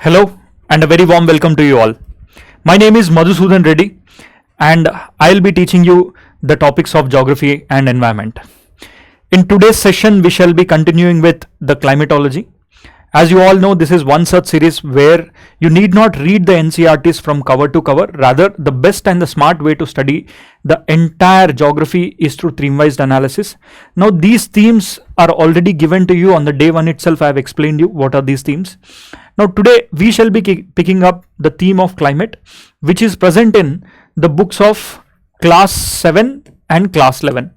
Hello and a very warm welcome to you all. My name is Madhusudan Reddy and I'll be teaching you the topics of geography and environment. In today's session, we shall be continuing with the climatology. As you all know, this is one such series where you need not read the NCERTs from cover to cover. Rather, the best and the smart way to study the entire geography is through theme-wise analysis. Now, these themes are already given to you on the day one itself. I have explained you what are these themes. Now, today we shall be picking up the theme of climate, which is present in the books of class 7 and class 11.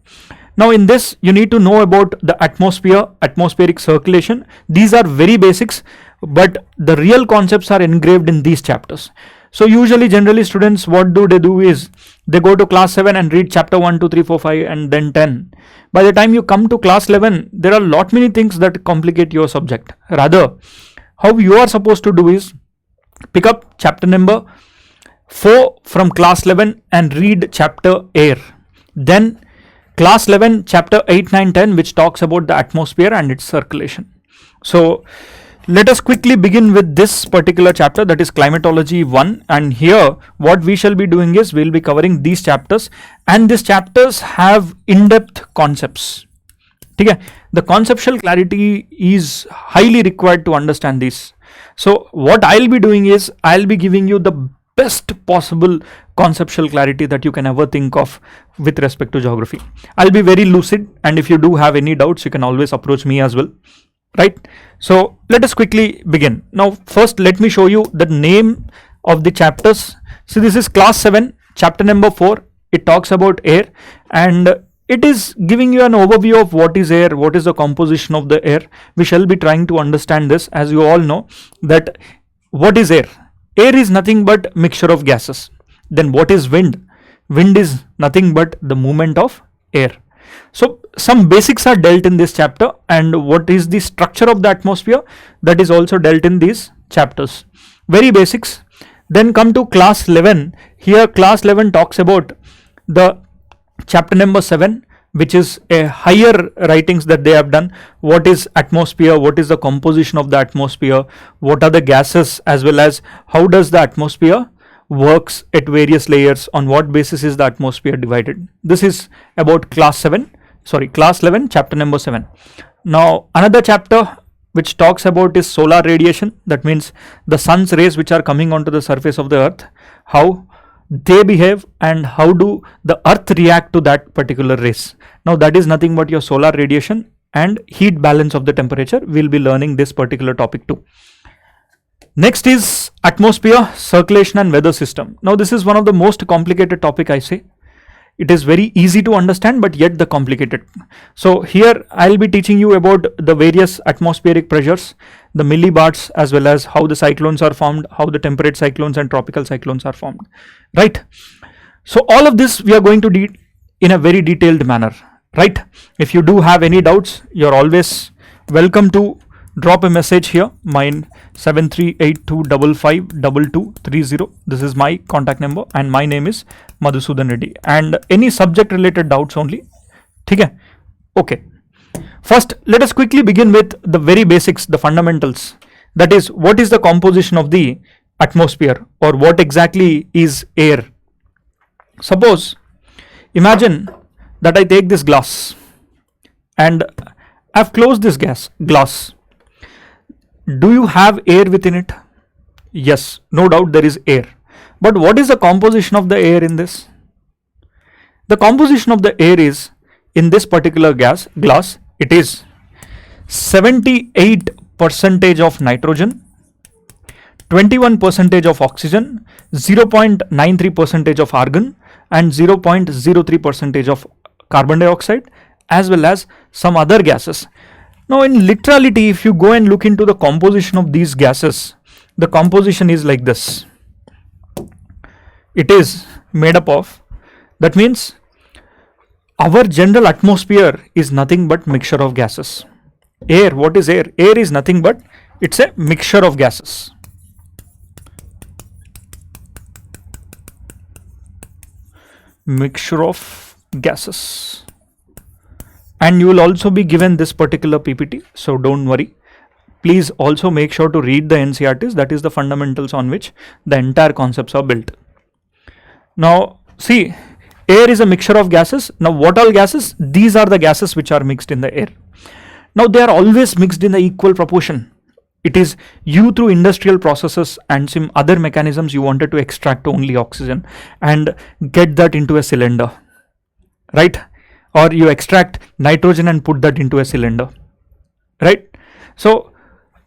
Now in this, you need to know about the atmosphere, atmospheric circulation. These are very basics, but the real concepts are engraved in these chapters. So usually, generally students, what do they do is, they go to class 7 and read chapter 1, 2, 3, 4, 5 and then 10. By the time you come to class 11, there are lot many things that complicate your subject. Rather, how you are supposed to do is, pick up chapter number 4 from class 11 and read chapter air. Then class 11 chapter 8, 9, 10, which talks about the atmosphere and its circulation. So let us quickly begin with this particular chapter, that is climatology 1, and here what we shall be doing is, we'll be covering these chapters, and these chapters have in-depth concepts. Okay? The conceptual clarity is highly required to understand this. So what I'll be doing is, I'll be giving you the best possible conceptual clarity that you can ever think of with respect to geography. I'll be very lucid, and if you do have any doubts, you can always approach me as well, right? So let us quickly begin. Now first, let me show you the name of the chapters. So this is class 7, chapter number 4. It talks about air, and it is giving you an overview of what is air, what is the composition of the air. We shall be trying to understand this. As you all know that what is air? Air is nothing but mixture of gases. Then what is wind? Wind is nothing but the movement of air. So some basics are dealt in this chapter, and what is the structure of the atmosphere, that is also dealt in these chapters. Very basics. Then come to class 11. Here class 11 talks about the chapter number 7, which is a higher writings that they have done. What is atmosphere? What is the composition of the atmosphere? What are the gases, as well as how does the atmosphere works at various layers? On what basis is the atmosphere divided? This is about class 11, chapter number 7. Now another chapter which talks about is solar radiation. That means the sun's rays which are coming onto the surface of the earth, how they behave and how do the earth react to that particular rays. Now that is nothing but your solar radiation and heat balance of the temperature. We'll be learning this particular topic too. Next is atmosphere, circulation and weather system. Now this is one of the most complicated topic, I say. It is very easy to understand, but yet the complicated. So here I'll be teaching you about the various atmospheric pressures, the millibars, as well as how the cyclones are formed, how the temperate cyclones and tropical cyclones are formed, right? So all of this we are going to do in a very detailed manner, right? If you do have any doubts, you're always welcome to drop a message here. Mine 7382552230. This is my contact number, and my name is Madhusudan Reddy. And any subject related doubts only. Okay. First, let us quickly begin with the very basics, the fundamentals. That is, what is the composition of the atmosphere, or what exactly is air? Suppose, imagine that I take this glass and I've closed this glass. Do you have air within it? Yes, no doubt there is air. But what is the composition of the air in this? The composition of the air is, in this particular glass, it is 78% of nitrogen, 21% of oxygen, 0.93% of argon, and 0.03% of carbon dioxide, as well as some other gases. Now in literality, if you go and look into the composition of these gases, the composition is like this. It is made up of, that means our general atmosphere is nothing but mixture of gases. Air, what is air? Air is nothing but, it's a mixture of gases. Mixture of gases. And you will also be given this particular PPT, so don't worry. please also make sure to read the NCERTs. That is the fundamentals on which the entire concepts are built. Now see, air is a mixture of gases. Now what all gases? These are the gases which are mixed in the air. Now they are always mixed in the equal proportion. It is you through industrial processes and some other mechanisms you wanted to extract only oxygen and get that into a cylinder, right? Or you extract nitrogen and put that into a cylinder, right? So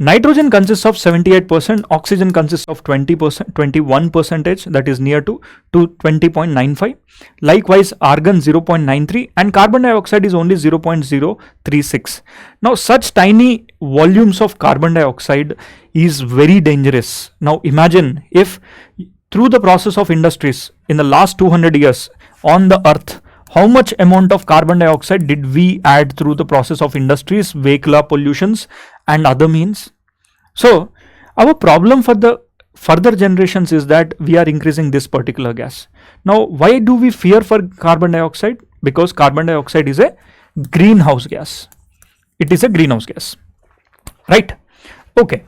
nitrogen consists of 78%, oxygen consists of 20%, 21%, that is near to 20.95. Likewise, argon 0.93 and carbon dioxide is only 0.036. Now, such tiny volumes of carbon dioxide is very dangerous. Now, imagine if through the process of industries in the last 200 years on the earth, how much amount of carbon dioxide did we add through the process of industries, vehicular pollutions and other means? So our problem for the further generations is that we are increasing this particular gas. Now why do we fear for carbon dioxide? Because carbon dioxide is a greenhouse gas. It is a greenhouse gas, right? Okay.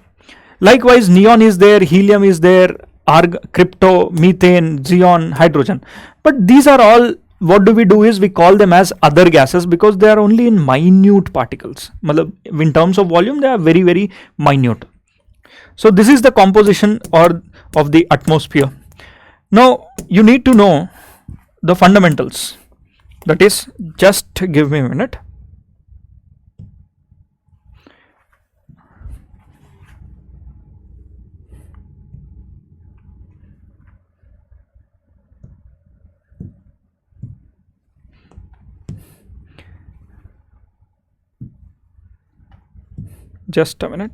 Likewise, neon is there, helium is there, crypto, methane, xenon, hydrogen. But these are all, what do? We call them as other gases because they are only in minute particles. In terms of volume, they are very, very minute. So this is the composition of the atmosphere. Now you need to know the fundamentals. That is, just give me a minute. Just a minute.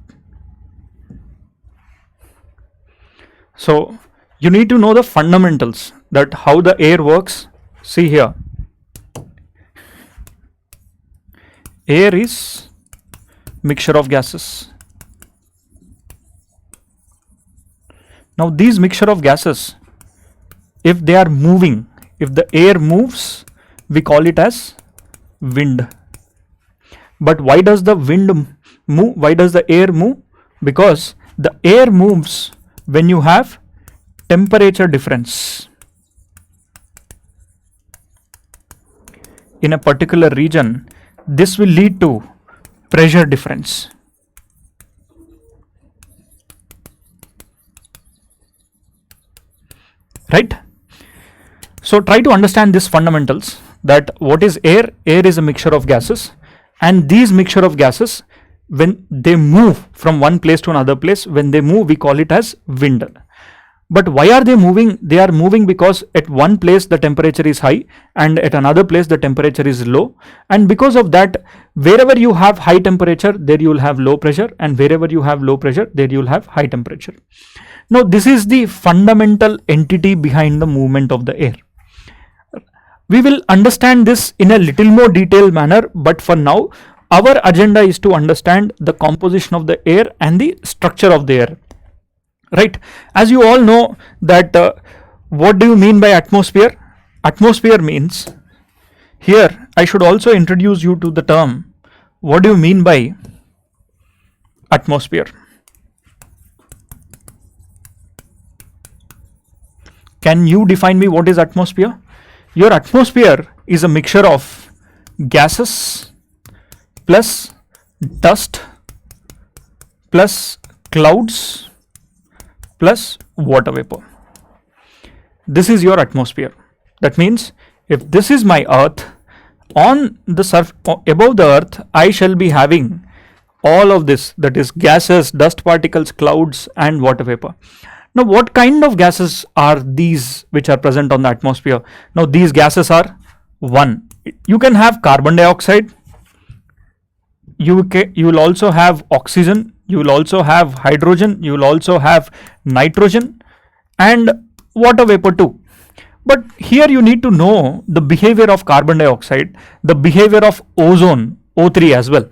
So you need to know the fundamentals, that how the air works. See here, air is mixture of gases. Now these mixture of gases, if they are moving, if the air moves, we call it as wind. But why does the wind move? Why does the air move? Because the air moves when you have temperature difference in a particular region. This will lead to pressure difference. Right? So try to understand these fundamentals, that what is air? Air is a mixture of gases, and these mixture of gases, when they move from one place to another place, when they move, we call it as wind. But why are they moving? They are moving because at one place the temperature is high and at another place the temperature is low, and because of that, wherever you have high temperature, there you will have low pressure, and wherever you have low pressure, there you will have high temperature. Now this is the fundamental entity behind the movement of the air. We will understand this in a little more detailed manner, but for now our agenda is to understand the composition of the air and the structure of the air, right? As you all know that what do you mean by atmosphere? Atmosphere means, here I should also introduce you to the term, what do you mean by atmosphere? Can you define me what is atmosphere? Your atmosphere is a mixture of gases plus dust plus clouds plus water vapor. This is your atmosphere. That means if this is my earth, on the surface above the earth, I shall be having all of this, that is gases, dust particles, clouds and water vapor. Now what kind of gases are these which are present on the atmosphere? Now these gases are, one, you can have carbon dioxide, you will also have oxygen, you will also have hydrogen, you will also have nitrogen and water vapor too. But here you need to know the behavior of carbon dioxide, the behavior of ozone, O3 as well,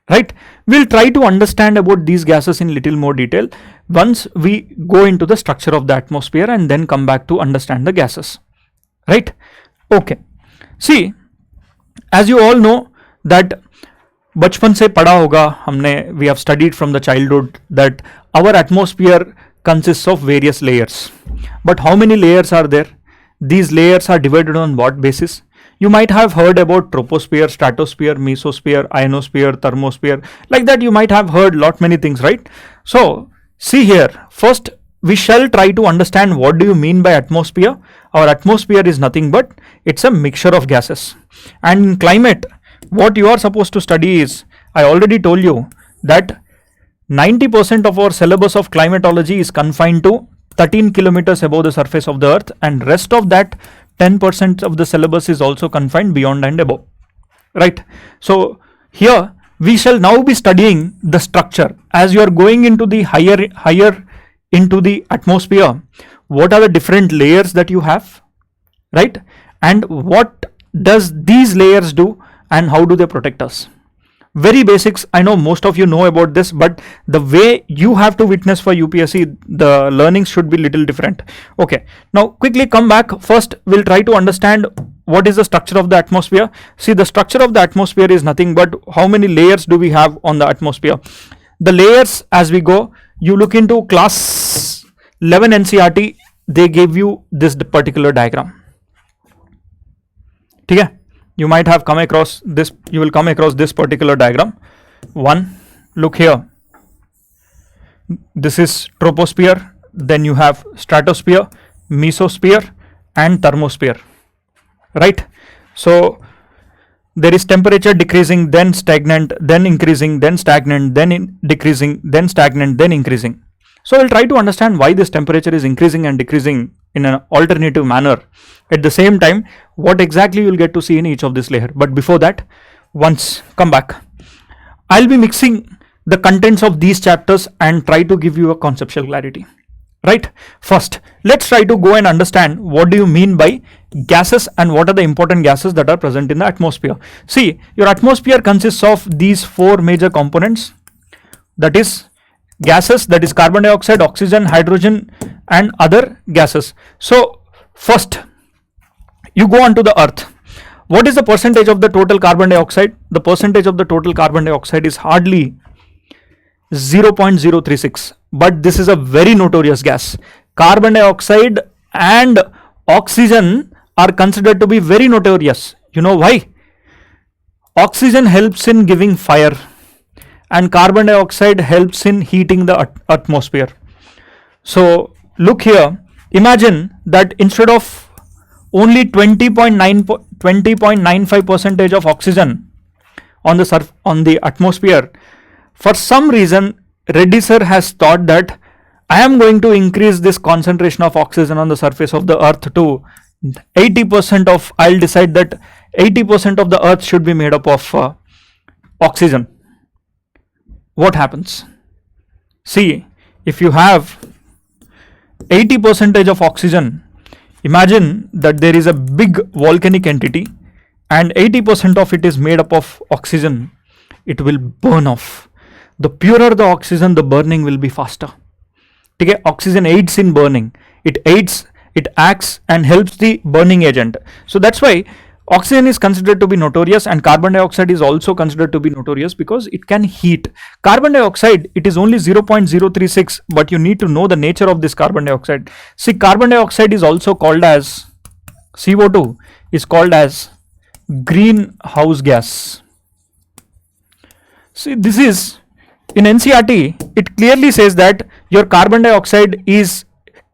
right? We'll try to understand about these gases in little more detail once we go into the structure of the atmosphere and then come back to understand the gases, right? Okay. See, as you all know that बचपन से पढ़ा होगा हमने, we have studied from the childhood that our atmosphere consists of various layers. But how many layers are there? These layers are divided on what basis? You might have heard about troposphere, stratosphere, mesosphere, ionosphere, thermosphere. Like that you might have heard lot many things, right? So see here, first we shall try to understand what do you mean by atmosphere. Our atmosphere is nothing but it's a mixture of gases. And in climate, what you are supposed to study is, I already told you that 90% of our syllabus of climatology is confined to 13 kilometers above the surface of the earth, and rest of that 10% of the syllabus is also confined beyond and above, right? So here we shall now be studying the structure. As you are going into the higher into the atmosphere, what are the different layers that you have, right? And what does these layers do and how do they protect us? Very basics. I know most of you know about this, but the way you have to witness for UPSC, the learning should be little different. Okay, now quickly come back. First, we'll try to understand what is the structure of the atmosphere. See, the structure of the atmosphere is nothing but how many layers do we have on the atmosphere. The layers, as we go, you look into class 11 NCERT, they gave you this particular diagram. Okay? You might have come across this, you will come across this particular diagram. One, look here. This is troposphere, then you have stratosphere, mesosphere and thermosphere, right? So there is temperature decreasing, then stagnant, then increasing, then stagnant, then decreasing, then stagnant, then increasing. So we'll try to understand why this temperature is increasing and decreasing in an alternative manner. At the same time, what exactly you'll get to see in each of this layer. But before that, once come back, I'll be mixing the contents of these chapters and try to give you a conceptual clarity, right? First, let's try to go and understand what do you mean by gases and what are the important gases that are present in the atmosphere. See, your atmosphere consists of these four major components, that is gases, that is carbon dioxide, oxygen, hydrogen and other gases. So first you go onto the earth. What is the percentage of the total carbon dioxide? The percentage of the total carbon dioxide is hardly 0.036, but this is a very notorious gas. Carbon dioxide and oxygen are considered to be very notorious. You know why? Oxygen helps in giving fire and carbon dioxide helps in heating the atmosphere. So look here, imagine that instead of only 20.95% of oxygen on the atmosphere, for some reason Reddy sir has thought that I am going to increase this concentration of oxygen on the surface of the earth to 80% of, I'll decide that 80% of the earth should be made up of oxygen. What happens? See, if you have 80% of oxygen, imagine that there is a big volcanic entity and 80% of it is made up of oxygen. It will burn off. The purer the oxygen, the burning will be faster. Okay? Oxygen aids in burning. It acts and helps the burning agent. So that's why oxygen is considered to be notorious and carbon dioxide is also considered to be notorious because it can heat. Carbon dioxide, it is only 0.036, but you need to know the nature of this carbon dioxide. See, carbon dioxide is also called as CO2, is called as greenhouse gas. See, this is in NCERT, it clearly says that your carbon dioxide is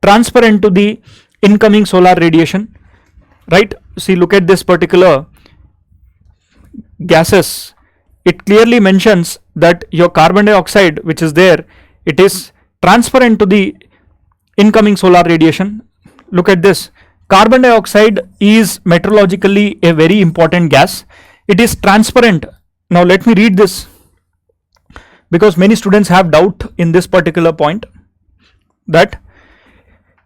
transparent to the incoming solar radiation, right? See, look at this particular gases. It clearly mentions that your carbon dioxide, which is there, it is transparent to the incoming solar radiation. Look at this. Carbon dioxide is meteorologically a very important gas. It is transparent. Now let me read this because many students have doubt in this particular point, that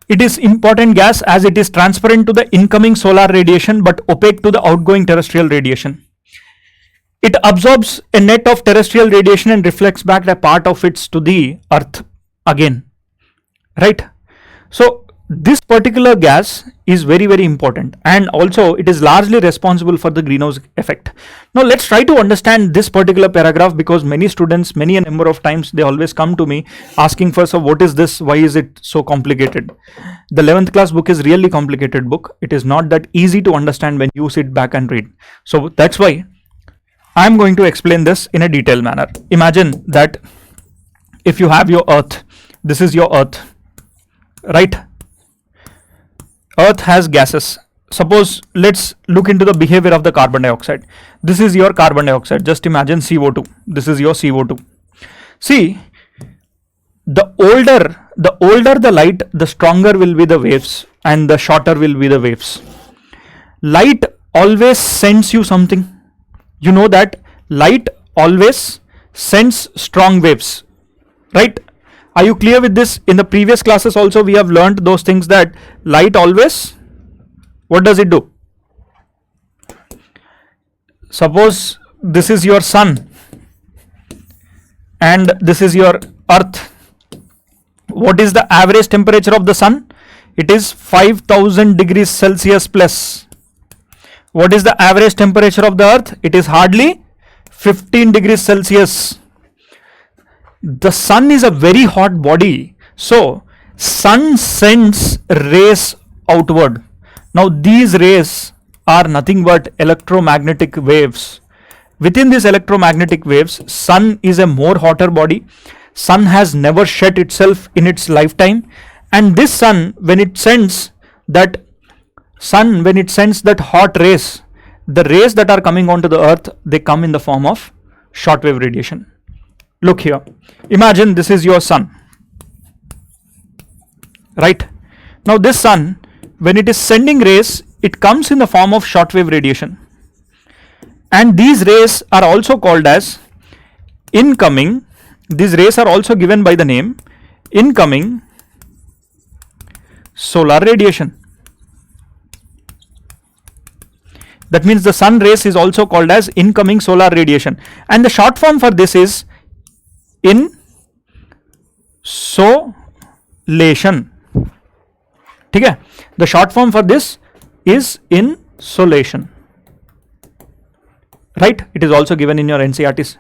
it is important gas as it is transparent to the incoming solar radiation but opaque to the outgoing terrestrial radiation. It absorbs a net of terrestrial radiation and reflects back a part of it to the earth again, right? So this particular gas is very, very important, and also it is largely responsible for the greenhouse effect. Now let's try to understand this particular paragraph, because many students, many a number of times, they always come to me asking for, so what is this, why is it so complicated? The 11th class book is really complicated book. It is not that easy to understand when you sit back and read. So that's why I'm going to explain this in a detailed manner. Imagine that if you have your earth, this is your earth, right? Earth has gases. Suppose let's look into the behavior of the carbon dioxide. This is your carbon dioxide. Just imagine CO2. This is your CO2. See, the older the light, the stronger will be the waves, and the shorter will be the waves. Light always sends you something. You know that light always sends strong waves, right? Are you clear with this? In the previous classes also we have learned those things, that light always, what does it do? Suppose this is your sun and this is your earth. What is the average temperature of the sun? It is 5000 degrees Celsius plus. What is the average temperature of the earth? It is hardly 15 degrees Celsius. The sun is a very hot body, so sun sends rays outward. Now these rays are nothing but electromagnetic waves. Within these electromagnetic waves, sun is a more hotter body. Sun has never shed itself in its lifetime, and this sun, when it sends that hot rays, the rays that are coming onto the earth, they come in the form of shortwave radiation. Look here, imagine this is your sun, right? Now this sun, when it is sending rays, it comes in the form of shortwave radiation, and these rays are also called as incoming. These rays are also given by the name incoming solar radiation. That means the sun rays is also called as incoming solar radiation, and the short form for this is insolation. Okay? The short form for this is insolation, right? It is also given in your NCERTs.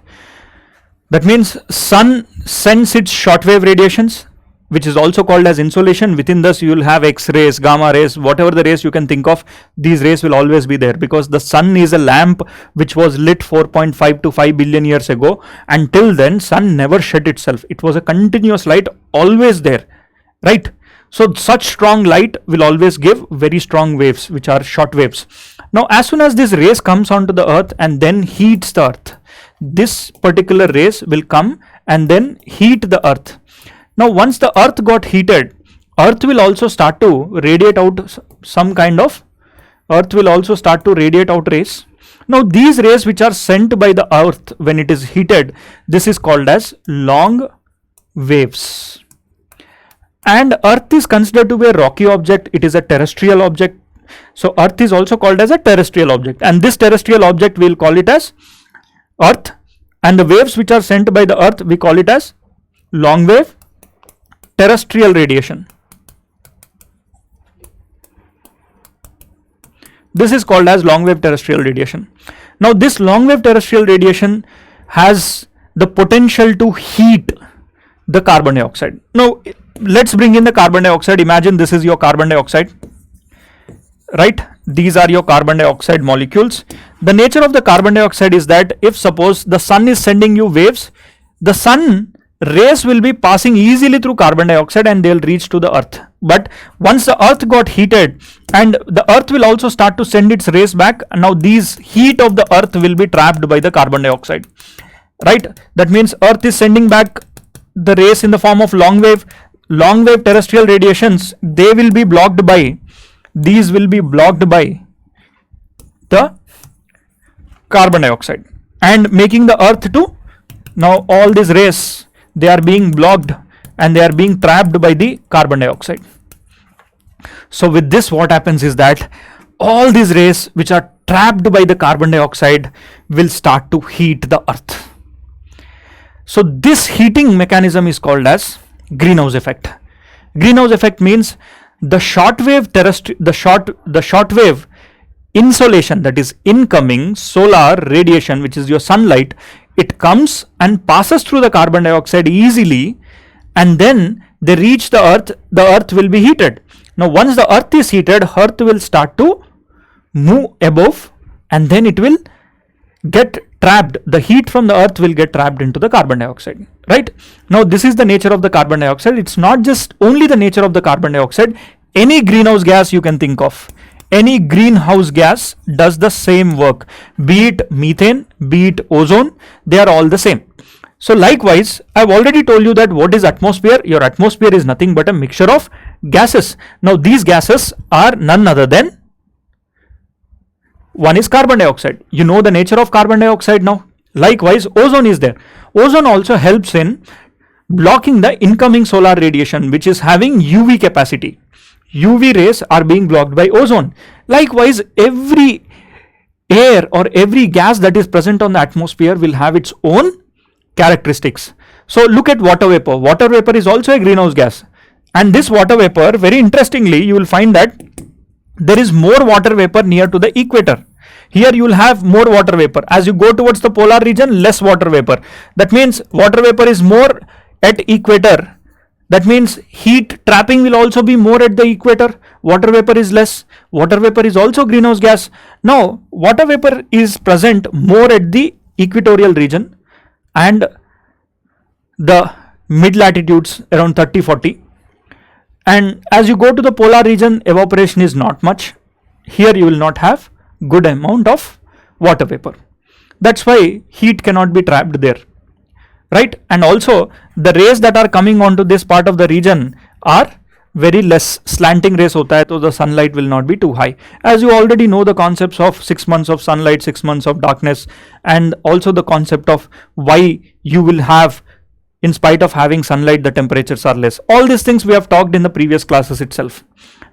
That means sun sends its shortwave radiations, which is also called as insolation. Within this you will have X-rays, gamma rays, whatever the rays you can think of, these rays will always be there, because the sun is a lamp which was lit 4.5 to 5 billion years ago. Until then, sun never shed itself. It was a continuous light, always there, right? So such strong light will always give very strong waves, which are short waves. Now as soon as this rays comes onto the earth and then heats the earth, this particular rays will come and then heat the earth. Now once the earth got heated, earth will also start to radiate out rays. Now these rays which are sent by the earth when it is heated, this is called as long waves. And earth is considered to be a rocky object. It is a terrestrial object. So earth is also called as a terrestrial object, and this terrestrial object we will call it as earth, and the waves which are sent by the earth we call it as long wave terrestrial radiation. This is called as long wave terrestrial radiation. Now this long wave terrestrial radiation has the potential to heat the carbon dioxide. Now let's bring in the carbon dioxide. Imagine this is your carbon dioxide, right? These are your carbon dioxide molecules. The nature of the carbon dioxide is that if suppose the sun is sending you waves, the sun rays will be passing easily through carbon dioxide and they will reach to the earth. But once the earth got heated, and the earth will also start to send its rays back, now these heat of the earth will be trapped by the carbon dioxide, right? That means earth is sending back the rays in the form of long wave terrestrial radiations. They will be blocked by, these will be blocked by the carbon dioxide and making the earth to, now all these rays, they are being blocked and they are being trapped by the carbon dioxide. So with this, what happens is that all these rays which are trapped by the carbon dioxide will start to heat the earth. So this heating mechanism is called as greenhouse effect. Greenhouse effect means the shortwave insolation, that is incoming solar radiation, which is your sunlight, it comes and passes through the carbon dioxide easily, and then they reach the earth will be heated. Now once the earth is heated, earth will start to move above, and then it will get trapped. The heat from the earth will get trapped into the carbon dioxide, right? Now this is the nature of the carbon dioxide. It's not just only the nature of the carbon dioxide. Any greenhouse gas you can think of, any greenhouse gas does the same work, be it methane, be it ozone, they are all the same. So likewise, I've already told you that what is atmosphere. Your atmosphere is nothing but a mixture of gases. Now these gases are none other than, one is carbon dioxide. You know the nature of carbon dioxide now. Likewise, ozone is there. Ozone also helps in blocking the incoming solar radiation, which is having UV capacity. UV rays are being blocked by ozone. Likewise, every air or every gas that is present on the atmosphere will have its own characteristics. So look at water vapor. Water vapor is also a greenhouse gas. And this water vapor, very interestingly, you will find that there is more water vapor near to the equator. Here you will have more water vapor. As you go towards the polar region, less water vapor. That means water vapor is more at equator. That means heat trapping will also be more at the equator. Water vapor is less. Water vapor is also greenhouse gas. Now, water vapor is present more at the equatorial region and the mid latitudes around 30-40. And as you go to the polar region, evaporation is not much. Here you will not have good amount of water vapor. That's why heat cannot be trapped there, right? And also the rays that are coming onto this part of the region are very less. Slanting rays hota hai, so the sunlight will not be too high. As you already know the concepts of 6 months of sunlight, 6 months of darkness, and also the concept of why you will have, in spite of having sunlight, the temperatures are less. All these things we have talked in the previous classes itself.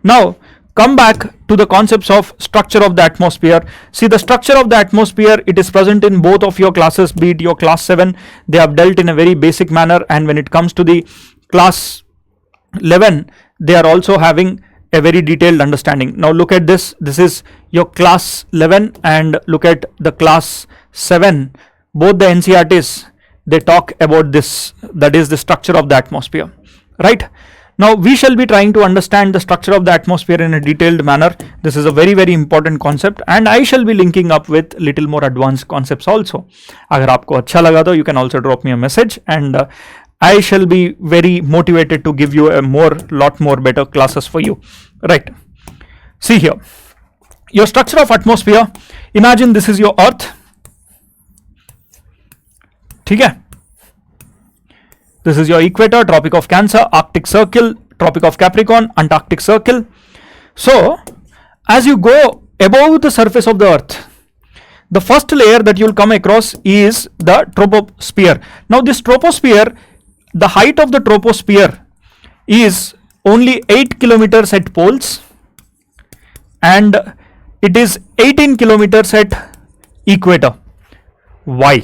Now come back to the concepts of structure of the atmosphere. See, the structure of the atmosphere, it is present in both of your classes, be it your class 7, they have dealt in a very basic manner, and when it comes to the class 11, they are also having a very detailed understanding. Now look at this. This is your class 11 and look at the class 7. Both the NCERTs, they talk about this, that is the structure of the atmosphere, right? Now we shall be trying to understand the structure of the atmosphere in a detailed manner. This is a very, very important concept, and I shall be linking up with little more advanced concepts also. Agar aapko अच्छा लगा तो you can also drop me a message, and I shall be very motivated to give you a lot more better classes for you, right? See here, your structure of atmosphere. Imagine this is your earth. ठीक है? This is your equator, Tropic of Cancer, Arctic Circle, Tropic of Capricorn, Antarctic Circle. So as you go above the surface of the earth, the first layer that you will come across is the troposphere. Now this troposphere, the height of the troposphere is only 8 kilometers at poles and it is 18 kilometers at equator. Why?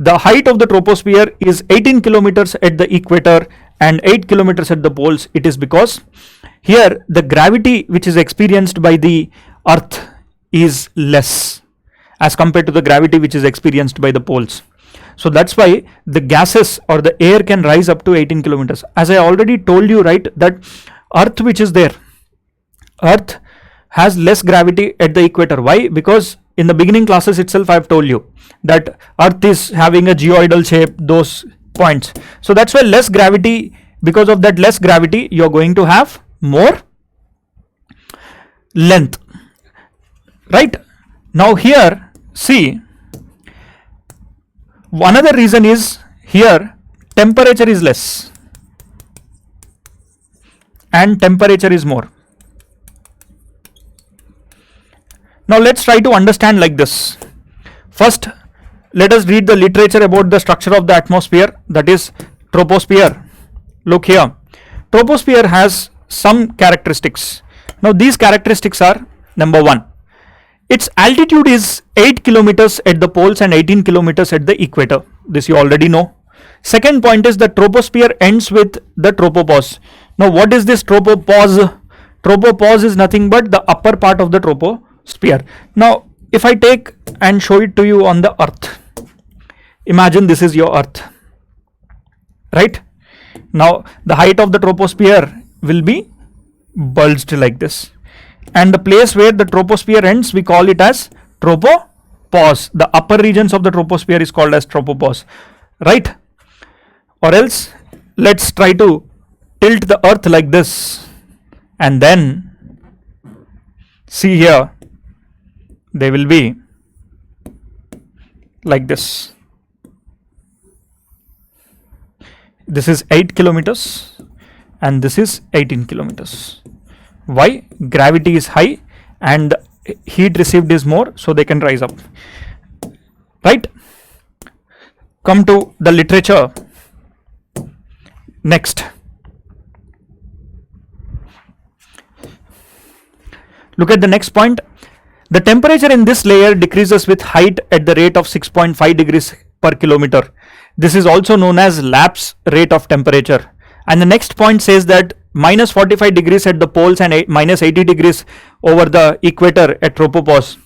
The height of the troposphere is 18 kilometers at the equator and 8 kilometers at the poles. It is because here the gravity which is experienced by the earth is less as compared to the gravity which is experienced by the poles. So that's why the gases or the air can rise up to 18 kilometers. As I already told you, right, that earth which is there, earth has less gravity at the equator. Why? Because in the beginning classes itself I have told you that earth is having a geoidal shape, those points. So that's why less gravity, because of that less gravity you are going to have more length, right? Now here see, another reason is here temperature is less and temperature is more. Now let's try to understand like this. First, let us read the literature about the structure of the atmosphere, that is troposphere. Look here, troposphere has some characteristics. Now these characteristics are: number 1, its altitude is 8 kilometers at the poles and 18 kilometers at the equator. This you already know. Second point is the troposphere ends with the tropopause. Now what is this tropopause? Tropopause is nothing but the upper part of the troposphere. Now if I take and show it to you on the earth, imagine this is your earth, right? Now the height of the troposphere will be bulged like this, and the place where the troposphere ends, we call it as tropopause. The upper regions of the troposphere is called as tropopause, right? Or else let's try to tilt the earth like this, and then see here, they will be like this. This is 8 kilometers and this is 18 kilometers. Why? Gravity is high and heat received is more, so they can rise up, right? Come to the literature. Next, look at the next point. The temperature in this layer decreases with height at the rate of 6.5 degrees per kilometer. This is also known as lapse rate of temperature. And the next point says that minus 45 degrees at the poles and minus 80 degrees over the equator at tropopause.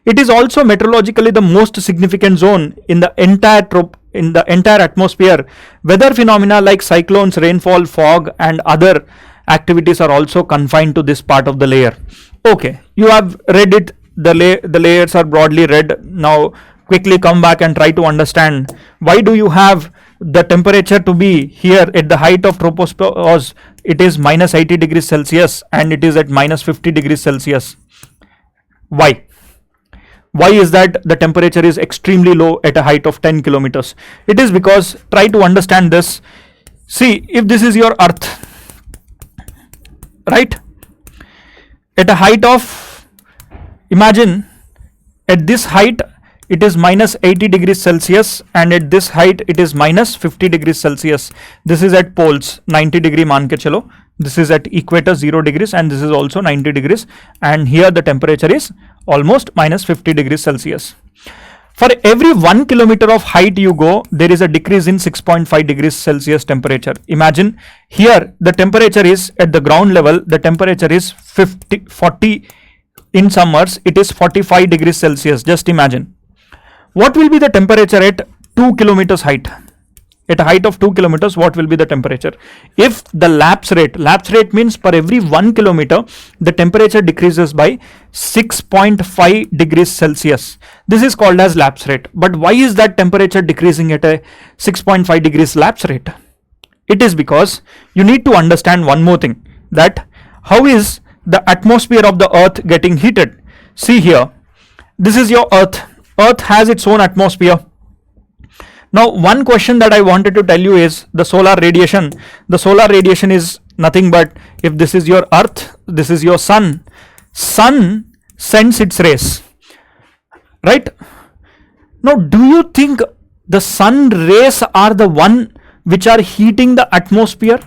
It is also meteorologically the most significant zone in the entire atmosphere. Weather phenomena like cyclones, rainfall, fog and other activities are also confined to this part of the layer. Okay, you have read it. The layers are broadly read. Now quickly come back and try to understand, why do you have the temperature to be here at the height of tropopause? It is minus 80 degrees Celsius and it is at minus 50 degrees Celsius. Why? Why is that the temperature is extremely low at a height of 10 kilometers? It is because, try to understand this. See, if this is your earth, right? At a height of, imagine at this height it is minus 80 degrees Celsius and at this height it is minus 50 degrees Celsius. This is at poles 90 degree मान के चलो. This is at equator 0 degrees and this is also 90 degrees, and here the temperature is almost minus 50 degrees Celsius. For every 1 kilometer of height you go, there is a decrease in 6.5 degrees Celsius temperature. Imagine here the temperature is at the ground level, the temperature is 40, in summers it is 45 degrees Celsius. Just imagine. What will be the temperature at 2 kilometers height? At a height of 2 kilometers, what will be the temperature? If the lapse rate means per every 1 kilometer, the temperature decreases by 6.5 degrees Celsius. This is called as lapse rate. But why is that temperature decreasing at a 6.5 degrees lapse rate? It is because you need to understand one more thing, that how is the atmosphere of the earth getting heated? See here, this is your earth. Earth has its own atmosphere. Now one question that I wanted to tell you is the solar radiation. The solar radiation is nothing but, if this is your earth, this is your sun. Sun sends its rays, right? Now do you think the sun rays are the one which are heating the atmosphere?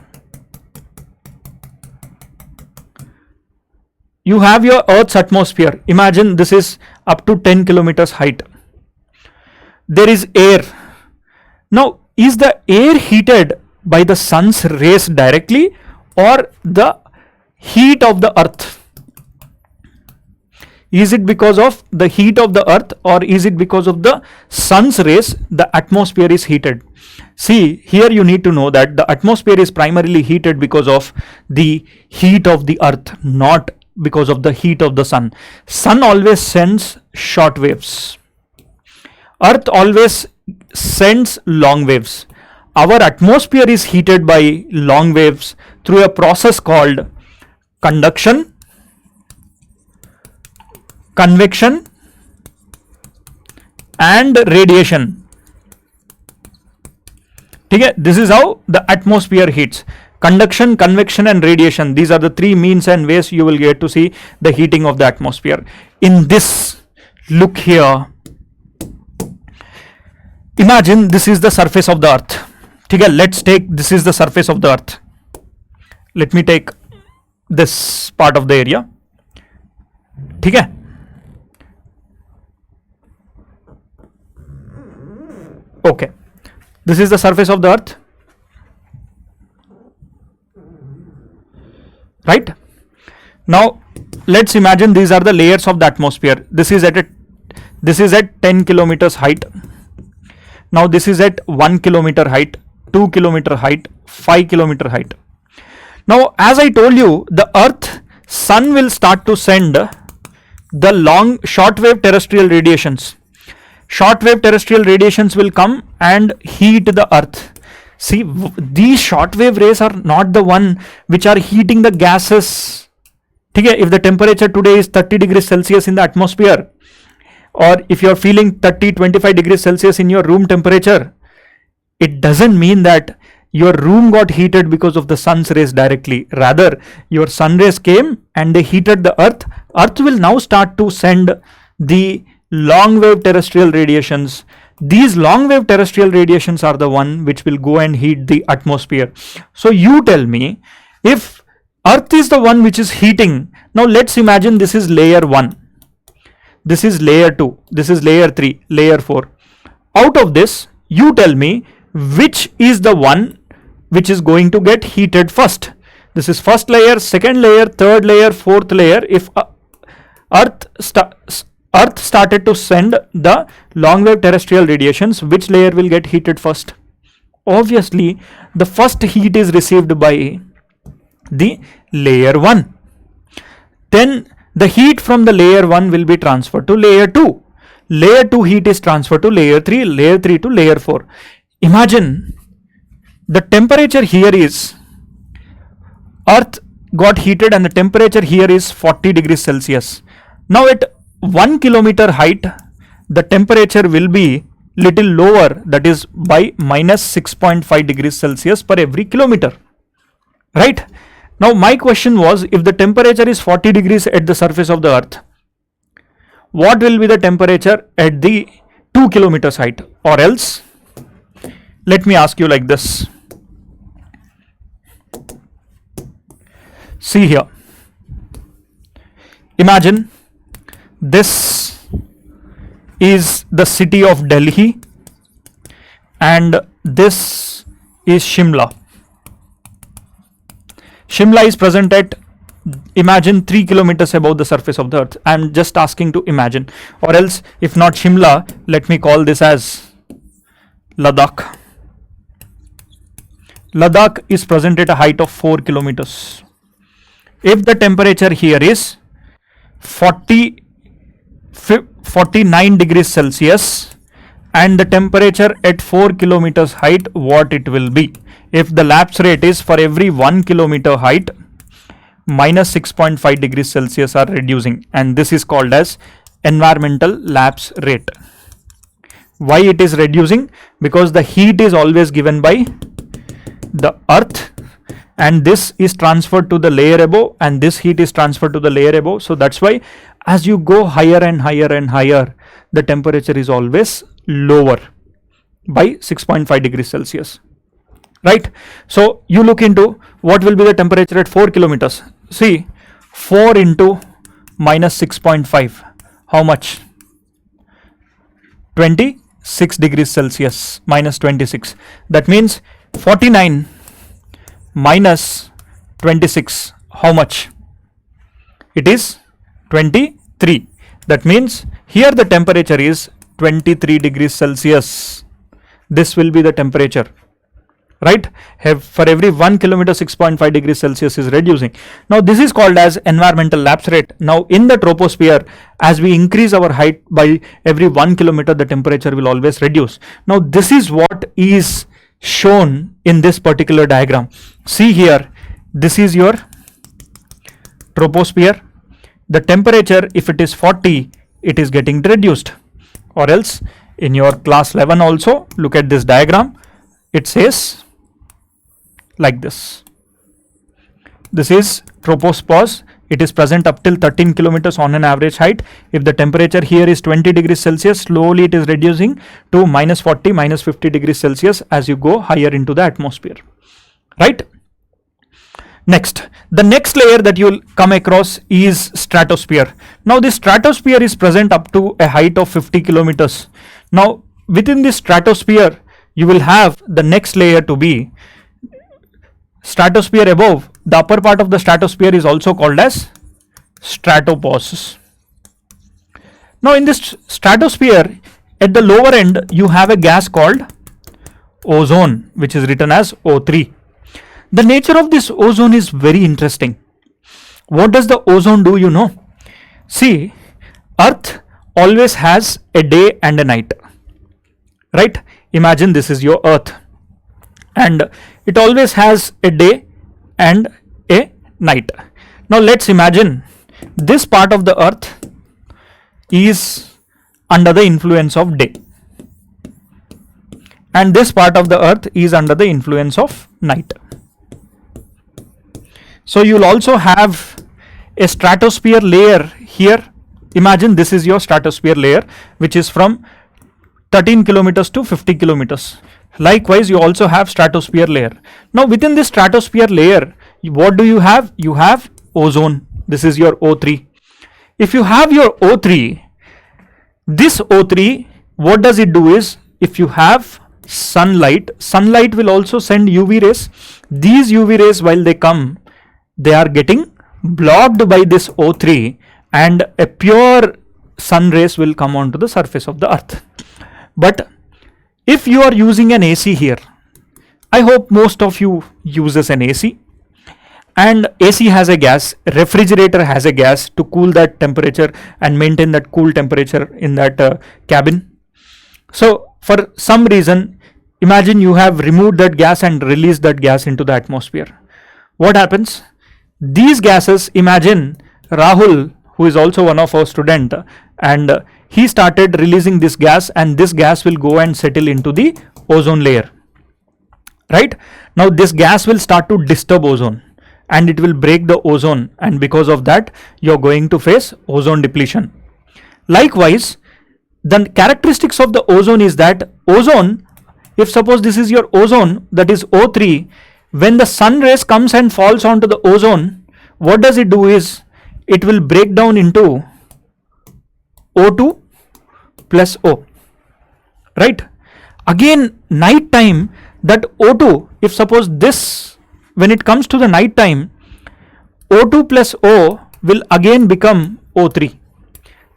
You have your earth's atmosphere. Imagine this is up to 10 kilometers height. There is air. Now, is the air heated by the sun's rays directly or the heat of the earth? Is it because of the heat of the earth or is it because of the sun's rays the atmosphere is heated? See, here you need to know that the atmosphere is primarily heated because of the heat of the earth, not because of the heat of the sun. Sun always sends short waves. Earth always sends long waves. Our atmosphere is heated by long waves through a process called conduction, convection and radiation. Okay, this is how the atmosphere heats. Conduction, convection and radiation. These are the three means and ways you will get to see the heating of the atmosphere. In this, look here. Imagine this is the surface of the earth. Okay, let's take, this is the surface of the earth. Let me take this part of the area. Okay. Okay. This is the surface of the earth. right? Now let's imagine these are the layers of the atmosphere. This is at 10 kilometers height. Now this is at 1 kilometer height, 2 kilometer height, 5 kilometer height. Now as I told you, the earth, sun will start to send the long shortwave terrestrial radiations. Shortwave terrestrial radiations will come and heat the earth. See, these shortwave rays are not the one which are heating the gases. Okay, if the temperature today is 30 degrees Celsius in the atmosphere, or if you are feeling 30-25 degrees Celsius in your room temperature, it doesn't mean that your room got heated because of the sun's rays directly. Rather, your sun rays came and they heated the earth. Earth will now start to send the long wave terrestrial radiations. These long wave terrestrial radiations are the one which will go and heat the atmosphere. So you tell me, if earth is the one which is heating, now let's imagine this is layer 1. This is layer 2, this is layer 3, layer 4. Out of this, you tell me which is the one which is going to get heated first. This is first layer, second layer, third layer, fourth layer. If Earth started to send the long wave terrestrial radiations, which layer will get heated first? Obviously, the first heat is received by the layer 1. Then the heat from the layer 1 will be transferred to layer 2. Layer 2 heat is transferred to layer 3, layer 3 to layer 4. Imagine the temperature here is, earth got heated and the temperature here is 40 degrees Celsius. Now at 1 kilometer height, the temperature will be little lower, that is by minus 6.5 degrees Celsius per every kilometer, right? Now my question was, if the temperature is 40 degrees at the surface of the earth, what will be the temperature at the 2 kilometers height? Or else, let me ask you like this. See here. Imagine this is the city of Delhi and this is Shimla. Shimla is present at, imagine, 3 kilometers above the surface of the earth. I am just asking to imagine. Or else, if not Shimla, let me call this as Ladakh. Ladakh is present at a height of 4 kilometers. If the temperature here is 49 degrees Celsius and the temperature at 4 kilometers height, what it will be? If the lapse rate is for every 1 kilometer height, minus 6.5 degrees Celsius are reducing, and this is called as environmental lapse rate. Why it is reducing? Because the heat is always given by the earth and this is transferred to the layer above and this heat is transferred to the layer above. So that's why as you go higher and higher and higher, the temperature is always lower by 6.5 degrees Celsius. Right? So you look into what will be the temperature at 4 kilometers. See, 4 into minus 6.5. How much? 26 degrees Celsius, minus 26. That means 49 minus 26. How much? It is 23. That means here the temperature is 23 degrees Celsius. This will be the temperature. Right? For every 1 kilometer, 6.5 degrees Celsius is reducing. Now this is called as environmental lapse rate. Now in the troposphere, as we increase our height by every 1 kilometer, the temperature will always reduce. Now this is what is shown in this particular diagram. See here, this is your troposphere. The temperature, if it is 40, it is getting reduced. Or else in your class 11 also, look at this diagram. It says like this. This is tropospause. It is present up till 13 kilometers on an average height. If the temperature here is 20 degrees Celsius, slowly it is reducing to minus 40, minus 50 degrees Celsius as you go higher into the atmosphere. Right? Next, the next layer that you will come across is stratosphere. Now this stratosphere is present up to a height of 50 kilometers. Now within this stratosphere, you will have the next layer to be stratosphere above. The upper part of the stratosphere is also called as stratopause. Now in this stratosphere, at the lower end, you have a gas called ozone, which is written as O3. The nature of this ozone is very interesting. What does the ozone do, you know? See, Earth always has a day and a night, right? Imagine this is your Earth, and it always has a day and a night. Now let's imagine this part of the Earth is under the influence of day, and this part of the Earth is under the influence of night. So you'll also have a stratosphere layer here. Imagine this is your stratosphere layer, which is from 13 kilometers to 50 kilometers. Likewise, you also have stratosphere layer. Now within this stratosphere layer, what do you have? You have ozone. This is your O3. If you have your O3, this O3, what does it do is, if you have sunlight will also send UV rays. These UV rays, while they come, they are getting blocked by this O3, and a pure sun rays will come onto the surface of the Earth. But if you are using an AC here, I hope most of you uses an AC, and AC has a gas, refrigerator has a gas to cool that temperature and maintain that cool temperature in that cabin. So for some reason, imagine you have removed that gas and released that gas into the atmosphere. What happens? These gases, imagine Rahul, who is also one of our student, and he started releasing this gas, and this gas will go and settle into the ozone layer, right? Now this gas will start to disturb ozone, and it will break the ozone, and because of that you're going to face ozone depletion. Likewise, the characteristics of the ozone is that ozone, if suppose this is your ozone, that is O3, when the sun rays comes and falls onto the ozone, what does it do is, it will break down into O2 plus O, right? Again, night time, that O2, if suppose this, when it comes to the night time, O2 plus O will again become O3.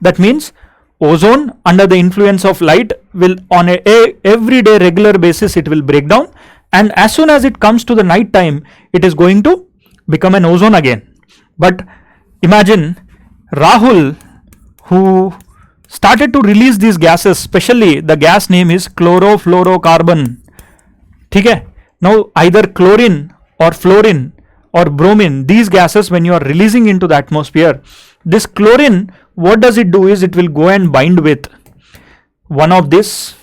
That means ozone under the influence of light will on a everyday regular basis, it will break down, and as soon as it comes to the night time, it is going to become an ozone again. But imagine Rahul, who started to release these gases, especially the gas name is chlorofluorocarbon. Okay? Now either chlorine or fluorine or bromine, these gases, when you are releasing into the atmosphere, this chlorine, what does it do is, it will go and bind with one of this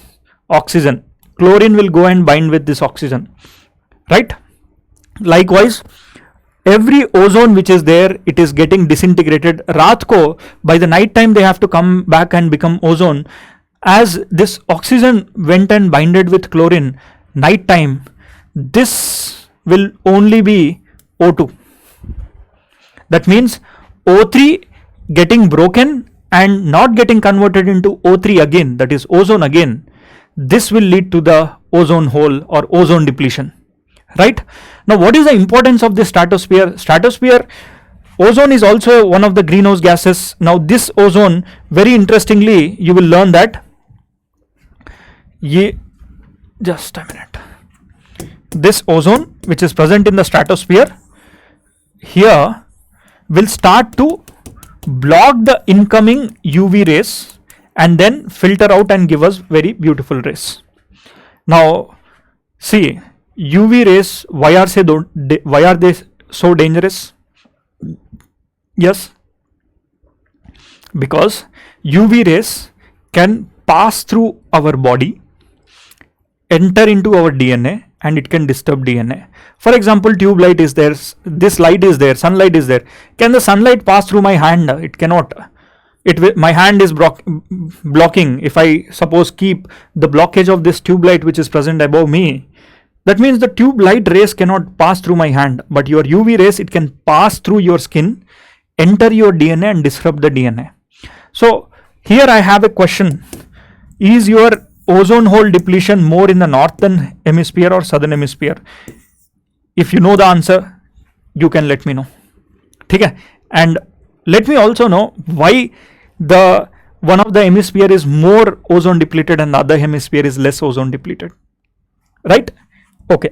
oxygen. Chlorine will go and bind with this oxygen, right? Likewise, every ozone which is there, it is getting disintegrated. Raat ko, by the night time, they have to come back and become ozone. As this oxygen went and binded with chlorine, night time, this will only be O2. That means O3 getting broken and not getting converted into O3 again, that is ozone again. This will lead to the ozone hole or ozone depletion, right? Now what is the importance of this stratosphere? Stratosphere, ozone is also one of the greenhouse gases. Now this ozone, very interestingly, you will learn that, just a minute, this ozone which is present in the stratosphere here will start to block the incoming UV rays and then filter out and give us very beautiful rays. Now see, UV rays, why are they so dangerous? Yes, because UV rays can pass through our body, enter into our DNA, and it can disturb DNA. For example, tube light is there, this light is there, sunlight is there. Can the sunlight pass through my hand? It cannot. My hand is blocking. If I suppose keep the blockage of this tube light which is present above me, that means the tube light rays cannot pass through my hand, but your UV rays, it can pass through your skin, enter your DNA and disrupt the DNA. So here I have a question. Is your ozone hole depletion more in the northern hemisphere or southern hemisphere? If you know the answer, you can let me know. Okay? And let me also know why the one of the hemisphere is more ozone depleted and the other hemisphere is less ozone depleted. Right? Okay.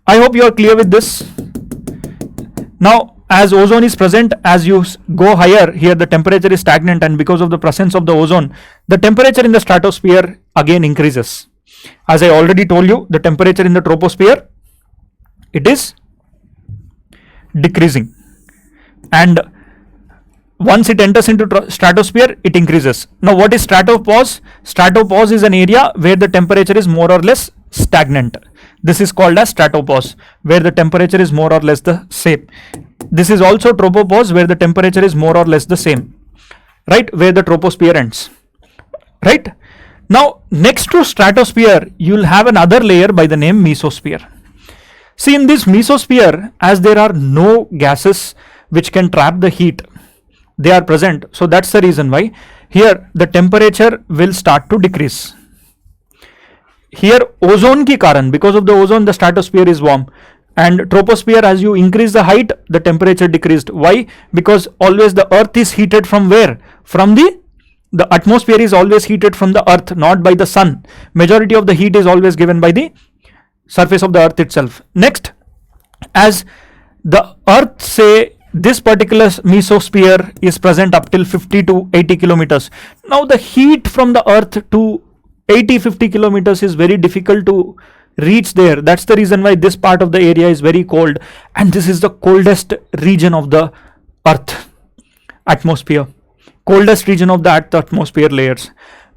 I hope you are clear with this. Now, as ozone is present, as you go higher, here the temperature is stagnant, and because of the presence of the ozone, the temperature in the stratosphere again increases. As I already told you, the temperature in the troposphere, it is decreasing, and once it enters into stratosphere, it increases. Now, what is stratopause? Stratopause is an area where the temperature is more or less stagnant. This is called as stratopause, where the temperature is more or less the same. This is also tropopause, where the temperature is more or less the same, right, where the troposphere ends. Right? Now, next to stratosphere, you will have another layer by the name mesosphere. See, in this mesosphere, as there are no gases which can trap the heat, they are present. So that's the reason why here the temperature will start to decrease. Here ozone ki karan, because of the ozone, the stratosphere is warm, and troposphere, as you increase the height, the temperature decreased. Why? Because always the earth is heated from where? From the atmosphere is always heated from the earth, not by the sun. Majority of the heat is always given by the surface of the earth itself. Next, as the earth, say this particular mesosphere is present up till 50 to 80 kilometers. Now the heat from the earth to 80-50 kilometers is very difficult to reach there. That's the reason why this part of the area is very cold, and this is the coldest region of the earth atmosphere, coldest region of the earth atmosphere layers.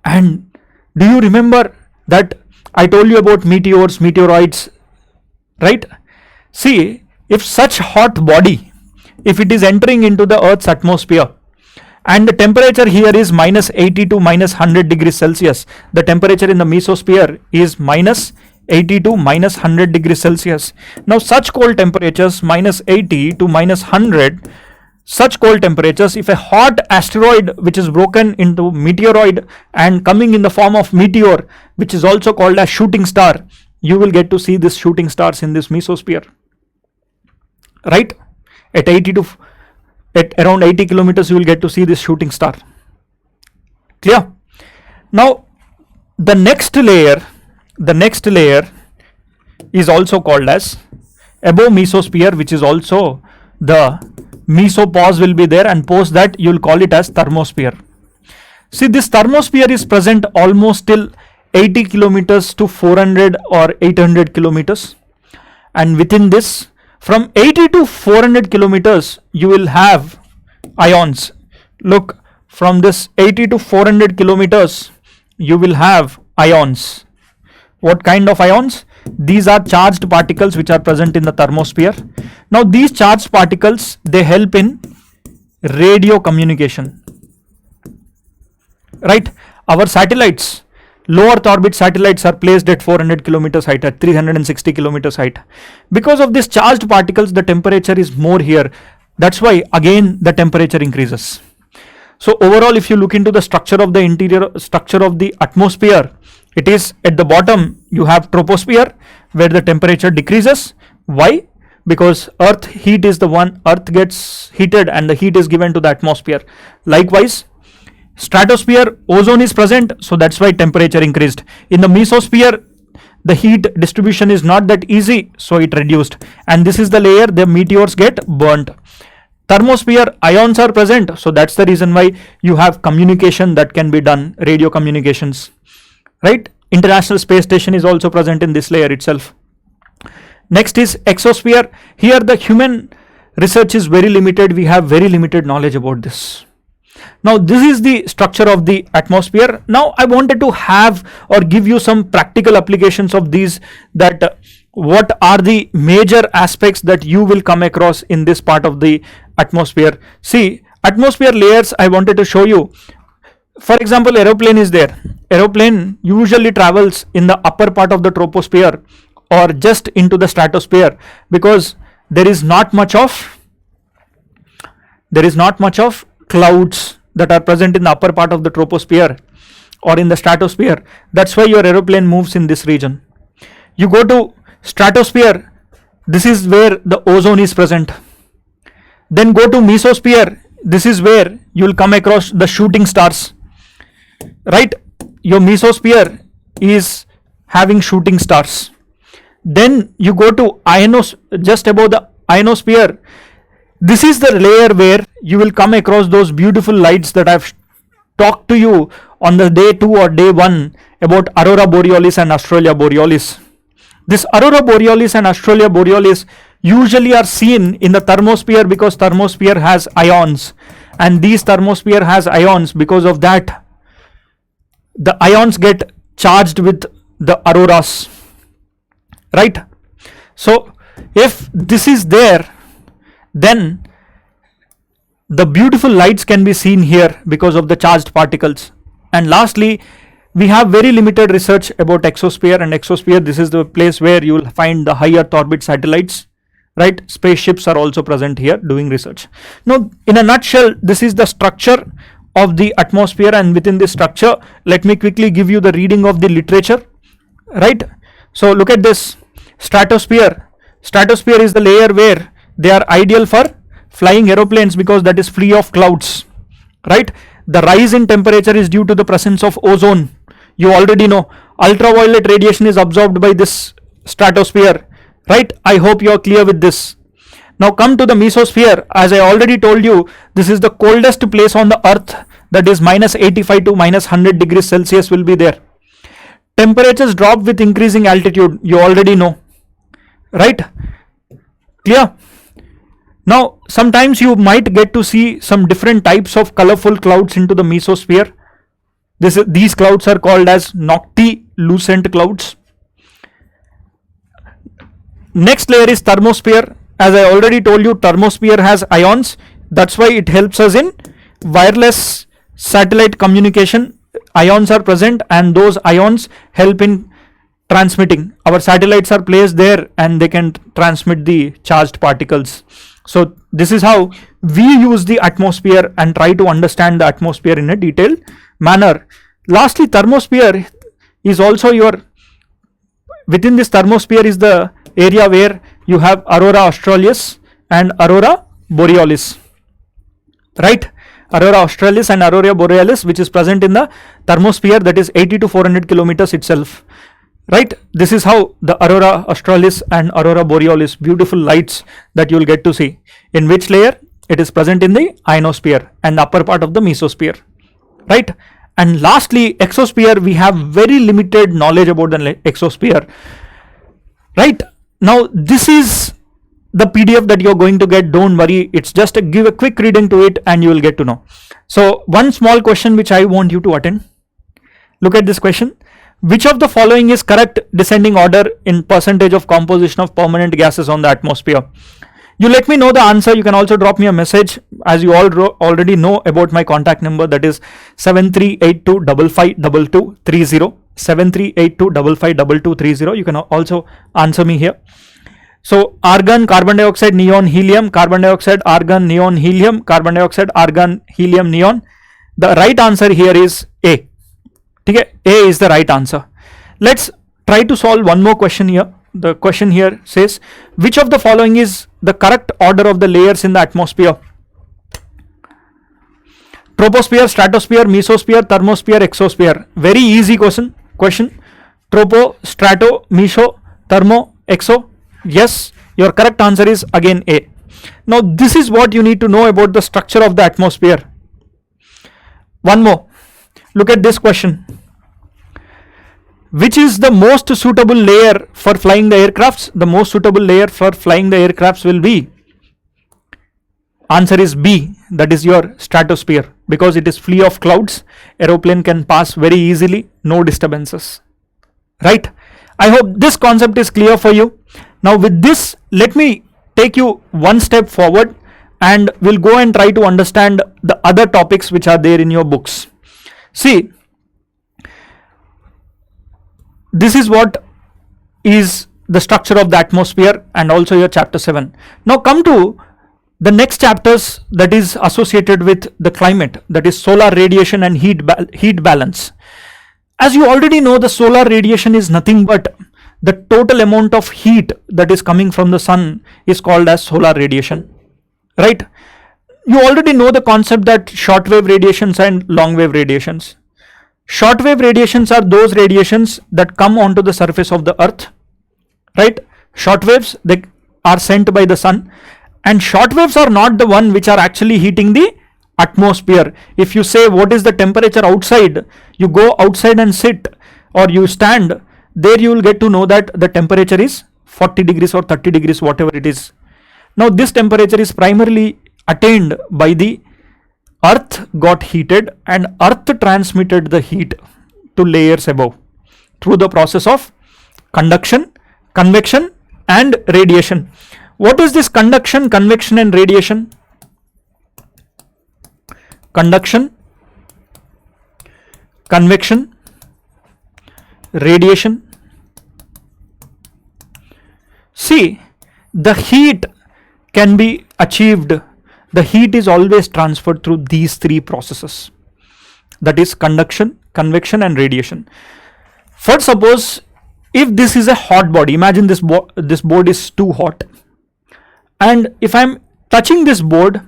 And do you remember that I told you about meteors, meteoroids, right? See, if such hot body, if it is entering into the earth's atmosphere, and the temperature here is minus 80 to minus 100 degrees Celsius, the temperature in the mesosphere is minus 80 to minus 100 degrees Celsius. Now such cold temperatures, minus 80 to minus 100, such cold temperatures, if a hot asteroid which is broken into meteoroid and coming in the form of meteor, which is also called as shooting star, you will get to see this shooting stars in this mesosphere, right? At around 80 kilometers, you will get to see this shooting star. Clear? Now, the next layer is also called as above mesosphere, which is also the mesopause will be there, and post that you will call it as thermosphere. See, this thermosphere is present almost till 80 kilometers to 400 or 800 kilometers, and within this, from 80 to 400 kilometers, you will have ions. Look, from this 80 to 400 kilometers, you will have ions. What kind of ions? These are charged particles which are present in the thermosphere. Now, these charged particles, they help in radio communication. Right? Our satellites, low Earth orbit satellites, are placed at 400 kilometers height, at 360 kilometers height. Because of these charged particles, the temperature is more here. That's why again the temperature increases. So overall, if you look into the structure of the interior structure of the atmosphere, it is at the bottom you have troposphere, where the temperature decreases. Why? Because earth heat is the one, earth gets heated and the heat is given to the atmosphere. Likewise, stratosphere, ozone is present, so that's why temperature increased. In the mesosphere, the heat distribution is not that easy, so it reduced, and this is the layer the meteors get burnt. Thermosphere, ions are present, so that's the reason why you have communication that can be done, radio communications, right? International Space Station is also present in this layer itself. Next is exosphere. Here the human research is very limited, we have very limited knowledge about this. Now this is the structure of the atmosphere. Now I wanted to have or give you some practical applications of these, that what are the major aspects that you will come across in this part of the atmosphere. See, atmosphere layers I wanted to show you. For example, aeroplane is there. Aeroplane usually travels in the upper part of the troposphere or just into the stratosphere, because there is not much of clouds that are present in the upper part of the troposphere or in the stratosphere. That's why your aeroplane moves in this region. You go to stratosphere, This is where the ozone is present. Then go to mesosphere. This is where you will come across the shooting stars. Right? Your mesosphere is having shooting stars. Then you go to just above the ionosphere. This is the layer where you will come across those beautiful lights that I've talked to you on the day 2 or day 1 about aurora borealis and australia borealis. This aurora borealis and australia borealis usually are seen in the thermosphere because thermosphere has ions, and these thermosphere has ions. Because of that, the ions get charged with the auroras, right? So if this is there, then the beautiful lights can be seen here because of the charged particles. And lastly, we have very limited research about exosphere, and exosphere, this is the place where you will find the high Earth orbit satellites, right? Spaceships are also present here doing research. Now, in a nutshell, this is the structure of the atmosphere, and within this structure, let me quickly give you the reading of the literature, right? So look at this stratosphere. Stratosphere is the layer where they are ideal for flying aeroplanes because that is free of clouds, right? The rise in temperature is due to the presence of ozone. You already know ultraviolet radiation is absorbed by this stratosphere, right? I hope you are clear with this. Now come to the mesosphere. As I already told you, this is the coldest place on the earth, that is -85 to -100 degrees Celsius will be there. Temperatures drop with increasing altitude, you already know, right? Clear? Now sometimes you might get to see some different types of colorful clouds into the mesosphere. These clouds are called as noctilucent clouds. Next layer is thermosphere. As I already told you, thermosphere has ions. That's why it helps us in wireless satellite communication. Ions are present, and those ions help in transmitting. Our satellites are placed there and they can transmit the charged particles. So this is how we use the atmosphere and try to understand the atmosphere in a detailed manner. Lastly, thermosphere is also within this thermosphere is the area where you have aurora australis and aurora borealis, right? Aurora australis and aurora borealis, which is present in the thermosphere, that is 80 to 400 kilometers itself, right? This is how the aurora australis and aurora borealis, beautiful lights that you will get to see. In which layer? It is present in the ionosphere and the upper part of the mesosphere, right? And lastly, exosphere, we have very limited knowledge about the exosphere, right? Now this is the PDF that you're going to get. Don't worry, it's just give a quick reading to it and you will get to know. So one small question which I want you to attend. Look at this question. Which of the following is correct descending order in percentage of composition of permanent gases on the atmosphere? You let me know the answer. You can also drop me a message, as you all already know about my contact number, that is 7382552230. 7382552230. You can also answer me here. So argon, carbon dioxide, neon, helium, carbon dioxide, argon, neon, helium, carbon dioxide, argon, helium, neon. The right answer here is A. Okay, A is the right answer. Let's try to solve one more question here. The question here says, which of the following is the correct order of the layers in the atmosphere? Troposphere, stratosphere, mesosphere, thermosphere, exosphere. Very easy question. Tropo, strato, meso, thermo, exo. Yes, your correct answer is again A. Now this is what you need to know about the structure of the atmosphere. One more. Look at this question. Which is the most suitable layer for flying the aircrafts? The most suitable layer for flying the aircrafts will be, answer is B, that is your stratosphere, because it is free of clouds. Aeroplane can pass very easily, no disturbances, right? I hope this concept is clear for you. Now with this, let me take you one step forward and we'll go and try to understand the other topics which are there in your books. See, this is what is the structure of the atmosphere and also your chapter 7. Now come to the next chapters that is associated with the climate, that is solar radiation and heat balance. As you already know, the solar radiation is nothing but the total amount of heat that is coming from the sun is called as solar radiation, right? You already know the concept that short wave radiations and long wave radiations. Short wave radiations are those radiations that come onto the surface of the earth, right? Short waves, they are sent by the sun, and short waves are not the one which are actually heating the atmosphere. If you say what is the temperature outside, you go outside and sit or you stand, there you will get to know that the temperature is 40 degrees or 30 degrees, whatever it is. Now this temperature is primarily attained by the earth got heated and earth transmitted the heat to layers above through the process of conduction, convection and radiation. What is this conduction, convection and radiation? Conduction, convection, radiation. See, the heat can be achieved, the heat is always transferred through these three processes, that is conduction, convection and radiation. For suppose if this is a hot body, imagine this board is too hot, and if I am touching this board,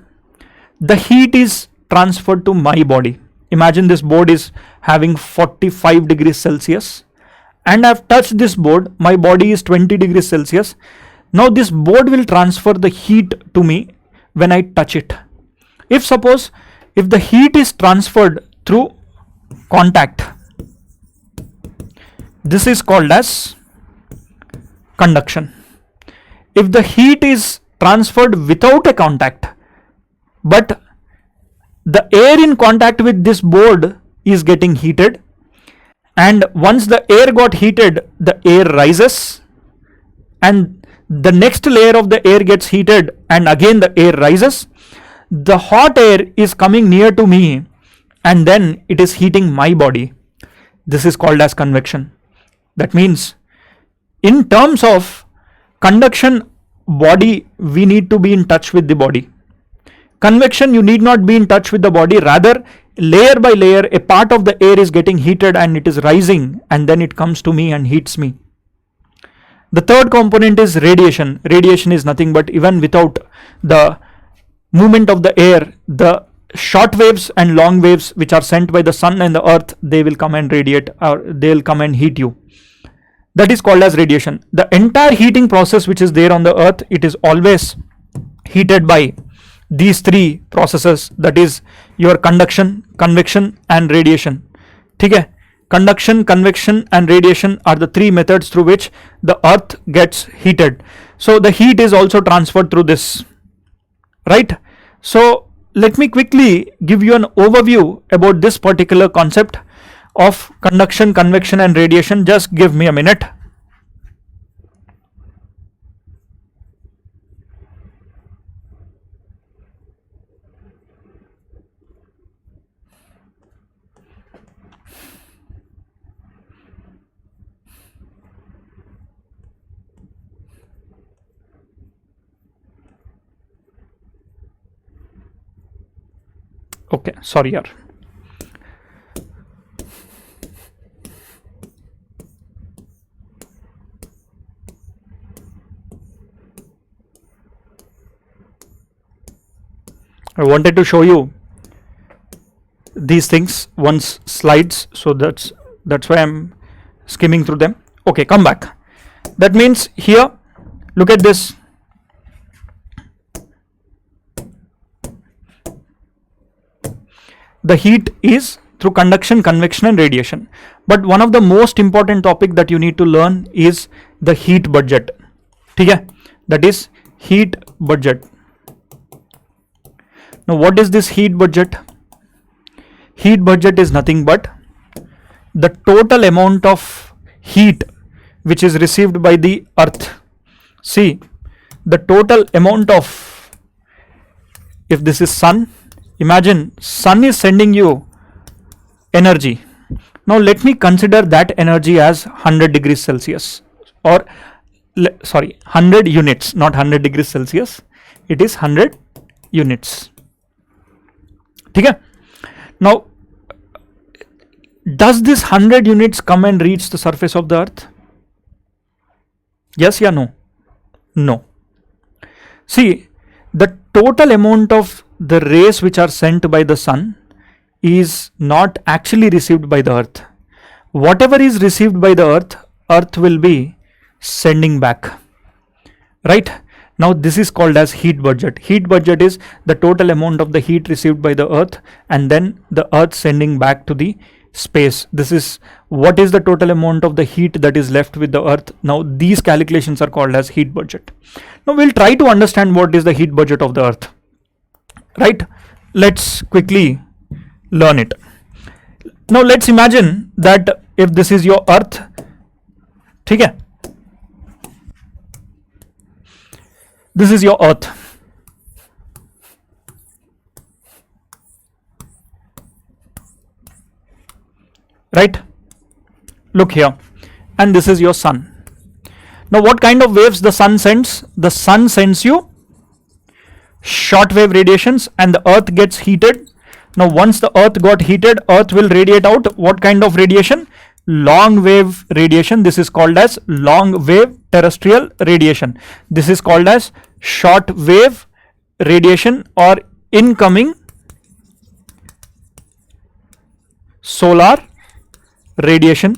the heat is transferred to my body. Imagine this board is having 45 degrees Celsius and I have touched this board, my body is 20 degrees Celsius. Now this board will transfer the heat to me when I touch it. If the heat is transferred through contact, this is called as conduction. If the heat is transferred without a contact, but the air in contact with this board is getting heated, and once the air got heated, the air rises and the next layer of the air gets heated and again the air rises, the hot air is coming near to me and then it is heating my body. This is called as convection. That means in terms of conduction, body, we need to be in touch with the body. Convection, you need not be in touch with the body, rather layer by layer a part of the air is getting heated and it is rising and then it comes to me and heats me. The third component is radiation. Radiation is nothing but even without the movement of the air, the short waves and long waves which are sent by the sun and the earth, they will come and radiate or they will come and heat you. That is called as radiation. The entire heating process which is there on the earth, it is always heated by these three processes, that is your conduction, convection and radiation. Okay? Conduction, convection and radiation are the three methods through which the earth gets heated. So the heat is also transferred through this, right? So let me quickly give you an overview about this particular concept of conduction, convection and radiation. Just give me a minute. Okay, sorry yaar. I wanted to show you these things once slides, so that's why I'm skimming through them. Okay, come back. That means here, look at this. The heat is through conduction, convection and radiation. But one of the most important topic that you need to learn is the heat budget. Okay? That is heat budget. Now what is this heat budget? Heat budget is nothing but the total amount of heat which is received by the earth. See, the total amount of, if this is sun, imagine sun is sending you energy. Now let me consider that energy as 100 degrees Celsius, or 100 units, not 100 degrees Celsius. It is 100 units. Okay? Now, does this 100 units come and reach the surface of the earth? Yes, yeah, no? No. See, the total amount of the rays which are sent by the sun is not actually received by the earth. Whatever is received by the earth will be sending back. Right? Now this is called as heat budget. Heat budget is the total amount of the heat received by the earth and then the earth sending back to the space. This is what is the total amount of the heat that is left with the earth. Now these calculations are called as heat budget. Now we'll try to understand what is the heat budget of the earth. Right? Let's quickly learn it. Now let's imagine that if this is your earth, okay? This is your earth. Right? Look here. And this is your sun. Now what kind of waves the sun sends? The sun sends you short wave radiations and the earth gets heated. Now once the earth got heated, earth will radiate out what kind of radiation? Long wave radiation. This is called as long wave terrestrial radiation. This is called as short wave radiation or incoming solar radiation.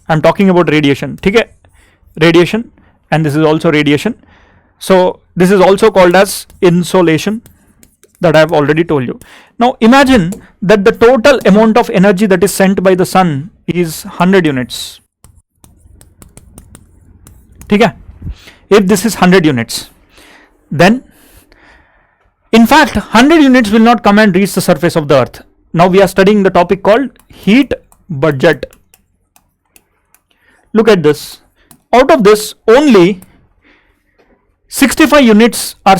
I'm talking about radiation. Okay? Radiation, and this is also radiation. So this is also called as insolation, that I have already told you. Now imagine that the total amount of energy that is sent by the sun is 100 units. Okay? If this is 100 units, then in fact 100 units will not come and reach the surface of the earth. Now we are studying the topic called heat budget. Look at this. Out of this, only 65 units are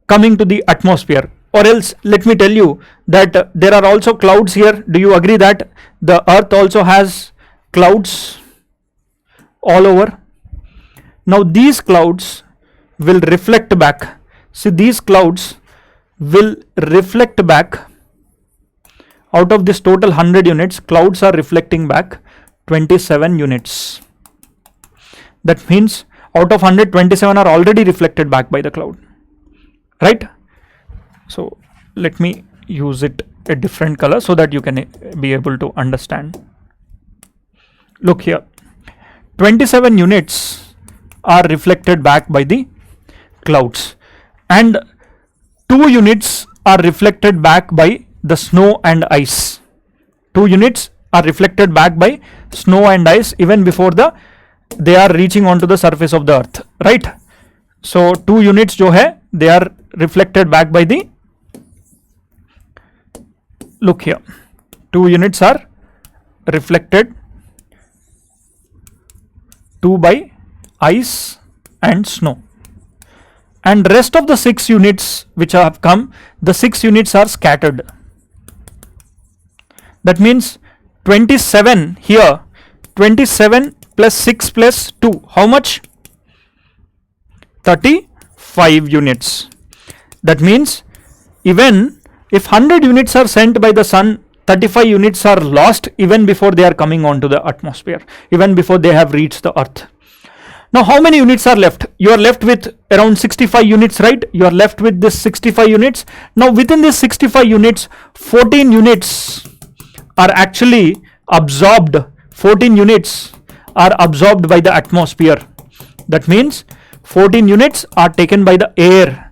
coming to the atmosphere. Or else, let me tell you that there are also clouds here. Do you agree that the earth also has clouds all over? Now these clouds will reflect back. See, these clouds will reflect back. Out of this total 100 units, clouds are reflecting back 27 units. That means out of 100, 27 are already reflected back by the cloud. Right? So let me use it a different color so that you can be able to understand. Look here. 27 units are reflected back by the clouds and 2 units are reflected back by the snow and ice. 2 units are reflected back by snow and ice even before they are reaching onto the surface of the earth. Right? So 2 units जो है, they are reflected back by the, look here, 2 units are reflected, 2 by ice and snow, and rest of the 6 units which have come, the 6 units are scattered. That means 27 here, 27 plus 6 plus 2, how much? 35 units. That means even if 100 units are sent by the sun, 35 units are lost even before they are coming onto the atmosphere, even before they have reached the earth. Now how many units are left? You are left with around 65 units, right? You are left with this 65 units. Now within this 65 units, 14 units are actually absorbed. 14 units are absorbed by the atmosphere. That means 14 units are taken by the air.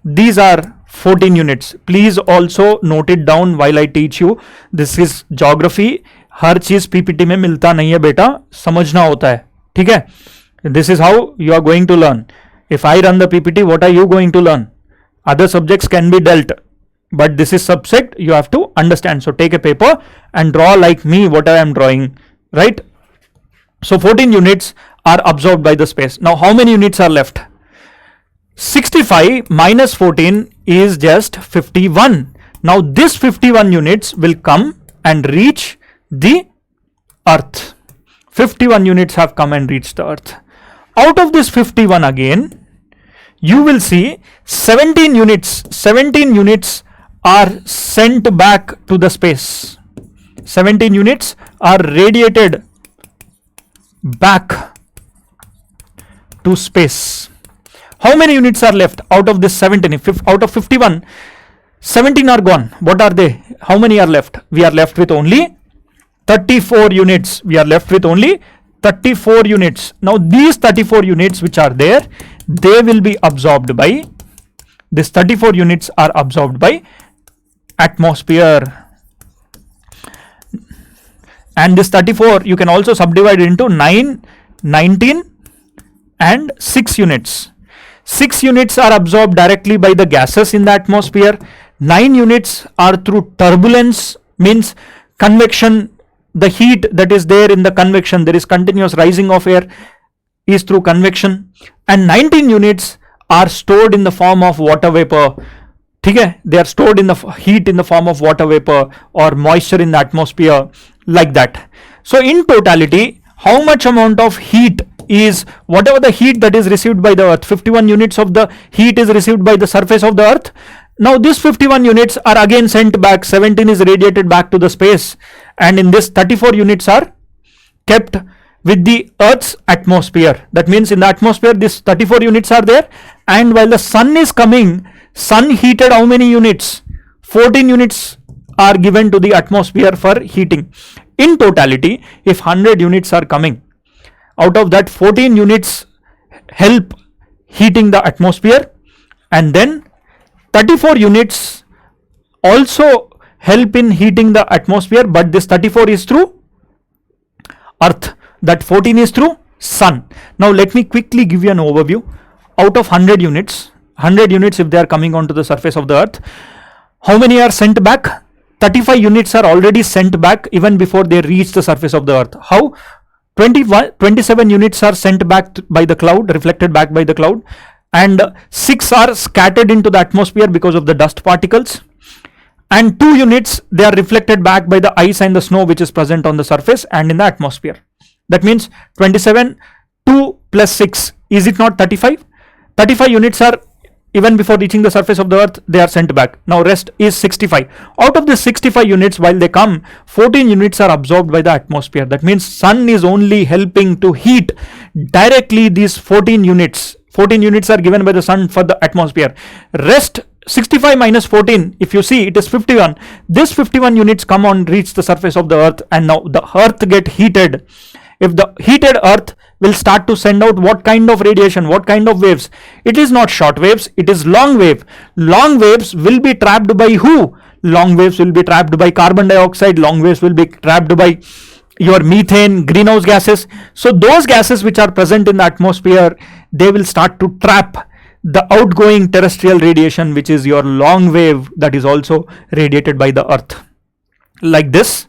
These are 14 units. Please also note it down while I teach you. This is geography. हर चीज PPT में मिलता नहीं है बेटा, समझना होता है. ठीक है? This is how you are going to learn. If I run the PPT, what are you going to learn? Other subjects can be dealt, but this is subject you have to understand. So take a paper and draw like me what I am drawing, right? So 14 units are absorbed by the space. Now how many units are left? 65 minus 14 is just 51. Now this 51 units will come and reach the earth. 51 units have come and reached the earth. Out of this 51 again, you will see 17 units are sent back to the space. 17 units are radiated back to space. How many units are left out of this 17? If out of 51, 17 are gone. What are they? How many are left? We are left with only 34 units. We are left with only 34 units. Now these 34 units which are there, they will be absorbed by, this 34 units are absorbed by atmosphere. And this 34 you can also subdivide into 9, 19 and 6 units. 6 units are absorbed directly by the gases in the atmosphere. 9 units are through turbulence, means convection, the heat that is there in the convection, there is continuous rising of air, is through convection. And 19 units are stored in the form of water vapor. Okay? They are stored in the heat in the form of water vapor or moisture in the atmosphere, like that. So in totality, how much amount of heat is, whatever the heat that is received by the earth, 51 units of the heat is received by the surface of the earth. Now these 51 units are again sent back, 17 is radiated back to the space, and in this 34 units are kept with the earth's atmosphere. That means in the atmosphere these 34 units are there, and while the sun is coming, sun heated how many units? 14 units are given to the atmosphere for heating. In totality, if 100 units are coming, out of that 14 units help heating the atmosphere, and then 34 units also help in heating the atmosphere, but this 34 is through earth, that 14 is through sun. Now let me quickly give you an overview. Out of 100 units if they are coming onto the surface of the earth, how many are sent back? 35 units are already sent back even before they reach the surface of the earth. How? 27 units are sent back by the cloud, reflected back by the cloud, and 6 are scattered into the atmosphere because of the dust particles, and 2 units they are reflected back by the ice and the snow which is present on the surface and in the atmosphere. That means 27, 2 plus 6, is it not 35? 35 units are, even before reaching the surface of the earth, they are sent back. Now rest is 65. Out of the 65 units, while they come, 14 units are absorbed by the atmosphere. That means sun is only helping to heat directly these 14 units. 14 units are given by the sun for the atmosphere. Rest 65 minus 14, if you see, it is 51. This 51 units come on, reach the surface of the earth, and now the earth get heated. If the heated earth will start to send out what kind of radiation, what kind of waves? It is not short waves, it is long wave. Long waves will be trapped by who? Long waves will be trapped by carbon dioxide, long waves will be trapped by your methane, greenhouse gases. So those gases which are present in the atmosphere, they will start to trap the outgoing terrestrial radiation, which is your long wave that is also radiated by the earth. Like this,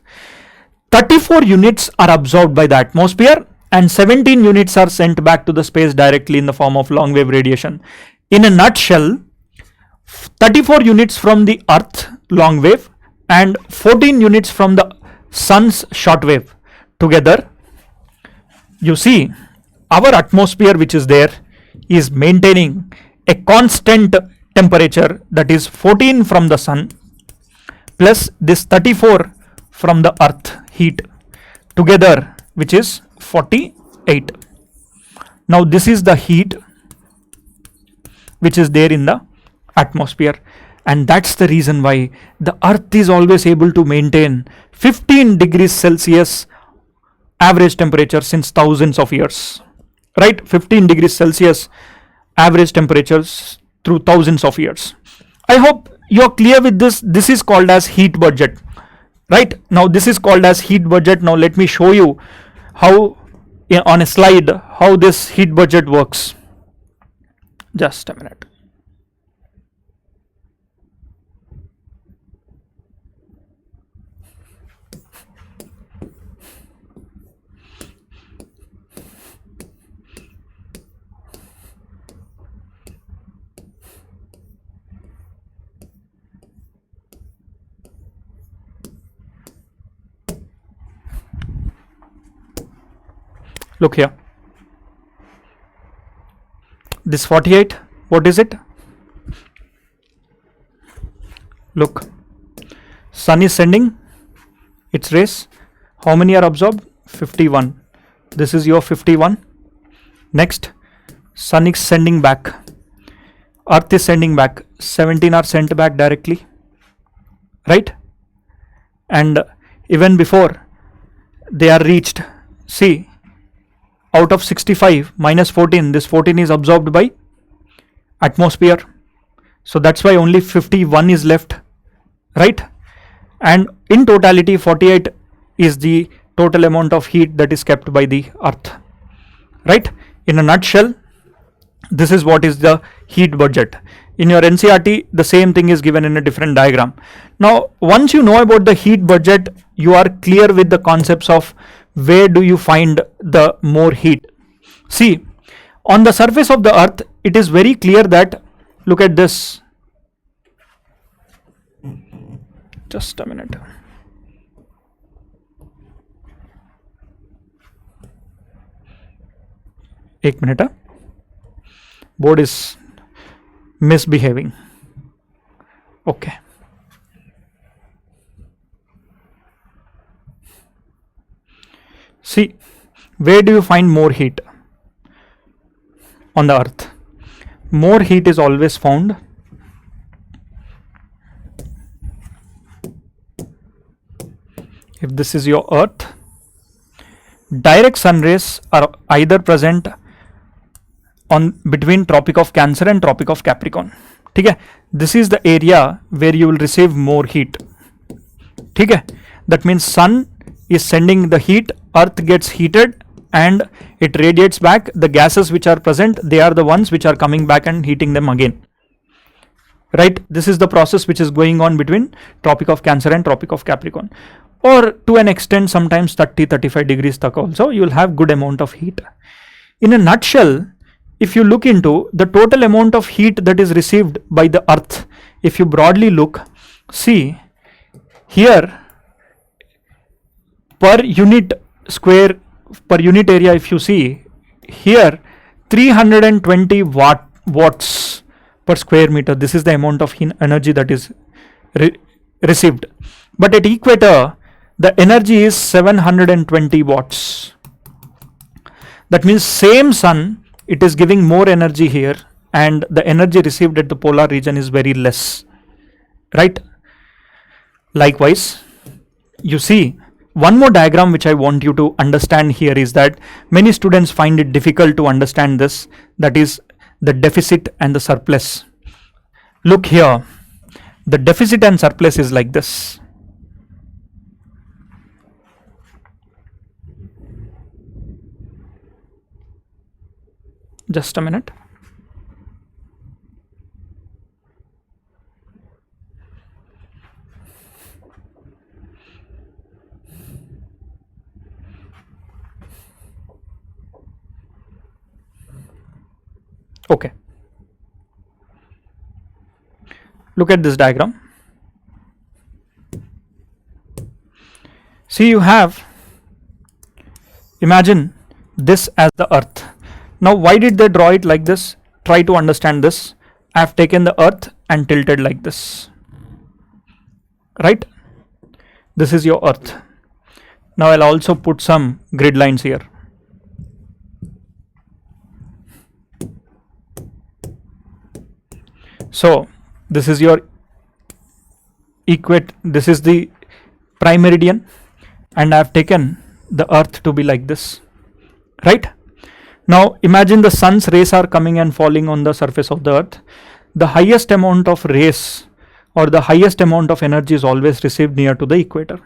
34 units are absorbed by the atmosphere and 17 units are sent back to the space directly in the form of long wave radiation. In a nutshell, 34 units from the earth, long wave, and 14 units from the sun's short wave. Together, you see, our atmosphere which is there is maintaining a constant temperature, that is 14 from the sun plus this 34 from the earth heat together, which is 48. Now this is the heat which is there in the atmosphere, and that's the reason why the earth is always able to maintain 15 degrees Celsius average temperature since thousands of years, right? 15 degrees Celsius average temperatures through thousands of years. I hope you're clear with this. This is called as heat budget, right? Now this is called as heat budget. Now let me show you how, on a slide, how this heat budget works. Just a minute. Look here, this 48, what is it? Look, sun is sending its rays. How many are absorbed? 51. This is your 51. Next, sun is sending back, earth is sending back, 17 are sent back directly, right? And even before they are reached, see, out of 65 minus 14, this 14 is absorbed by atmosphere, so that's why only 51 is left, right? And in totality 48 is the total amount of heat that is kept by the earth, right? In a nutshell, this is what is the heat budget. In your NCERT, the same thing is given in a different diagram. Now, once you know about the heat budget, you are clear with the concepts of where do you find the more heat. See, on the surface of the earth, it is very clear that, look at this. Just a minute. एक minute, board is misbehaving. Okay. See, where do you find more heat on the earth? More heat is always found if this is your earth. Direct sun rays are either present on between Tropic of Cancer and Tropic of Capricorn. ठीक है, this is the area where you will receive more heat. ठीक है, that means sun is sending the heat, earth gets heated and it radiates back. The gases which are present, they are the ones which are coming back and heating them again, right? This is the process which is going on between Tropic of Cancer and Tropic of Capricorn, or to an extent sometimes 30-35 degrees tak also you will have good amount of heat. In a nutshell, if you look into the total amount of heat that is received by the earth, if you broadly look, see here per unit square, per unit area, if you see here 320 watts per square meter, this is the amount of energy that is received. But at equator the energy is 720 watts. That means same sun, it is giving more energy here and the energy received at the polar region is very less, right? Likewise, you see one more diagram which I want you to understand here is that many students find it difficult to understand this, that is the deficit and the surplus. Look here, the deficit and surplus is like this. Just a minute. Okay. Look at this diagram. See, you have, imagine this as the earth. Now, why did they draw it like this? Try to understand this. I have taken the earth and tilted like this, right? This is your earth. Now, I'll also put some grid lines here. So, this is your this is the prime meridian and I have taken the earth to be like this, right? Now imagine the sun's rays are coming and falling on the surface of the earth. The highest amount of rays or the highest amount of energy is always received near to the equator.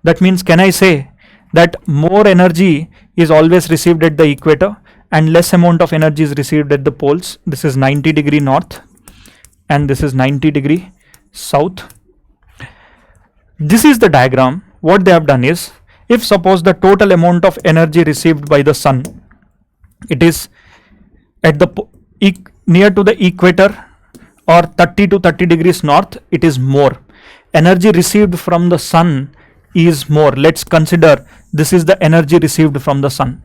That means, can I say that more energy is always received at the equator and less amount of energy is received at the poles? This is 90 degree north and this is 90 degree south. This is the diagram. What they have done is, if suppose the total amount of energy received by the sun, it is at the near to the equator or 30 to 30 degrees north, it is more. Energy received from the sun is more. Let's consider this is the energy received from the sun,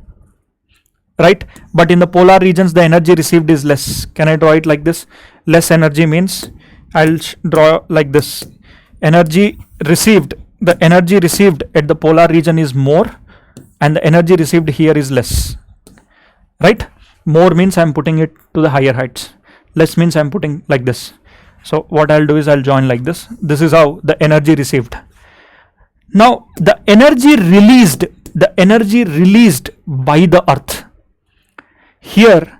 right? But in the polar regions the energy received is less. Can I draw it like this? Less energy means I'll draw like this. Energy received, the energy received at the polar region is more and the energy received here is less, right? More means I'm putting it to the higher heights. Less means I'm putting like this. So what I'll do is I'll join like this. This is how the energy received. Now the energy released by the earth here,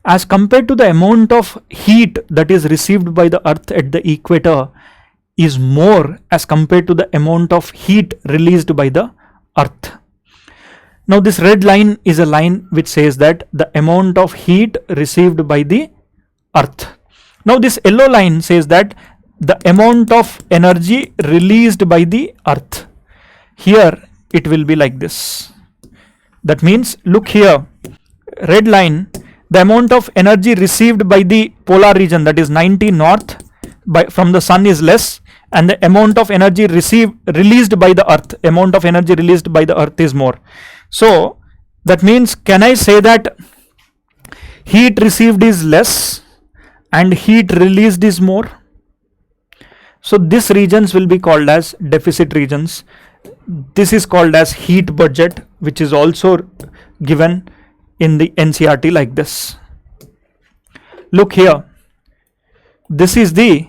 as compared to the amount of heat that is received by the earth at the equator, is more as compared to the amount of heat released by the earth. Now this red line is a line which says that the amount of heat received by the earth. Now this yellow line says that the amount of energy released by the earth. Here it will be like this. That means, look here, red line, the amount of energy received by the polar region, that is 90 north from the sun, is less, and the amount of energy released by the earth is more. So that means, can I say that heat received is less and heat released is more? So these regions will be called as deficit regions. This is called as heat budget, which is also given in the NCERT like this. Look here, this is the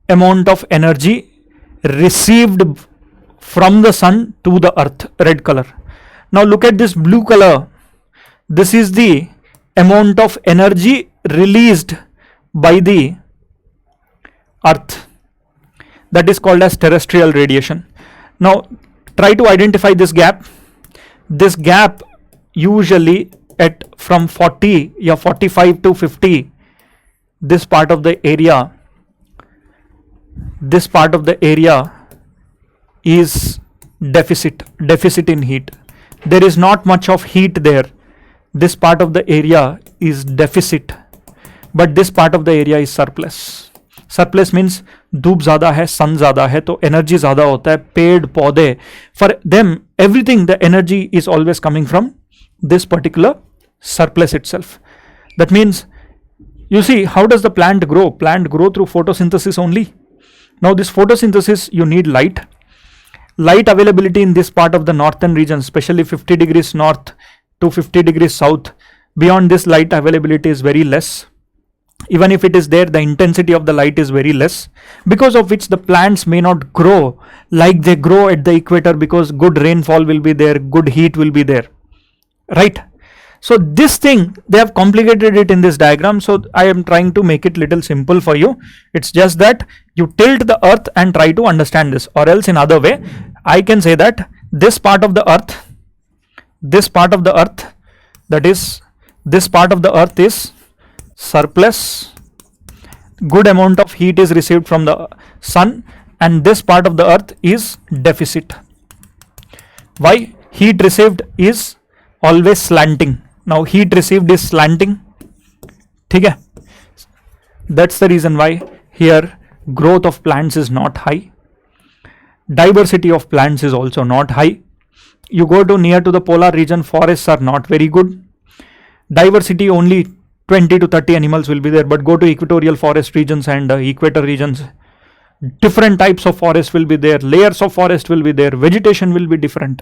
amount of energy received from the sun to the earth, red color. Now look at this blue color. This is the amount of energy released by the earth. That is called as terrestrial radiation. Now try to identify this gap. This gap usually at from 45 to 50, this part of the area is deficit in heat. There is not much of heat there. This part of the area is deficit, but this part of the area is surplus. Surplus means धूप ज़्यादा है, sun ज़्यादा है, तो energy ज़्यादा होता है, पेड़ पौधे, for them everything, the energy is always coming from this particular surplus itself. That means, you see, how does the plant grow? Plant grow through photosynthesis only. Now this photosynthesis, you need light. Light availability in this part of the northern region, especially 50 degrees north to 50 degrees south, beyond this light availability is very less. Even if it is there, the intensity of the light is very less, because of which the plants may not grow like they grow at the equator, because good rainfall will be there, good heat will be there, right? So this thing, they have complicated it in this diagram, so I am trying to make it little simple for you. It's just that you tilt the earth and try to understand this, or else in other way, I can say that this part of the earth, that is, this part of the earth is surplus, good amount of heat is received from the sun, and this part of the earth is deficit. Why? Heat received is always slanting. Now heat received is slanting. ठीक है? That's the reason why here growth of plants is not high. Diversity of plants is also not high. You go to near to the polar region, forests are not very good. Diversity, only 20 to 30 animals will be there, but go to equatorial forest regions and equator regions, different types of forest will be there, layers of forest will be there, vegetation will be different.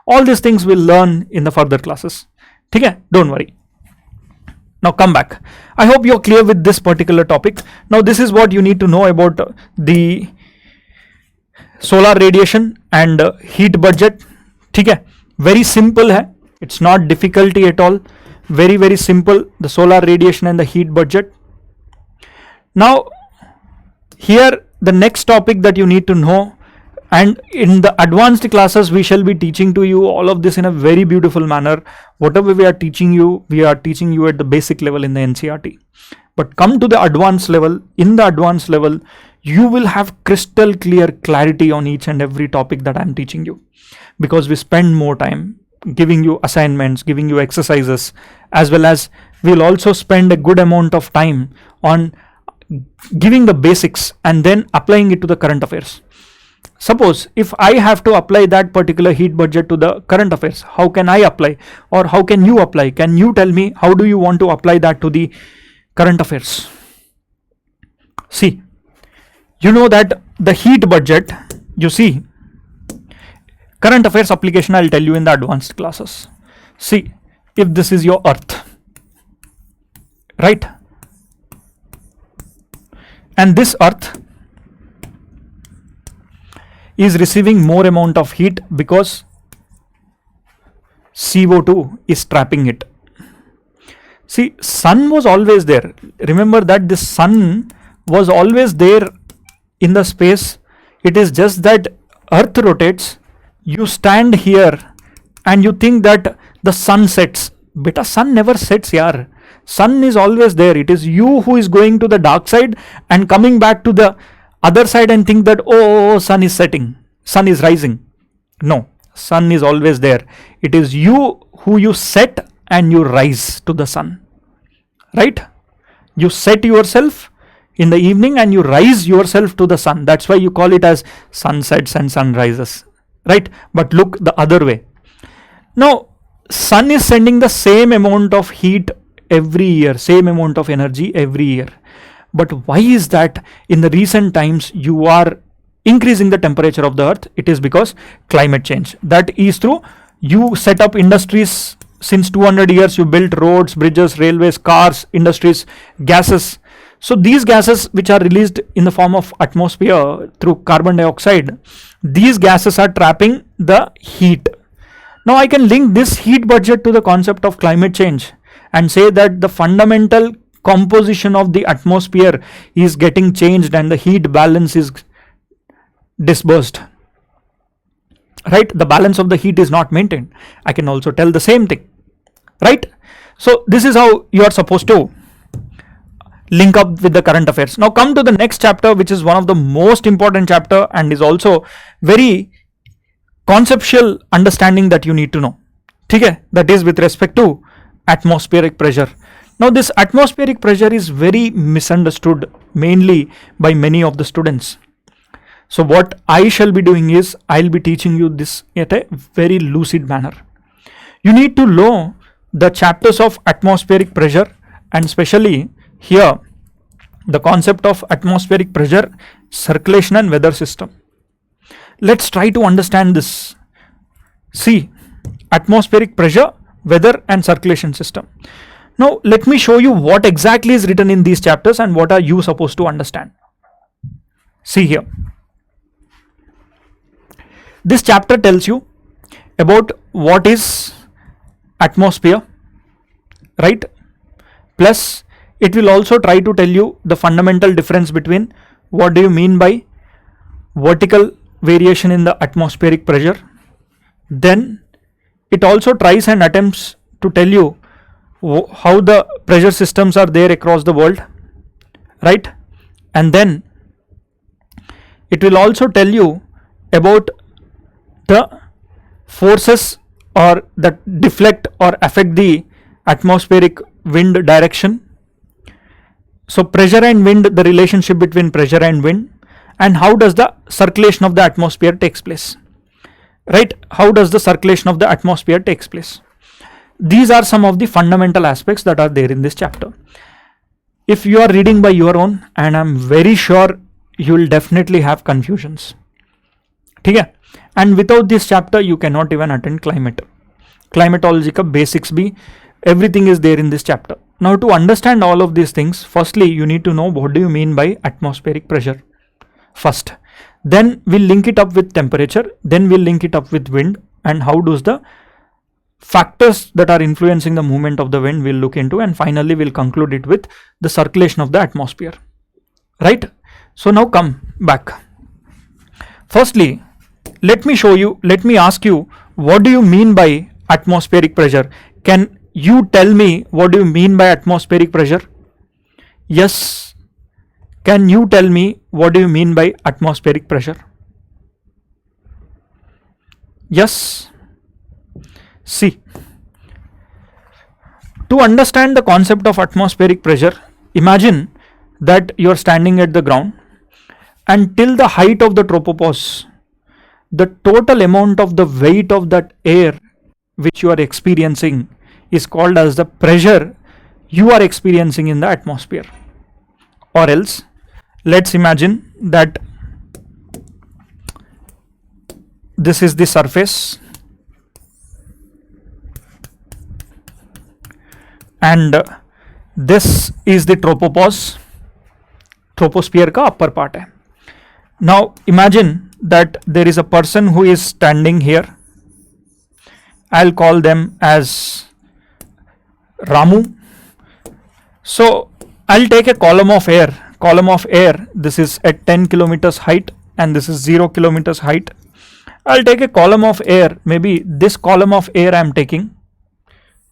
All these things we'll learn in the further classes. Okay, don't worry. Now come back. I hope you're clear with this particular topic. Now this is what you need to know about the solar radiation and heat budget. Okay, very simple hai. It's not difficulty at all. Very, very simple, the solar radiation and the heat budget. Now here the next topic that you need to know, and in the advanced classes we shall be teaching to you all of this in a very beautiful manner. Whatever we are teaching you at the basic level in the NCERT. But come to the advanced level, in the advanced level you will have crystal clear clarity on each and every topic that I am teaching you, because we spend more time giving you assignments, giving you exercises, as well as we'll also spend a good amount of time on giving the basics and then applying it to the current affairs. Suppose if I have to apply that particular heat budget to the current affairs, how can I apply, or how can you apply? Can you tell me how do you want to apply that to the current affairs? See, you know that the heat budget, you see, current affairs application I'll tell you in the advanced classes. See, if this is your earth, right? And this earth is receiving more amount of heat because CO2 is trapping it. See, sun was always there. Remember that the sun was always there in the space. It is just that earth rotates. You stand here and you think that the sun sets. Beta, sun never sets, yaar. Sun is always there. It is you who is going to the dark side and coming back to the other side and think that, oh, sun is setting, sun is rising. No, sun is always there. It is you who you set and you rise to the sun, right? You set yourself in the evening and you rise yourself to the sun. That's why you call it as sunsets and sunrises, right? But look the other way. Now, sun is sending the same amount of heat every year, same amount of energy every year. But why is that in the recent times you are increasing the temperature of the earth? It is because climate change. That is through you set up industries. Since 200 years, you built roads, bridges, railways, cars, industries, gases. So these gases which are released in the form of atmosphere through carbon dioxide, these gases are trapping the heat. Now I can link this heat budget to the concept of climate change and say that the fundamental composition of the atmosphere is getting changed and the heat balance is dispersed. Right? The balance of the heat is not maintained. I can also tell the same thing, right? So this is how you are supposed to link up with the current affairs. Now come to the next chapter, which is one of the most important chapter and is also very conceptual understanding that you need to know. Okay? That is with respect to atmospheric pressure. Now this atmospheric pressure is very misunderstood mainly by many of the students. So what I shall be doing is I'll be teaching you this at a very lucid manner. You need to know the chapters of atmospheric pressure and especially here the concept of atmospheric pressure, circulation and weather system. Let's try to understand this. See, atmospheric pressure, weather and circulation system. Now let me show you what exactly is written in these chapters and what are you supposed to understand. See here. This chapter tells you about what is atmosphere, right? Plus it will also try to tell you the fundamental difference between what do you mean by vertical variation in the atmospheric pressure. Then it also tries and attempts to tell you how the pressure systems are there across the world, right? And then it will also tell you about the forces or that deflect or affect the atmospheric wind direction. So pressure and wind, the relationship between pressure and wind, and how does the circulation of the atmosphere takes place, right? How does the circulation of the atmosphere takes place? These are some of the fundamental aspects that are there in this chapter. If you are reading by your own, and I'm very sure you will definitely have confusions. Okay? And without this chapter, you cannot even attend climatology ka basics bhi, everything is there in this chapter. Now to understand all of these things, firstly you need to know what do you mean by atmospheric pressure first. Then we'll link it up with temperature, then we'll link it up with wind, and how does the factors that are influencing the movement of the wind we'll look into, and finally we'll conclude it with the circulation of the atmosphere, right? So now come back. Firstly, let me ask you, what do you mean by atmospheric pressure? Can you tell me what do you mean by atmospheric pressure? Yes. Can you tell me what do you mean by atmospheric pressure? Yes. See, to understand the concept of atmospheric pressure, imagine that you are standing at the ground and till the height of the tropopause, the total amount of the weight of that air which you are experiencing is called as the pressure you are experiencing in the atmosphere. Or else, let's imagine that this is the surface and this is the troposphere का upper part है. Now imagine that there is a person who is standing here. I'll call them as Ramu. So I'll take a column of air. This is at 10 kilometers height and this is 0 kilometers height. I'll take a column of air. Maybe this column of air I'm taking.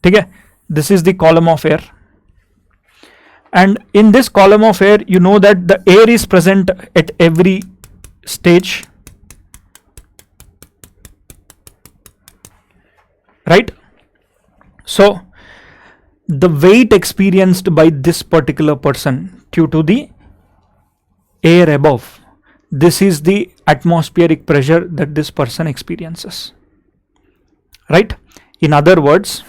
Okay, this is the column of air. And in this column of air, you know that the air is present at every stage, right? So the weight experienced by this particular person due to the air above, this is the atmospheric pressure that this person experiences, right? In other words,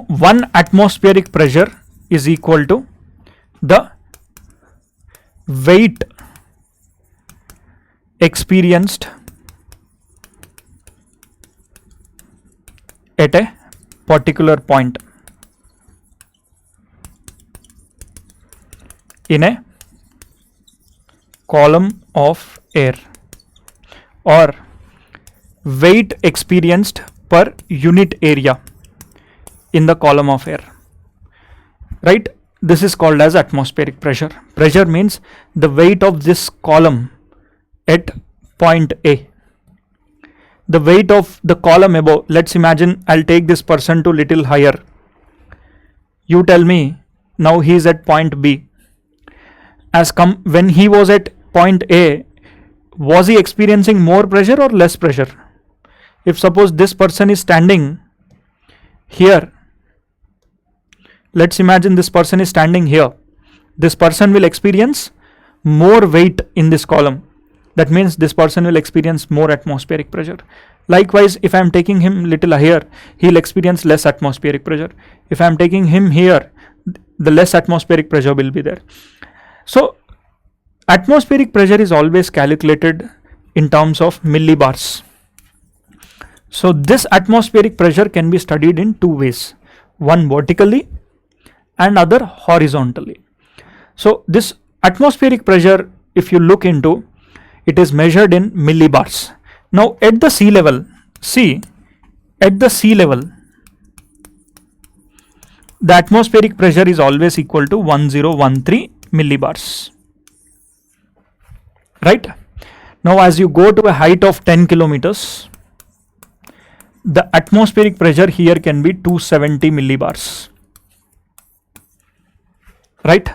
one atmospheric pressure is equal to the weight experienced at a particular point in a column of air, or weight experienced per unit area in the column of air, right? This is called as atmospheric pressure. Pressure means the weight of this column at point A. The weight of the column above, let's imagine I'll take this person to little higher. You tell me now he is at point B. When he was at point A, was he experiencing more pressure or less pressure? If suppose this person is standing here, let's imagine this person is standing here. This person will experience more weight in this column. That means this person will experience more atmospheric pressure. Likewise, if I am taking him little higher, he'll experience less atmospheric pressure. If I am taking him here, the less atmospheric pressure will be there. So atmospheric pressure is always calculated in terms of millibars. So this atmospheric pressure can be studied in two ways, one vertically and other horizontally. So this atmospheric pressure, if you look into, it is measured in millibars. Now at the sea level, at the sea level, the atmospheric pressure is always equal to 1013 millibars, right? Now as you go to a height of 10 kilometers, the atmospheric pressure here can be 270 millibars, right?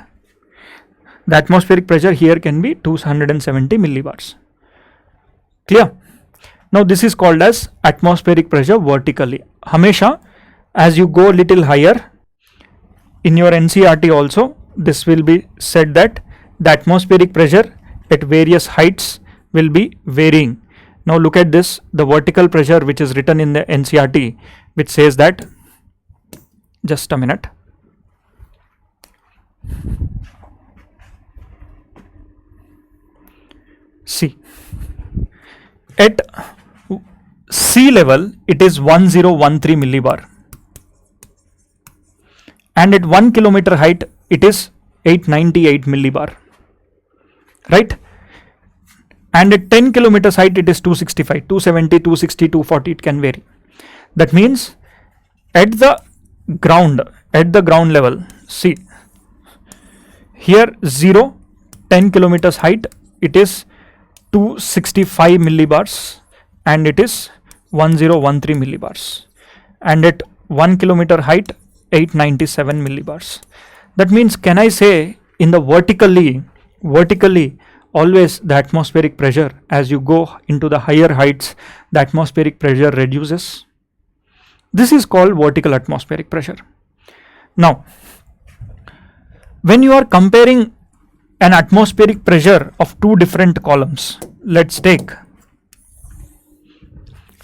The atmospheric pressure here can be 270 millibars. Clear? Now this is called as atmospheric pressure vertically. Hamesha, as you go little higher, in your NCERT also, this will be said that the atmospheric pressure at various heights will be varying. Now look at this, the vertical pressure which is written in the NCERT, which says that, just a minute. See, at sea level it is 1013 millibar, and at 1 kilometer height it is 898 millibar, right? And at 10 kilometers height it is 265, 270, 260, 240, it can vary. That means at the ground level, see here 10 kilometers height it is 265 millibars and it is 1013 millibars, and at 1 kilometer height 897 millibars. That means, can I say in the vertically always the atmospheric pressure, as you go into the higher heights, the atmospheric pressure reduces? This is called vertical atmospheric pressure. Now when you are comparing an atmospheric pressure of two different columns, let's take,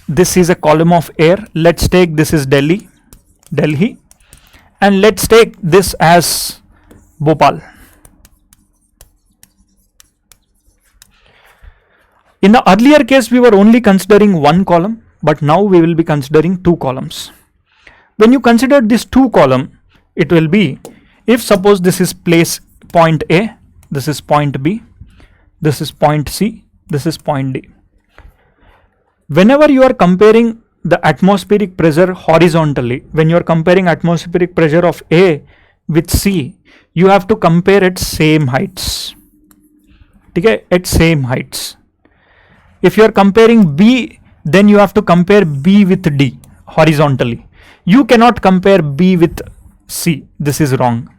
this is a column of air, let's take this is Delhi, and let's take this as Bhopal. In the earlier case we were only considering one column, but now we will be considering two columns. When you consider this two column, it will be, if suppose this is place point A, this is point B, this is point C, this is point D. Whenever you are comparing the atmospheric pressure horizontally, when you are comparing atmospheric pressure of A with C, you have to compare at same heights. Okay, at same heights. If you are comparing B, then you have to compare B with D horizontally. You cannot compare B with C. This is wrong.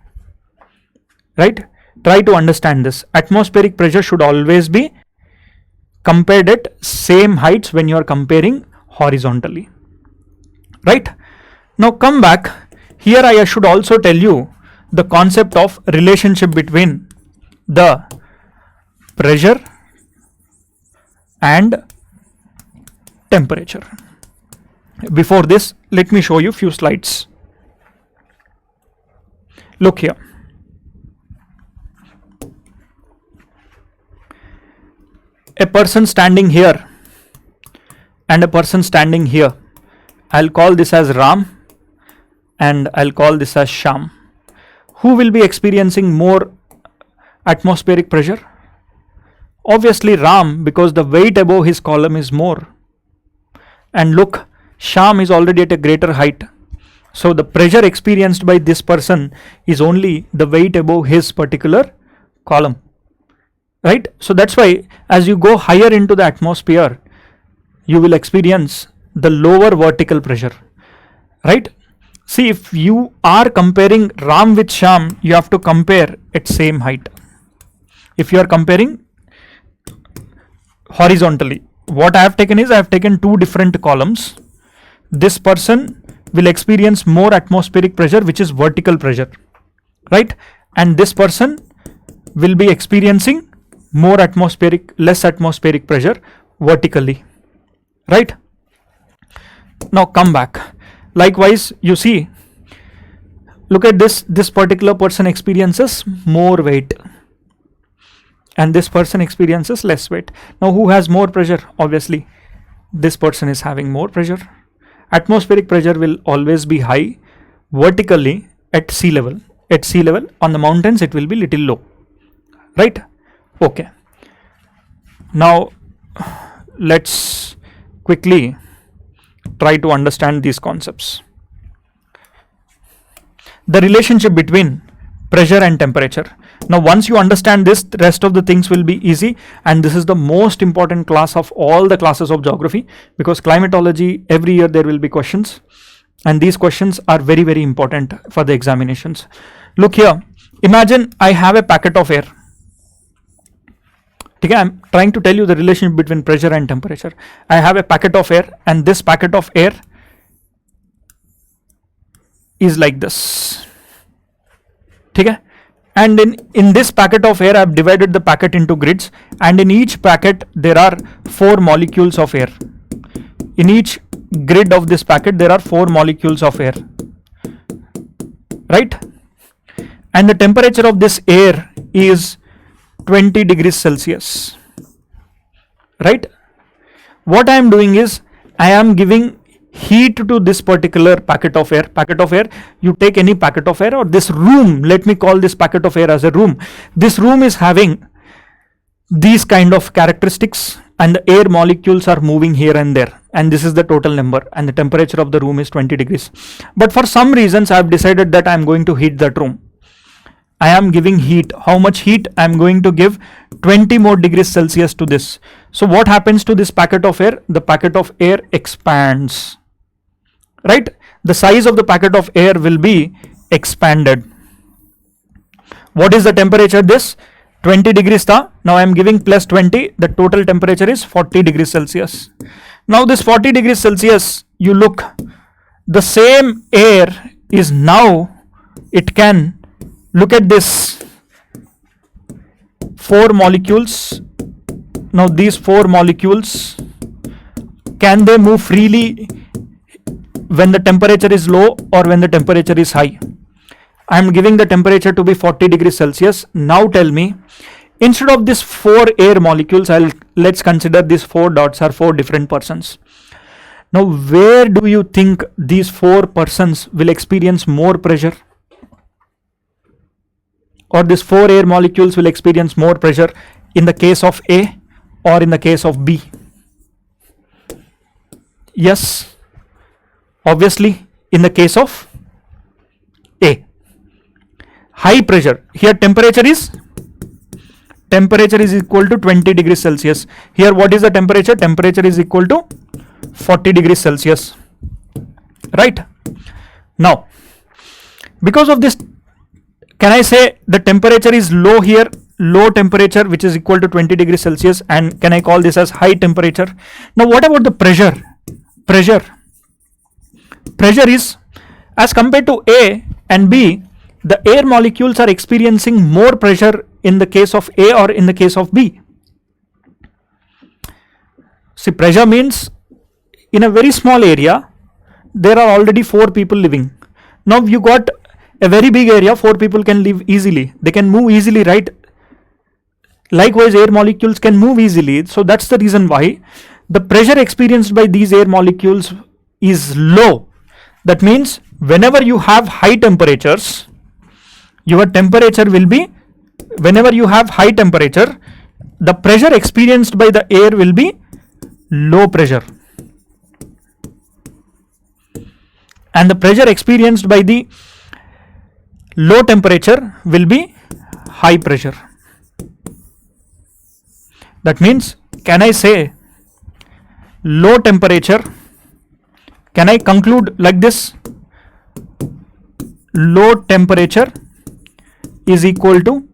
Right? Try to understand this. Atmospheric pressure should always be compared at same heights when you are comparing horizontally. Right? Now come back. Here I should also tell you the concept of relationship between the pressure and temperature. Before this, let me show you few slides. Look here. A person standing here and a person standing here. I'll call this as Ram and I'll call this as Sham. Who will be experiencing more atmospheric pressure? Obviously Ram, because the weight above his column is more. And look, Sham is already at a greater height. So the pressure experienced by this person is only the weight above his particular column. Right? So that's why as you go higher into the atmosphere, you will experience the lower vertical pressure. Right? See, if you are comparing Ram with Sham, you have to compare at same height. If you are comparing horizontally, what I have taken is I have taken two different columns. This person will experience more atmospheric pressure, which is vertical pressure, right? And this person will be experiencing less atmospheric pressure vertically, right? Now come back. Likewise, you see, look at this particular person experiences more weight and this person experiences less weight. Now who has more pressure? Obviously this person is having more pressure. Atmospheric pressure will always be high vertically at sea level. At sea level, on the mountains it will be little low, right? Okay. Now let's quickly try to understand these concepts. The relationship between pressure and temperature. Now once you understand this, the rest of the things will be easy, and this is the most important class of all the classes of geography, because climatology, every year there will be questions, and these questions are very, very important for the examinations. Look here, imagine I have a packet of air. Okay, I'm trying to tell you the relationship between pressure and temperature. I have a packet of air, and this packet of air is like this. Okay? And in this packet of air, I have divided the packet into grids, and in each packet there are 4 molecules of air. In each grid of this packet there are 4 molecules of air, right? And the temperature of this air is 20 degrees Celsius, right? What I am doing is I am giving heat to this particular packet of air. You take any packet of air, or this room, let me call this packet of air as a room. This room is having these kind of characteristics, and the air molecules are moving here and there, and this is the total number, and the temperature of the room is 20 degrees. But for some reasons I have decided that I am going to heat that room. I am giving heat. How much heat? I am going to give 20 more degrees Celsius to this. So what happens to this packet of air? The packet of air expands, right? The size of the packet of air will be expanded. What is the temperature? This 20 degrees tha. Now I am giving plus 20. The total temperature is 40 degrees Celsius. Now this 40 degrees Celsius, you look, the same air is now, it can, look at this, 4 molecules. Now these 4 molecules, can they move freely when the temperature is low or when the temperature is high? I am giving the temperature to be 40 degrees Celsius. Now tell me, instead of this 4 air molecules, let's consider these 4 dots are 4 different persons. Now, where do you think these four persons will experience more pressure? Or these four air molecules will experience more pressure in the case of A or in the case of B? Yes, obviously in the case of A. High pressure, here temperature is equal to 20 degrees Celsius. Here what is the temperature? Temperature is equal to 40 degrees Celsius, right? Now, because of this, can I say the temperature is low here, low temperature which is equal to 20 degrees Celsius, and can I call this as high temperature? Now what about the pressure? Pressure is, as compared to A and B, the air molecules are experiencing more pressure in the case of A or in the case of B. See, pressure means in a very small area there are already 4 people living. Now you got a very big area, 4 people can live easily, they can move easily, right? Likewise, air molecules can move easily. So that's the reason why the pressure experienced by these air molecules is low. That means whenever you have high temperatures, your temperature will be, whenever you have high temperature, the pressure experienced by the air will be low pressure, and the pressure experienced by the low temperature will be high pressure. That means, can I say low temperature, can I conclude like this? Low temperature is equal to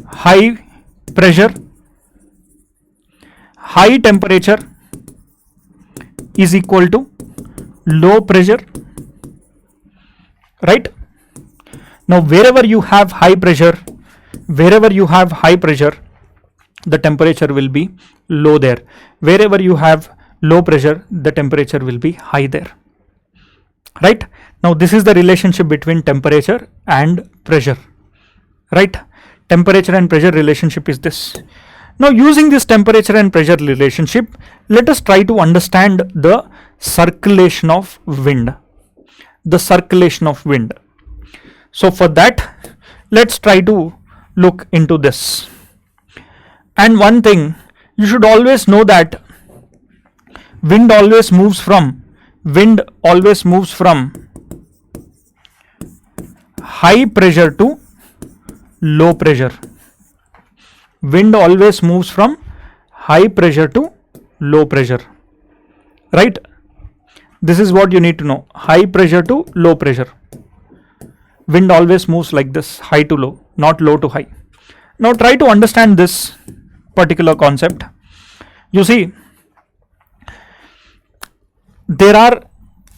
high pressure. High temperature is equal to low pressure, right? Now wherever you have high pressure, the temperature will be low there. Wherever you have low pressure, the temperature will be high there, right? Now this is the relationship between temperature and pressure, right? Temperature and pressure relationship is this. Now using this temperature and pressure relationship, let us try to understand the circulation of wind. So for that, let's try to look into this. And one thing, you should always know that wind always moves from high pressure to low pressure. Wind always moves from high pressure to low pressure, right? This is what you need to know, high pressure to low pressure. Wind always moves like this, high to low, not low to high. Now try to understand this particular concept. You see, there are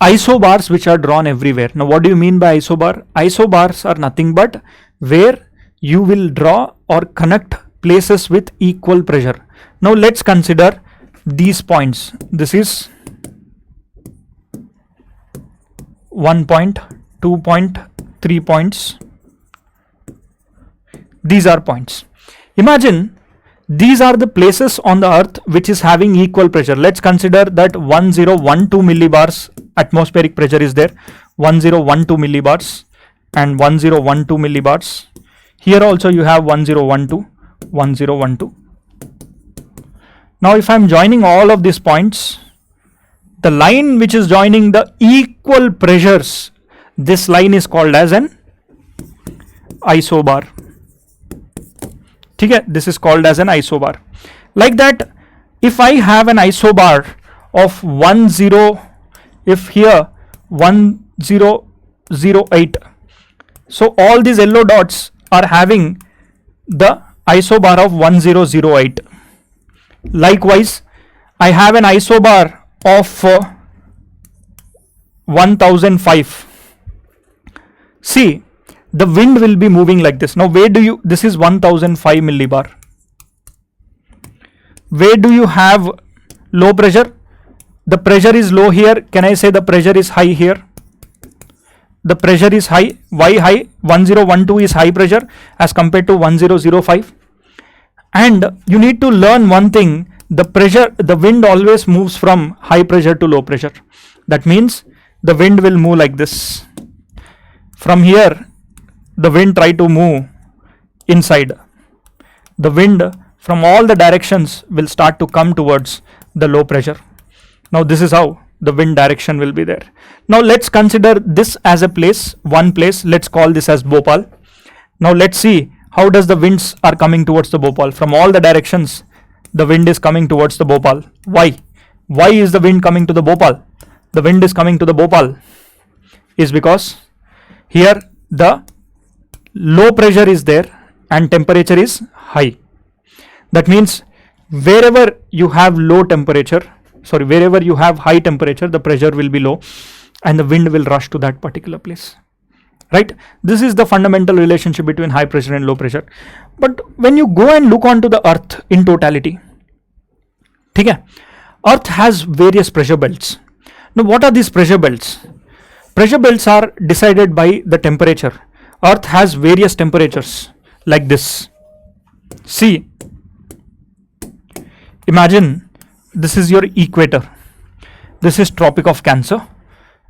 isobars which are drawn everywhere. Now what do you mean by isobar? Isobars are nothing but where you will draw or connect places with equal pressure. Now let's consider these points. This is 1 point, 2 point, 3 points. These are points. Imagine these are the places on the earth which is having equal pressure. Let's consider that 1012 millibars atmospheric pressure is there, 1012 millibars and 1012 millibars. Here also you have 1012, 1012. Now if I am joining all of these points, the line which is joining the equal pressures, this line is called as an isobar. This is called as an isobar. Like that, if I have an isobar of 10, if here 1008, so all these yellow dots are having the isobar of 1008. Likewise, I have an isobar of 1005. See, the wind will be moving like this. Now where do you, this is 1005 millibar. Where do you have low pressure? The pressure is low here. Can I say the pressure is high here? The pressure is high. Why high? 1012 is high pressure as compared to 1005. And you need to learn one thing, the wind always moves from high pressure to low pressure. That means the wind will move like this. From here, the wind try to move inside. The wind from all the directions will start to come towards the low pressure. Now this is how the wind direction will be there. Now let's consider this as a place, one place. Let's call this as Bhopal. Now let's see how does the winds are coming towards the Bhopal. From all the directions, the wind is coming towards the Bhopal. Why? Why is the wind coming to the Bhopal? The wind is coming to the Bhopal is because here the low pressure is there and temperature is high. That means wherever you have wherever you have high temperature, the pressure will be low and the wind will rush to that particular place. Right? This is the fundamental relationship between high pressure and low pressure. But when you go and look onto the earth in totality, earth has various pressure belts. Now what are these pressure belts? Pressure belts are decided by the temperature. Earth has various temperatures like this. See, imagine this is your equator. This is Tropic of Cancer.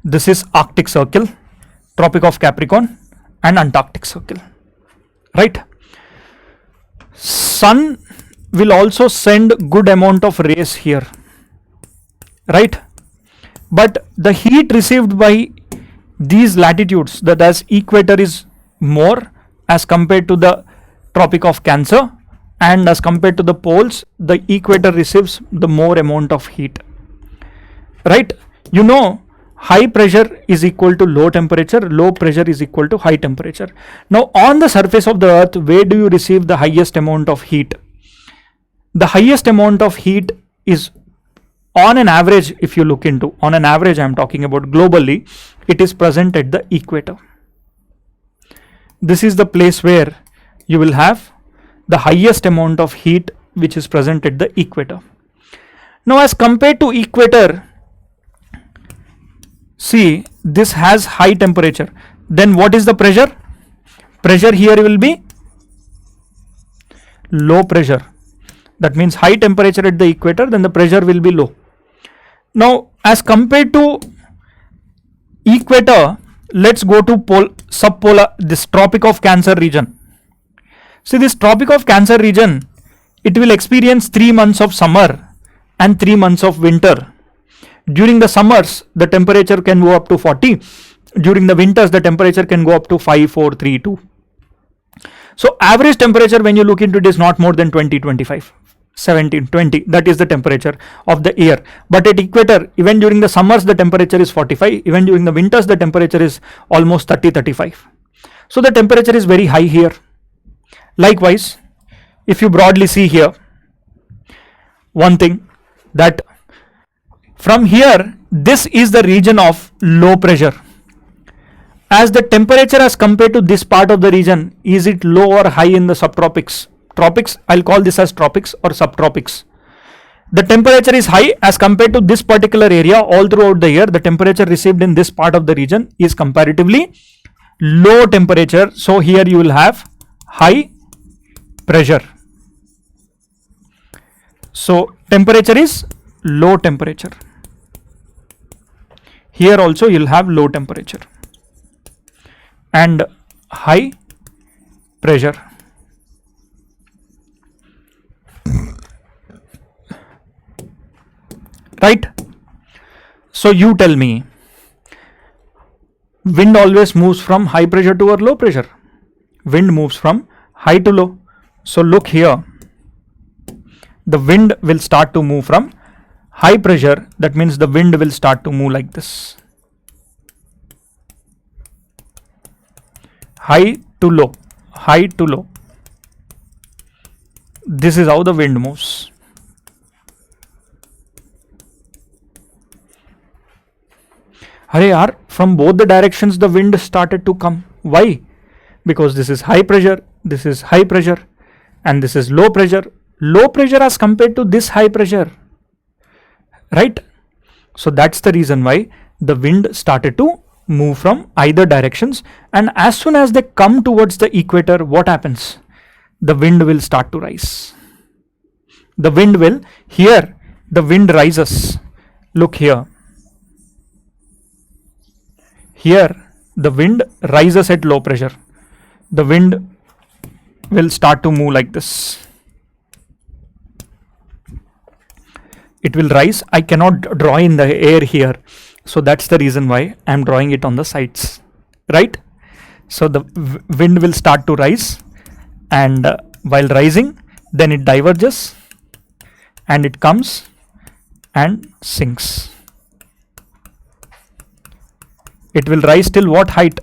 This is Arctic Circle, Tropic of Capricorn and Antarctic Circle. Right? Sun will also send good amount of rays here. Right? But the heat received by these latitudes, that is equator, is more as compared to the Tropic of Cancer, and as compared to the poles, the equator receives the more amount of heat. Right? You know, high pressure is equal to low temperature, low pressure is equal to high temperature. Now on the surface of the earth, where do you receive the highest amount of heat? The highest amount of heat is, on an average, if you look into, on an average I am talking about globally, it is present at the equator. This is the place where you will have the highest amount of heat which is present at the equator. Now as compared to equator, see, this has high temperature. Then what is the pressure? Pressure here will be low pressure. That means high temperature at the equator, then the pressure will be low. Now as compared to equator, let's go to subpolar, this Tropic of Cancer region. See, this Tropic of Cancer region, it will experience 3 months of summer and 3 months of winter. During the summers, the temperature can go up to 40. During the winters, the temperature can go up to 5, 4, 3, 2. So average temperature when you look into it is not more than 20, 25, 17, 20. That is the temperature of the air. But at equator, even during the summers, the temperature is 45. Even during the winters, the temperature is almost 30, 35. So the temperature is very high here. Likewise, if you broadly see here, one thing that from here, this is the region of low pressure. As the temperature as compared to this part of the region, is it low or high in the subtropics? Tropics, I'll call this as tropics or subtropics. The temperature is high as compared to this particular area. All throughout the year, the temperature received in this part of the region is comparatively low temperature. So here you will have high pressure. So temperature is low temperature. Here also you will have low temperature and high pressure. Right? So you tell me, wind always moves from high pressure to or low pressure? Wind moves from high to low. So look here, the wind will start to move from high pressure. That means the wind will start to move like this. High to low, high to low. This is how the wind moves. Hare yaar, from both the directions the wind started to come. Why? Because this is high pressure, this is high pressure, and this is low pressure. Low pressure as compared to this high pressure. Right? So that's the reason why the wind started to move from either directions, and as soon as they come towards the equator, what happens? The wind will start to rise. the wind will, here the wind rises. Look here. Here the wind rises at low pressure. The wind will start to move like this. It will rise. I cannot draw in the air here. So that's the reason why I'm drawing it on the sides, right? So the wind will start to rise, and while rising, then it diverges and it comes and sinks. It will rise till what height?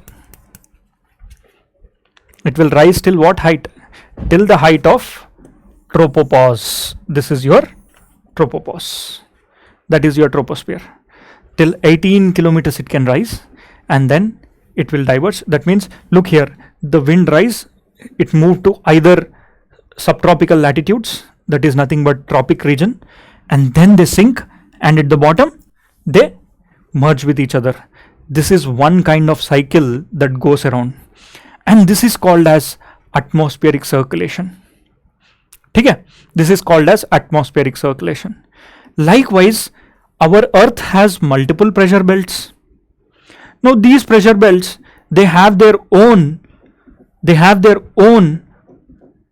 It will rise till what height? Till the height of tropopause. This is your tropopause. That is your troposphere. Till 18 kilometers it can rise, and then it will diverge. That means, look here, the wind rise, it moved to either subtropical latitudes, that is nothing but tropic region, and then they sink, and at the bottom they merge with each other. This is one kind of cycle that goes around, and this is called as atmospheric circulation. Okay? This is called as atmospheric circulation. Likewise, our Earth has multiple pressure belts. Now these pressure belts, they have their own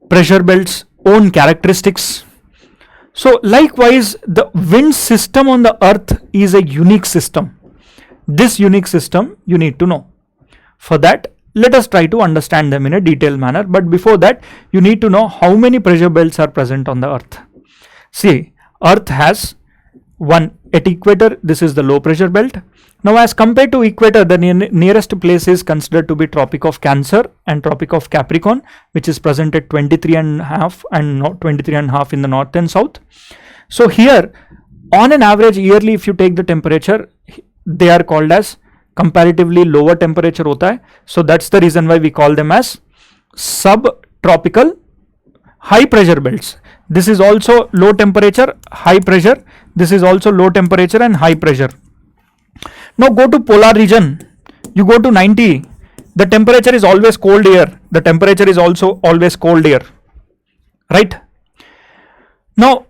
pressure belts, own characteristics. So likewise, the wind system on the Earth is a unique system. This unique system you need to know. For that, let us try to understand them in a detailed manner. But before that, you need to know how many pressure belts are present on the Earth. See, Earth has one at equator. This is the low pressure belt. Now as compared to equator, the nearest place is considered to be Tropic of Cancer and Tropic of Capricorn, which is present at 23.5 and 23.5 in the north and south. So here, on an average yearly, if you take the temperature, they are called as comparatively lower temperature hota hai. So that's the reason why we call them as subtropical high pressure belts. This is also low temperature, high pressure. This is also low temperature and high pressure. Now go to polar region. You go to 90. The temperature is always cold air. The temperature is also always cold air. Right? Now,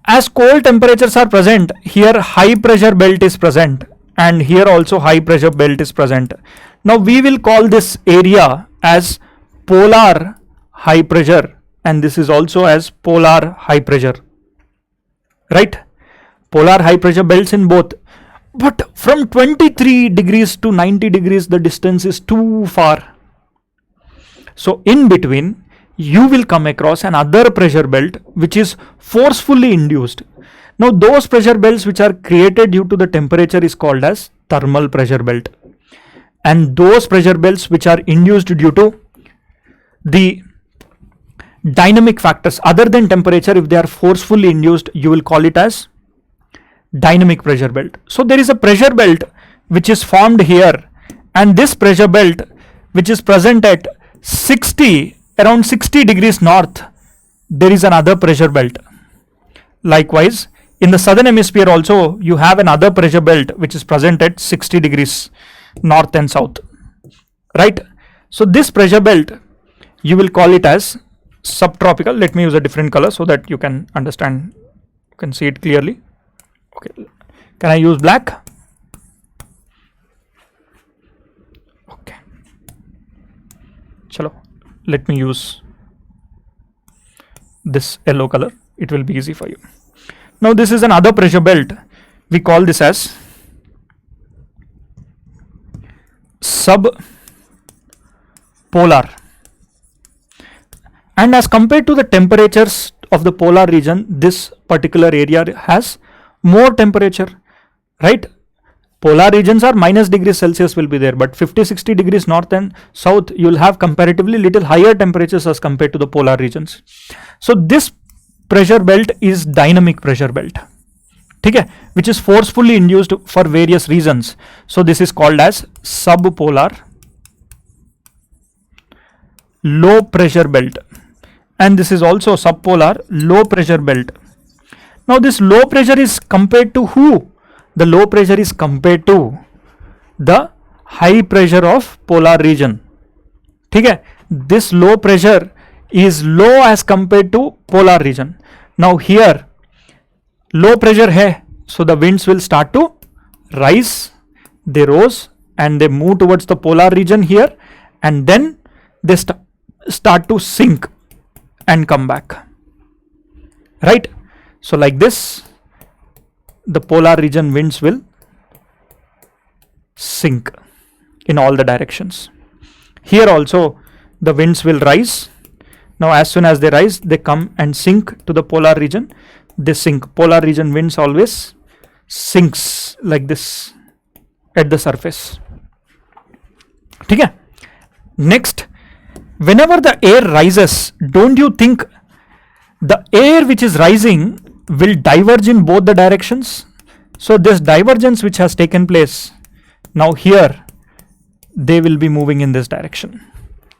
as cold temperatures are present, here high pressure belt is present, and here also high pressure belt is present. Now we will call this area as polar high pressure, and this is also as polar high pressure. Right? Polar high pressure belts in both. But from 23 degrees to 90 degrees, the distance is too far. So in between, you will come across another pressure belt which is forcefully induced. Now those pressure belts which are created due to the temperature is called as thermal pressure belt. And those pressure belts which are induced due to the dynamic factors other than temperature, if they are forcefully induced, you will call it as dynamic pressure belt. So there is a pressure belt which is formed here, and this pressure belt which is present at around 60 degrees north, there is another pressure belt. Likewise, in the southern hemisphere also, you have another pressure belt which is present at 60 degrees north and south. Right? So this pressure belt, you will call it as subtropical. Let me use a different color so that you can understand, you can see it clearly. Okay, can I use black? Okay, chalo, let me use this yellow color. It will be easy for you. Now this is another pressure belt. We call this as subpolar. And as compared to the temperatures of the polar region, this particular area has more temperature, right? Polar regions are minus degrees Celsius will be there, but 50-60 degrees north and south, you will have comparatively little higher temperatures as compared to the polar regions. So this pressure belt is dynamic pressure belt, okay, which is forcefully induced for various reasons. So this is called as subpolar low pressure belt, and this is also subpolar low pressure belt. Now this low pressure is compared to who? The low pressure is compared to the high pressure of polar region. Okay? This low pressure is low as compared to polar region. Now here low pressure hai, so the winds will start to rise. They rose and they move towards the polar region here, and then they start to sink and come back, right? So like this, the polar region winds will sink in all the directions. Here also the winds will rise. Now as soon as they rise, they come and sink to the polar region. They sink. Polar region winds always sinks like this at the surface. Okay. Next, whenever the air rises, don't you think the air which is rising will diverge in both the directions? So this divergence which has taken place, now here they will be moving in this direction.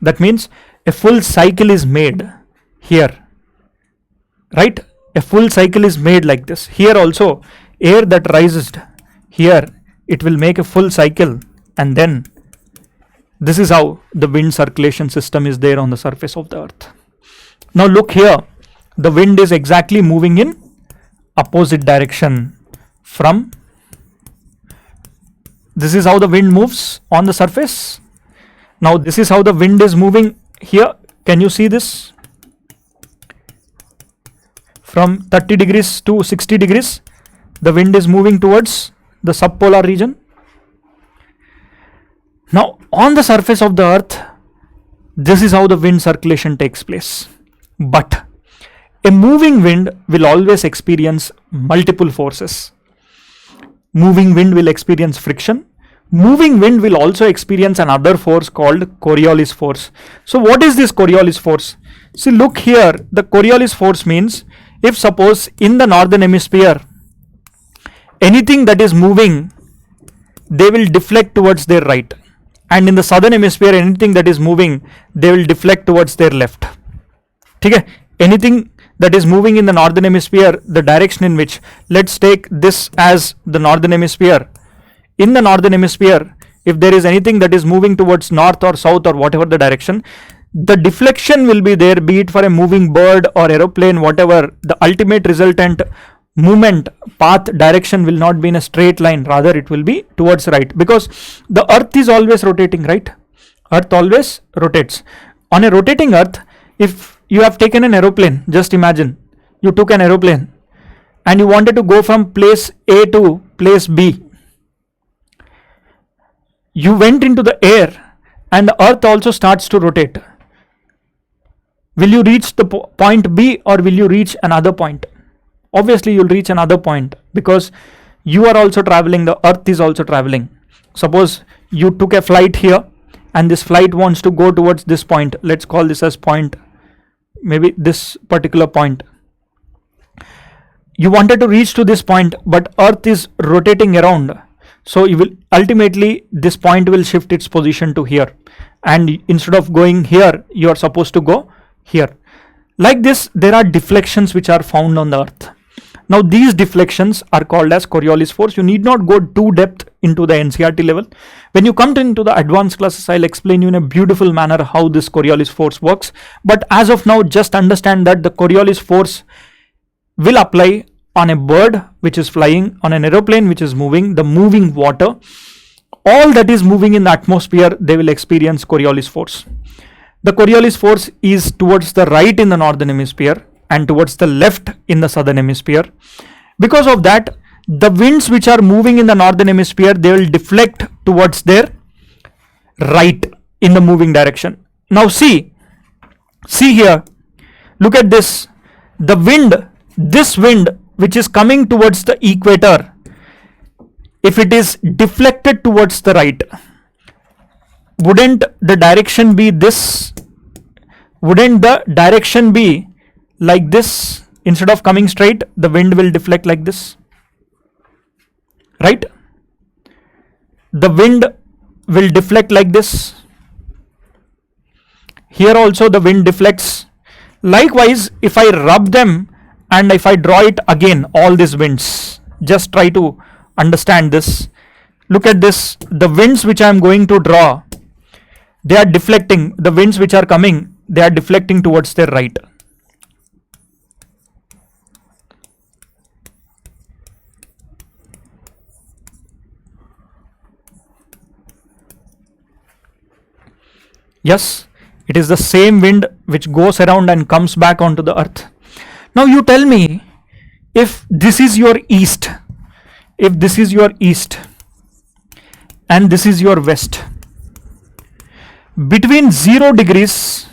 That means a full cycle is made here, right? A full cycle is made like this. Here also air that rises here, it will make a full cycle, and then this is how the wind circulation system is there on the surface of the earth. Now look here, the wind is exactly moving in opposite direction from, this is how the wind moves on the surface. Now this is how the wind is moving here. Can you see this? From 30 degrees to 60 degrees, the wind is moving towards the subpolar region. Now on the surface of the earth, this is how the wind circulation takes place. But a moving wind will always experience multiple forces. Moving wind will experience friction. Moving wind will also experience another force called Coriolis force. So what is this Coriolis force? See, look here, the Coriolis force means if suppose in the northern hemisphere anything that is moving, they will deflect towards their right, and in the southern hemisphere anything that is moving, they will deflect towards their left. Okay? Anything that is moving in the northern hemisphere, the direction in which, let's take this as the northern hemisphere. In the northern hemisphere, if there is anything that is moving towards north or south or whatever the direction, the deflection will be there, be it for a moving bird or aeroplane, whatever. The ultimate resultant movement path direction will not be in a straight line, rather it will be towards right, because the earth is always rotating, right? Earth always rotates. On a rotating earth, if you have taken an aeroplane, just imagine you took an aeroplane and you wanted to go from place A to place B. You went into the air and the earth also starts to rotate. Will you reach the point B or will you reach another point? Obviously you'll reach another point, because you are also traveling, the earth is also traveling. Suppose you took a flight here and this flight wants to go towards this point. Let's call this as point, maybe this particular point. You wanted to reach to this point, but earth is rotating around. So you will ultimately, this point will shift its position to here, and instead of going here, you are supposed to go here. Like this, there are deflections which are found on the earth. Now these deflections are called as Coriolis force. You need not go too depth into the NCERT level. When you come into the advanced classes, I'll explain you in a beautiful manner how this Coriolis force works. But as of now, just understand that the Coriolis force will apply on a bird which is flying, on an aeroplane which is moving, the moving water, all that is moving in the atmosphere, they will experience Coriolis force. The Coriolis force is towards the right in the northern hemisphere and towards the left in the southern hemisphere. Because of that, the winds which are moving in the northern hemisphere, they will deflect towards their right in the moving direction. Now see here, look at this, the wind, this wind which is coming towards the equator, if it is deflected towards the right, wouldn't the direction be this? Wouldn't the direction be like this? Instead of coming straight, the wind will deflect like this, right? The wind will deflect like this. Here also the wind deflects. Likewise, if I rub them and if I draw it again, all these winds, just try to understand this. Look at this, the winds which I am going to draw, they are deflecting. The winds which are coming, they are deflecting towards their right. Yes, it is the same wind which goes around and comes back onto the earth. Now you tell me, if this is your east, and this is your west, between 0 degrees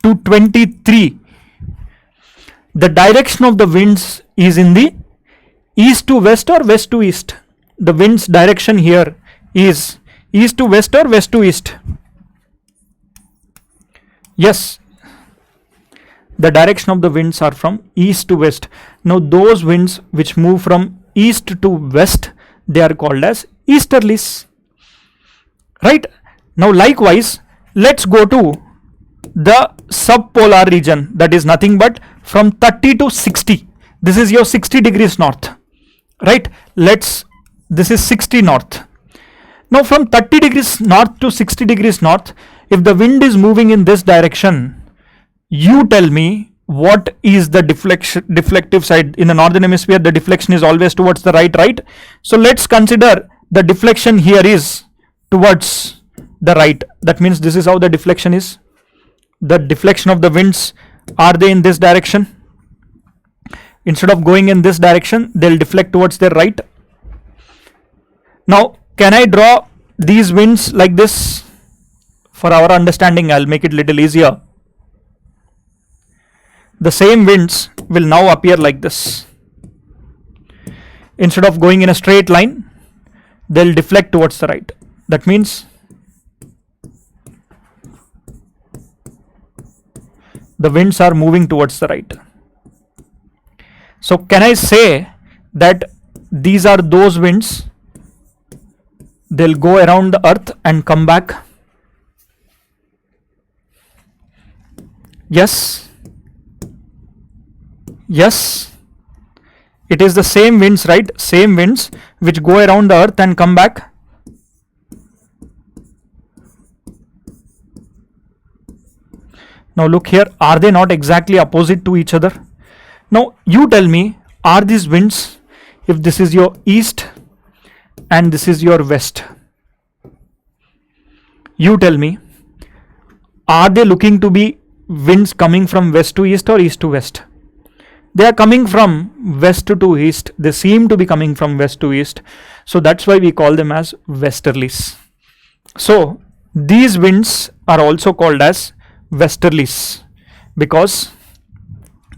to 23, the direction of the winds is in the east to west or west to east. The wind's direction here is east to west or west to east. Yes, the direction of the winds are from east to west. Now those winds which move from east to west, they are called as easterlies. Right? Now likewise, let's go to the subpolar region, that is nothing but from 30 to 60. This is your 60 degrees north. Right? This is 60 north. Now from 30 degrees north to 60 degrees north, if the wind is moving in this direction, you tell me what is the deflective side. In the northern hemisphere, the deflection is always towards the right? So let's consider the deflection here is towards the right. That means this is how the deflection is. The deflection of the winds, are they in this direction? Instead of going in this direction, they'll deflect towards their right. Now, can I draw these winds like this? For our understanding, I'll make it little easier. The same winds will now appear like this. Instead of going in a straight line, they'll deflect towards the right. That means the winds are moving towards the right. So can I say that these are those winds? They'll go around the earth and come back. Yes. It is the same winds, right? Same winds which go around the earth and come back. Now look here, are they not exactly opposite to each other? Now you tell me, are these winds, if this is your east and this is your west, you tell me, are they looking to be winds coming from west to east or east to west? They are coming from west to east. They seem to be coming from west to east. So that's why we call them as westerlies. So these winds are also called as westerlies because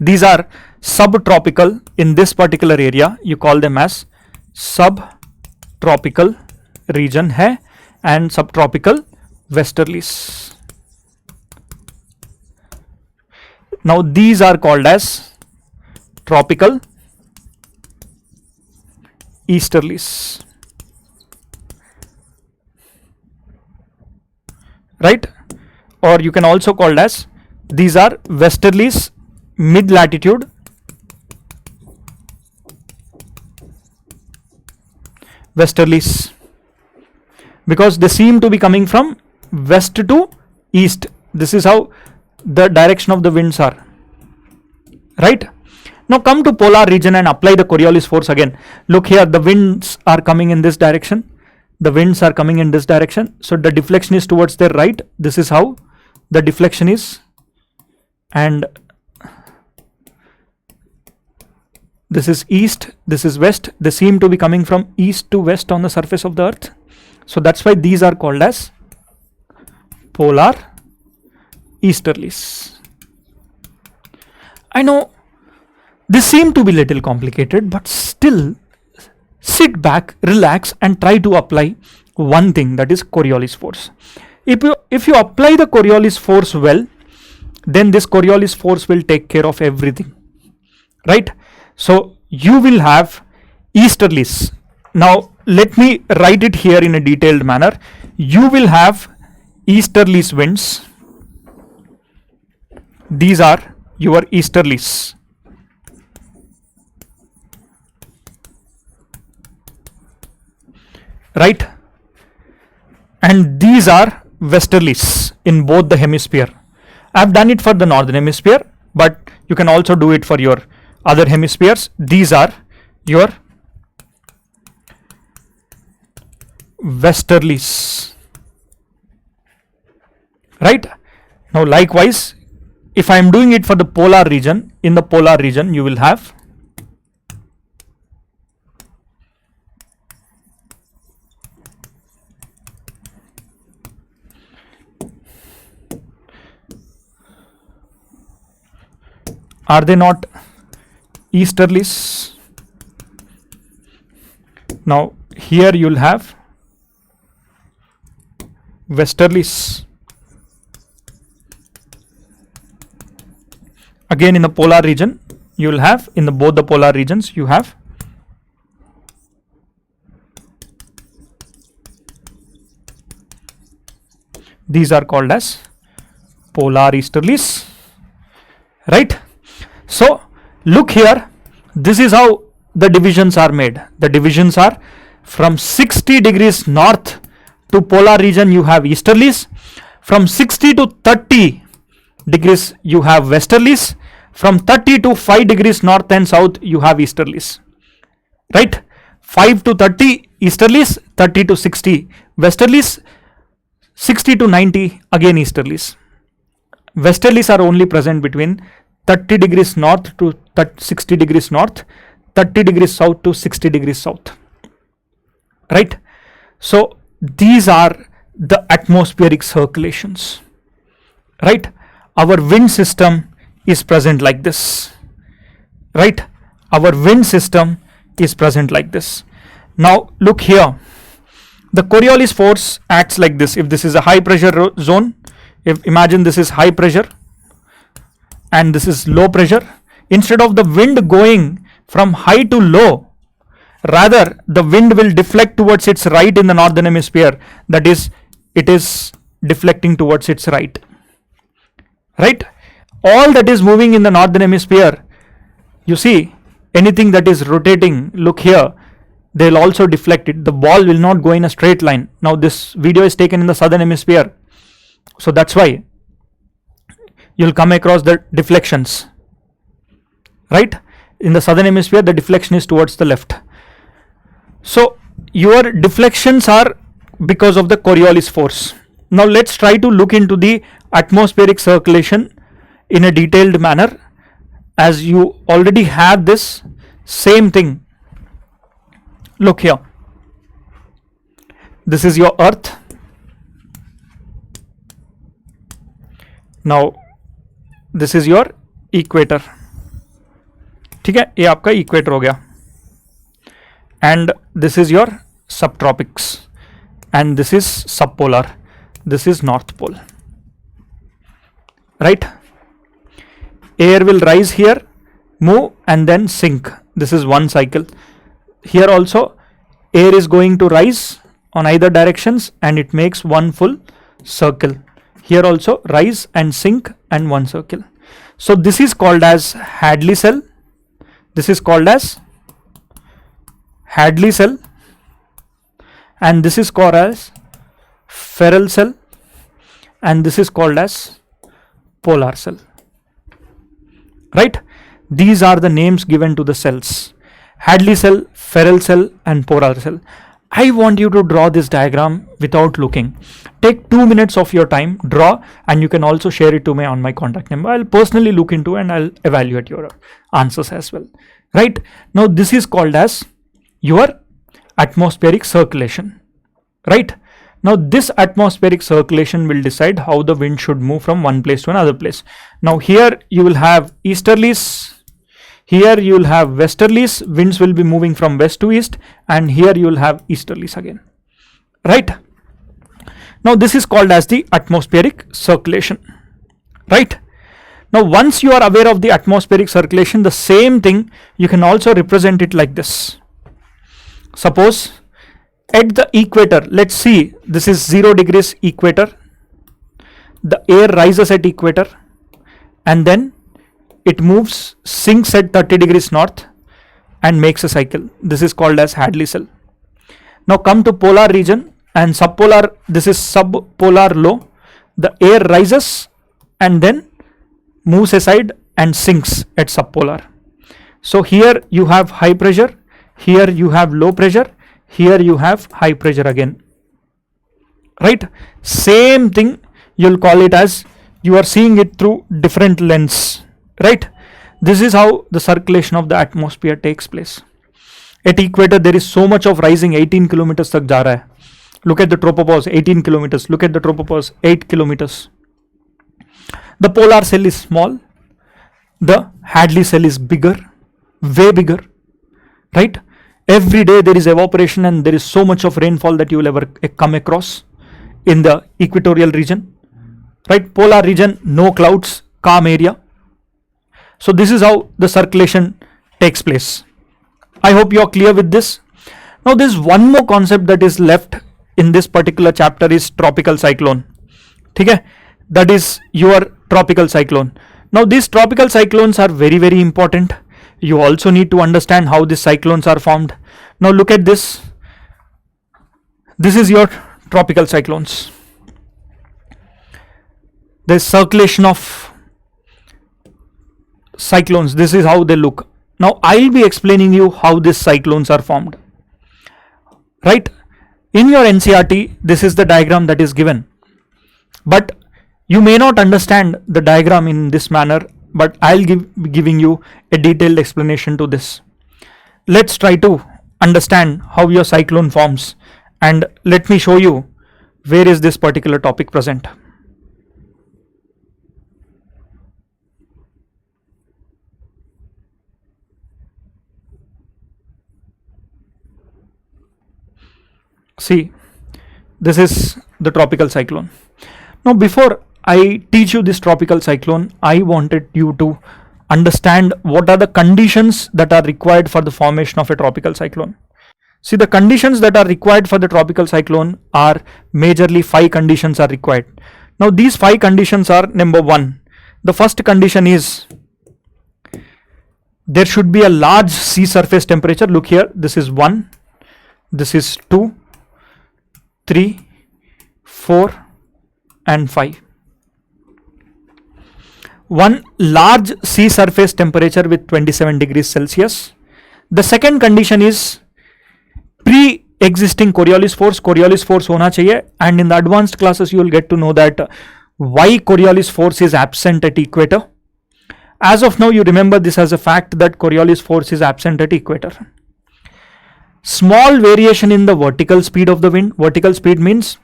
these are subtropical in this particular area. You call them as subtropical region hai and subtropical westerlies. Now these are called as tropical easterlies. Right? Or you can also call as these are westerlies mid latitude westerlies because they seem to be coming from west to east. This is how the direction of the winds are. Right? Now come to polar region and apply the Coriolis force again. Look here, the winds are coming in this direction. The winds are coming in this direction. So the deflection is towards their right. This is how the deflection is. And this is east, this is west. They seem to be coming from east to west on the surface of the earth. So that's why these are called as polar easterlies. I know this seems to be little complicated, but still sit back, relax and try to apply one thing, that is Coriolis force. If you apply the Coriolis force well, then this Coriolis force will take care of everything. Right? So you will have easterlies. Now let me write it here in a detailed manner. You will have easterlies winds. These are your easterlies. Right? And these are westerlies in both the hemisphere. I have done it for the northern hemisphere, but you can also do it for your other hemispheres. These are your westerlies right? Now likewise, if I am doing it for the polar region, in the polar region you will have are they not easterlies? Now here you will have westerlies. Again in the polar region you will have, in the both the polar regions you have these are called as polar easterlies, right? So look here, this is how the divisions are made. The divisions are from 60 degrees north to polar region you have easterlies, from 60 to 30 degrees you have westerlies, from 30 to 5 degrees north and south you have easterlies, right? 5 to 30 easterlies, 30 to 60 westerlies, 60 to 90 again easterlies. Westerlies are only present between 30 degrees north to 60 degrees north, 30 degrees south to 60 degrees south, right? So these are the atmospheric circulations, right? Our wind system is present like this, right? Our wind system is present like this. Now look here, the Coriolis force acts like this. If this is a high pressure zone, if imagine this is high pressure and this is low pressure, instead of the wind going from high to low, rather the wind will deflect towards its right in the northern hemisphere, that is, it is deflecting towards its right, right? All that is moving in the northern hemisphere, you see, anything that is rotating, look here, they will also deflect it. The ball will not go in a straight line. Now this video is taken in the southern hemisphere, so that's why you'll come across the deflections, right? In the southern hemisphere the deflection is towards the left. So your deflections are because of the Coriolis force. Now let's try to look into the atmospheric circulation in a detailed manner, as you already have this same thing. Look here, this is your earth. Now this is your equator, ठीक है, ये आपका equator हो गया, and this is your subtropics, and this is subpolar, this is north pole, right? Air will rise here, move and then sink. This is one cycle. Here also air is going to rise on either directions and it makes one full circle. Here also rise and sink and one circle. So this is called as Hadley cell. This is called as Hadley cell, and this is called as Ferrel cell, and this is called as polar cell, right? These are the names given to the cells: Hadley cell, Ferrel cell and polar cell. I want you to draw this diagram without looking. Take 2 minutes of your time, draw, and you can also share it to me on my contact number. I'll personally look into and I'll evaluate your answers as well, right? Now this is called as your atmospheric circulation, right? Now this atmospheric circulation will decide how the wind should move from one place to another place. Now here you will have easterlies, here you will have westerlies, winds will be moving from west to east, and here you will have easterlies again, right? Now this is called as the atmospheric circulation, right? Now once you are aware of the atmospheric circulation, the same thing you can also represent it like this. Suppose at the equator, let's see, this is 0 degrees equator, the air rises at equator and then it moves, sinks at 30 degrees north and makes a cycle. This is called as Hadley cell. Now come to polar region and subpolar, this is subpolar low, the air rises and then moves aside and sinks at subpolar. So here you have high pressure, here you have low pressure, here you have high pressure again, right? Same thing you'll call it as you are seeing it through different lens, right? This is how the circulation of the atmosphere takes place. At equator, there is so much of rising, 18 kilometers tak ja raha hai. Look at the tropopause, 18 kilometers. Look at the tropopause, 8 kilometers. The polar cell is small. The Hadley cell is bigger, way bigger, right? Every day there is evaporation and there is so much of rainfall that you will ever come across in the equatorial region, right? Polar region, no clouds, calm area. So this is how the circulation takes place. I hope you are clear with this. Now there's one more concept that is left in this particular chapter is tropical cyclone. Okay? That is your tropical cyclone. Now these tropical cyclones are very, very important. You also need to understand how these cyclones are formed. Now look at this. This is your tropical cyclones. There's circulation of cyclones. This is how they look. Now I'll be explaining you how these cyclones are formed. Right? In your NCERT, this is the diagram that is given. But you may not understand the diagram in this manner, but I'll be giving you a detailed explanation to this. Let's try to understand how your cyclone forms, and let me show you where is this particular topic present. See, this is the tropical cyclone. Now before I teach you this tropical cyclone, I wanted you to understand what are the conditions that are required for the formation of a tropical cyclone. See, the conditions that are required for the tropical cyclone are majorly 5 conditions are required. Now these 5 conditions are: number 1, the first condition is there should be a large sea surface temperature. Look here, this is 1, this is 2, 3, 4 and 5. One large sea surface temperature with 27 degrees Celsius. The second condition is pre-existing Coriolis force. Coriolis force hona chahiye, and in the advanced classes you will get to know that why Coriolis force is absent at equator. As of now, you remember this as a fact that Coriolis force is absent at equator. Small variation in the vertical speed of the wind. Vertical speed means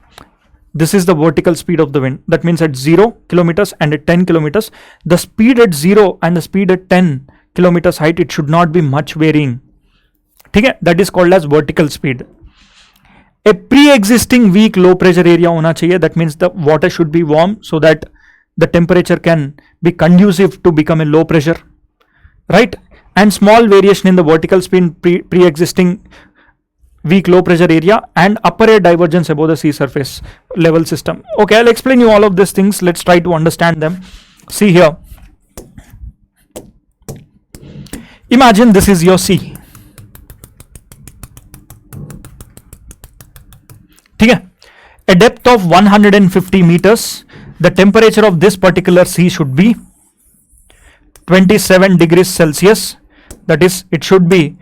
this is the vertical speed of the wind. That means at 0 kilometers and at 10 kilometers, the speed at 0 and the speed at 10 kilometers height, it should not be much varying. Okay? That is called as vertical speed. A pre-existing weak low pressure area hona chahiye. That means the water should be warm so that the temperature can be conducive to become a low pressure, right? And small variation in the vertical speed, pre-existing weak low pressure area, and upper air divergence above the sea surface level system. Okay, I'll explain you all of these things. Let's try to understand them. See here. Imagine this is your sea. Okay. A depth of 150 meters. The temperature of this particular sea should be 27 degrees Celsius. That is, it should be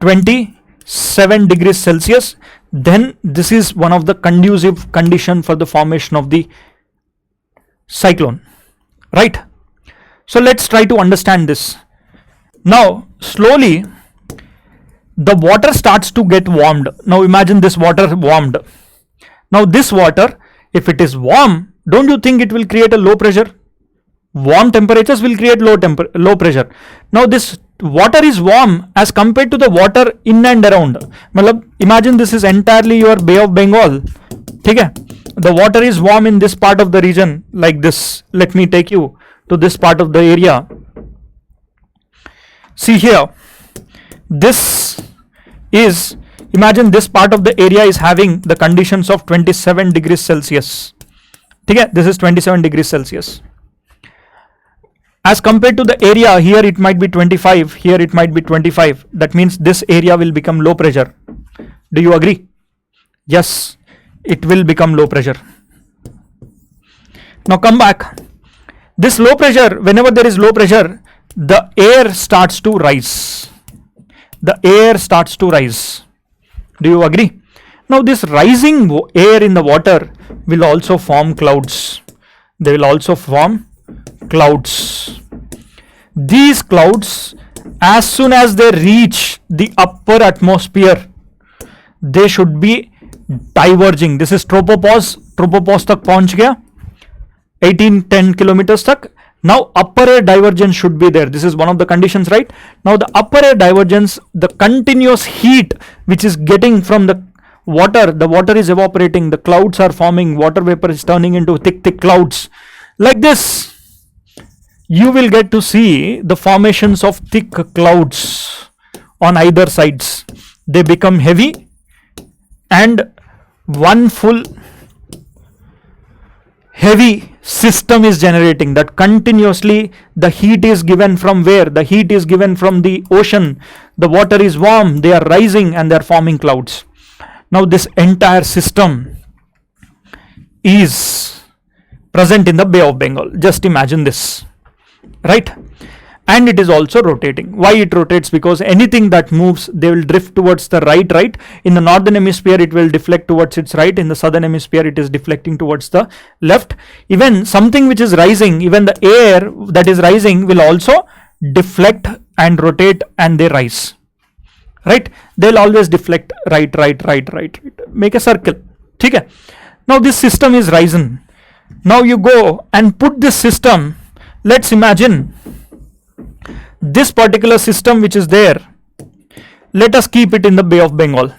27 degrees Celsius. Then this is one of the conducive condition for the formation of the cyclone, right? So let's try to understand this. Now slowly the water starts to get warmed. Now imagine this water warmed. Now this water, if it is warm, don't you think it will create a low pressure? Warm temperatures will create low pressure. Now this water is warm as compared to the water in and around. Imagine this is entirely your Bay of Bengal. Okay? The water is warm in this part of the region like this. Let me take you to this part of the area. See here. This is, imagine this part of the area is having the conditions of 27 degrees Celsius. Okay? This is 27 degrees Celsius. As compared to the area, here it might be 25, here it might be 25. That means this area will become low pressure. Do you agree? Yes, it will become low pressure. Now come back. This low pressure, whenever there is low pressure, the air starts to rise. The air starts to rise. Do you agree? Now this rising air in the water will also form clouds. they will also form clouds. These clouds, as soon as they reach the upper atmosphere, they should be diverging. This is tropopause. Tropopause तक पहुंच गया 18-10 kilometers तक. Now upper air divergence should be there. This is one of the conditions, right? Now the upper air divergence, the continuous heat which is getting from the water is evaporating, the clouds are forming, water vapor is turning into thick clouds. Like this, you will get to see the formations of thick clouds on either sides. They become heavy, and one full heavy system is generating, that continuously the heat is given from where? The heat is given from the ocean. The water is warm, they are rising and they are forming clouds. Now this entire system is present in the Bay of Bengal. Just imagine this, right? And it is also rotating. Why it rotates? Because anything that moves, they will drift towards the right. In the northern hemisphere, it will deflect towards its right. In the southern hemisphere, it is deflecting towards the left. Even something which is rising, even the air that is rising will also deflect and rotate, and they rise, right? They'll always deflect right. Make a circle. Okay? Now this system is risen. Now you go and put this system. Let's imagine this particular system which is there. Let us keep it in the Bay of Bengal.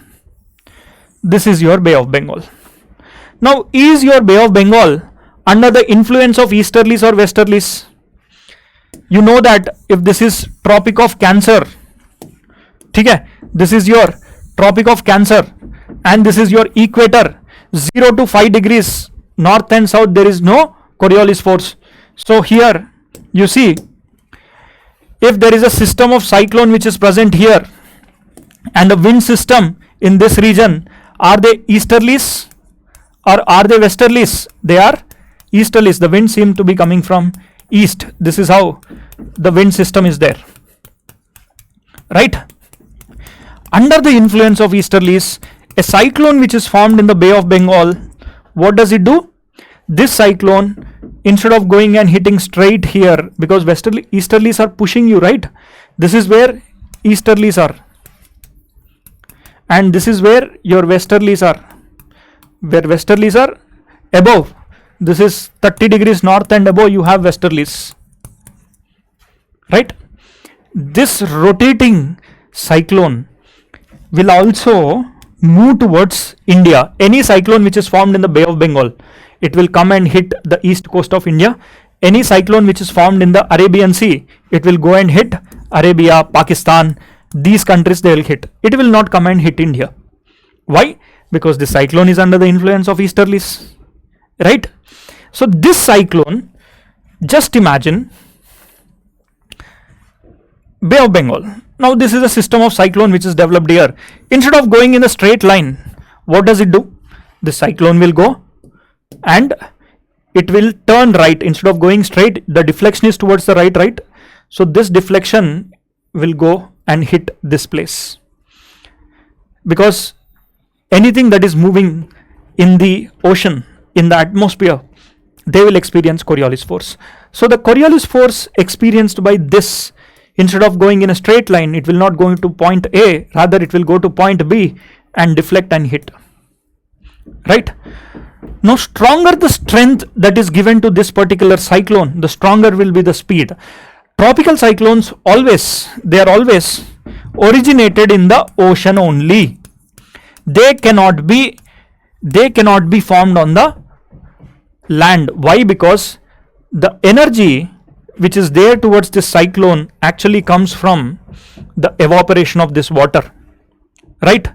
This is your Bay of Bengal. Now, is your Bay of Bengal under the influence of easterlies or westerlies? You know that if this is Tropic of Cancer, okay, this is your Tropic of Cancer, and this is your equator, 0 to 5 degrees north and south, there is no Coriolis force. So here you see, if there is a system of cyclone which is present here, and the wind system in this region, are they easterlies or are they westerlies? They are easterlies. The wind seems to be coming from east. This is how the wind system is there, right? Under the influence of easterlies, a cyclone which is formed in the Bay of Bengal, what does it do? This cyclone, instead of going and hitting straight here, because easterlies are pushing you, right? This is where easterlies are, and this is where your westerlies are. Where westerlies are above, this is 30 degrees north and above, you have westerlies, right? This rotating cyclone will also move towards India. Any cyclone which is formed in the Bay of Bengal, it will come and hit the east coast of India. Any cyclone which is formed in the Arabian Sea, it will go and hit Arabia, Pakistan, these countries they will hit. It will not come and hit India. Why? Because the cyclone is under the influence of easterlies, right? So this cyclone, just imagine Bay of Bengal. Now this is a system of cyclone which is developed here. Instead of going in a straight line, what does it do? The cyclone will go and it will turn right. Instead of going straight, the deflection is towards the right. So this deflection will go and hit this place, because anything that is moving in the ocean, in the atmosphere, they will experience Coriolis force. So the Coriolis force experienced by this, instead of going in a straight line, it will not go to point A, rather it will go to point B and deflect and hit, right? Now stronger the strength that is given to this particular cyclone, the stronger will be the speed. Tropical cyclones they are always originated in the ocean only. They cannot be formed on the land. Why? Because the energy which is there towards this cyclone actually comes from the evaporation of this water, right?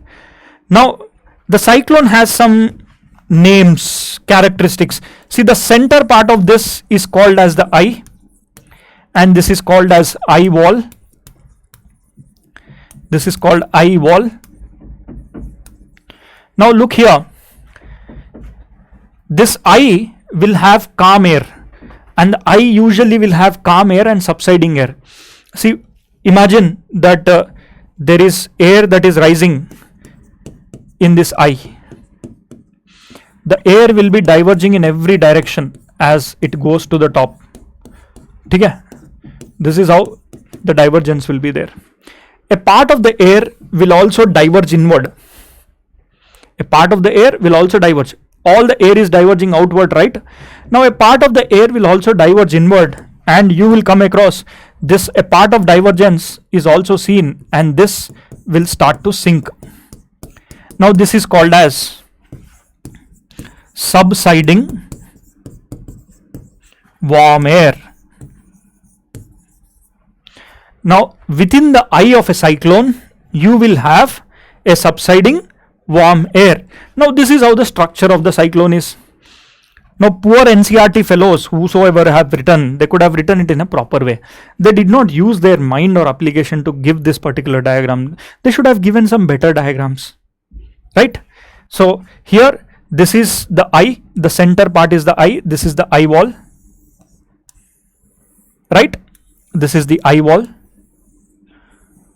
Now the cyclone has some names, characteristics. See, the center part of this is called as the eye, and this is called as eye wall. This is called eye wall. Now look here, this eye will have calm air, and the eye usually will have calm air and subsiding air. See, imagine that there is air that is rising in this eye. The air will be diverging in every direction, as it goes to the top. Okay? This is how the divergence will be there. A part of the air will also diverge inward. A part of the air will also diverge. All the air is diverging outward, right? Now a part of the air will also diverge inward, and you will come across this. A part of divergence is also seen, and this will start to sink. Now this is called as subsiding warm air. Now within the eye of a cyclone, you will have a subsiding warm air. Now this is how the structure of the cyclone is. Now poor NCERT fellows, whosoever have written, they could have written it in a proper way. They did not use their mind or application to give this particular diagram. They should have given some better diagrams, right? So here, this is the eye, the center part is the eye, this is the eye wall, right? This is the eye wall,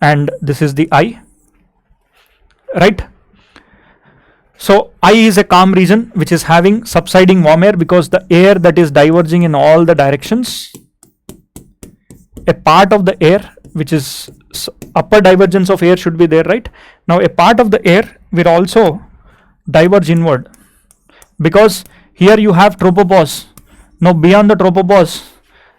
and this is the eye, right? So eye is a calm region which is having subsiding warm air because the air that is diverging in all the directions. A part of the air which is upper divergence of air should be there, right? Now a part of the air will also diverge inward because here you have tropopause. Now beyond the tropopause,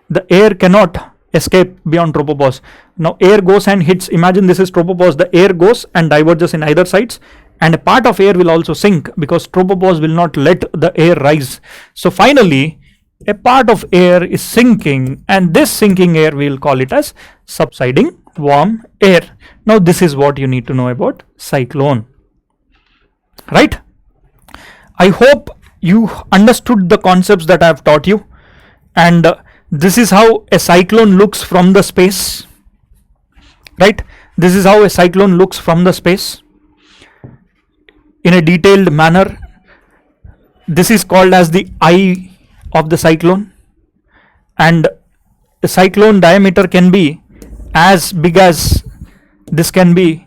the air cannot escape beyond tropopause. Now air goes and hits. Imagine this is tropopause. The air goes and diverges in either sides, and a part of air will also sink because tropopause will not let the air rise. So finally, a part of air is sinking, and this sinking air we will call it as subsiding warm air. Now this is what you need to know about cyclone, right? I hope you understood the concepts that I have taught you, and this is how a cyclone looks from the space, right? This is how a cyclone looks from the space in a detailed manner. This is called as the eye of the cyclone, and the cyclone diameter can be as big as this, can be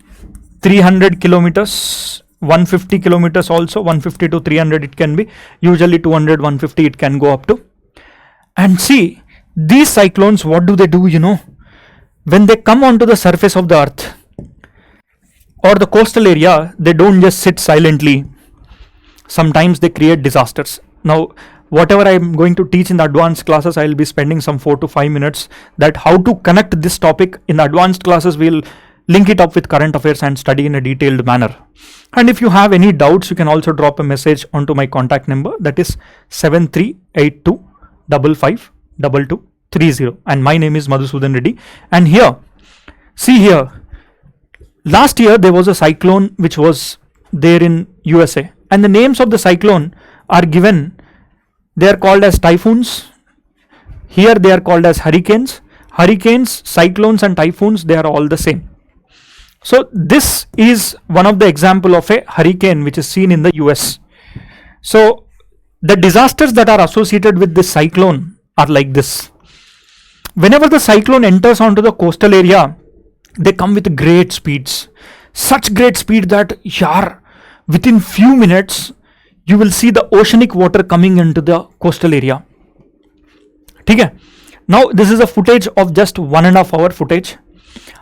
300 kilometers, 150 kilometers also, 150 to 300 it can be, usually 200, 150 it can go up to. And see, these cyclones, what do they do, you know? When they come onto the surface of the earth or the coastal area, they don't just sit silently. Sometimes they create disasters. Now, whatever I am going to teach in the advanced classes, I will be spending some 4 to 5 minutes that how to connect this topic. In the advanced classes, we will link it up with current affairs and study in a detailed manner. And if you have any doubts, you can also drop a message onto my contact number, that is 7382 552230, and my name is Madhusudan Reddy. And here, see here, last year there was a cyclone which was there in USA, and the names of the cyclone are given. They are called as typhoons. Here they are called as hurricanes. Hurricanes, cyclones and typhoons, they are all the same. So this is one of the example of a hurricane which is seen in the US. So the disasters that are associated with this cyclone are like this. Whenever the cyclone enters onto the coastal area, they come with great speeds. Such great speed that within few minutes, you will see the oceanic water coming into the coastal area. Okay? Now this is a footage of just 1.5 hour footage.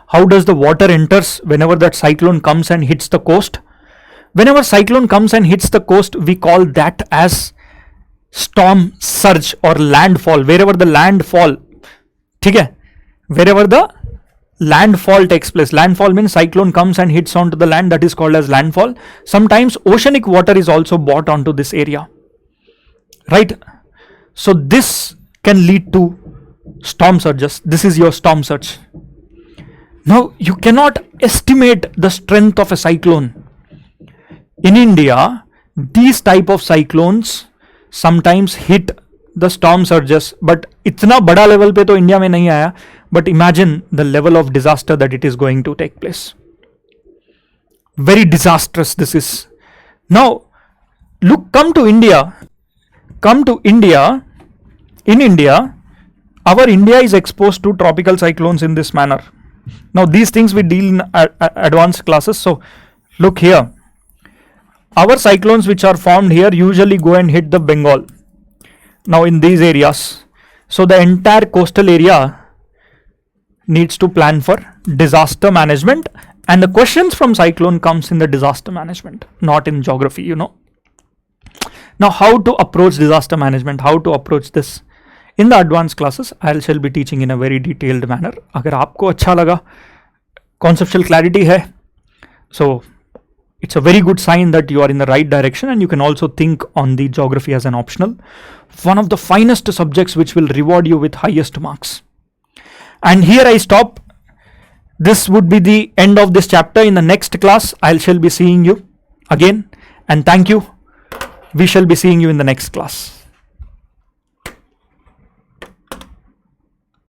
How does the water enters whenever that cyclone comes and hits the coast? Whenever cyclone comes and hits the coast, we call that as storm surge or landfall. Wherever the landfall, wherever the landfall takes place. Landfall means cyclone comes and hits onto the land, that is called as landfall. Sometimes oceanic water is also brought onto this area, right? So this can lead to storm surges. This is your storm surge. Now you cannot estimate the strength of a cyclone. In India, these type of cyclones sometimes hit the storm surges, but इतना बड़ा level पे तो India में नहीं आया. But imagine the level of disaster that it is going to take place. Very disastrous this is. Now, look, come to India. In India, our India is exposed to tropical cyclones in this manner. Now, these things we deal in advanced classes. So, look here. Our cyclones which are formed here usually go and hit the Bengal. Now in these areas, so the entire coastal area needs to plan for disaster management, and the questions from cyclone comes in the disaster management, not in geography, you know. Now how to approach disaster management, how to approach this in the advanced classes, I shall be teaching in a very detailed manner. अगर आपको अच्छा लगा, conceptual clarity है, so it's a very good sign that you are in the right direction, and you can also think on the geography as an optional, one of the finest subjects which will reward you with highest marks. And here I stop. This would be the end of this chapter. In the next class, I shall be seeing you again, and thank you. We shall be seeing you in the next class.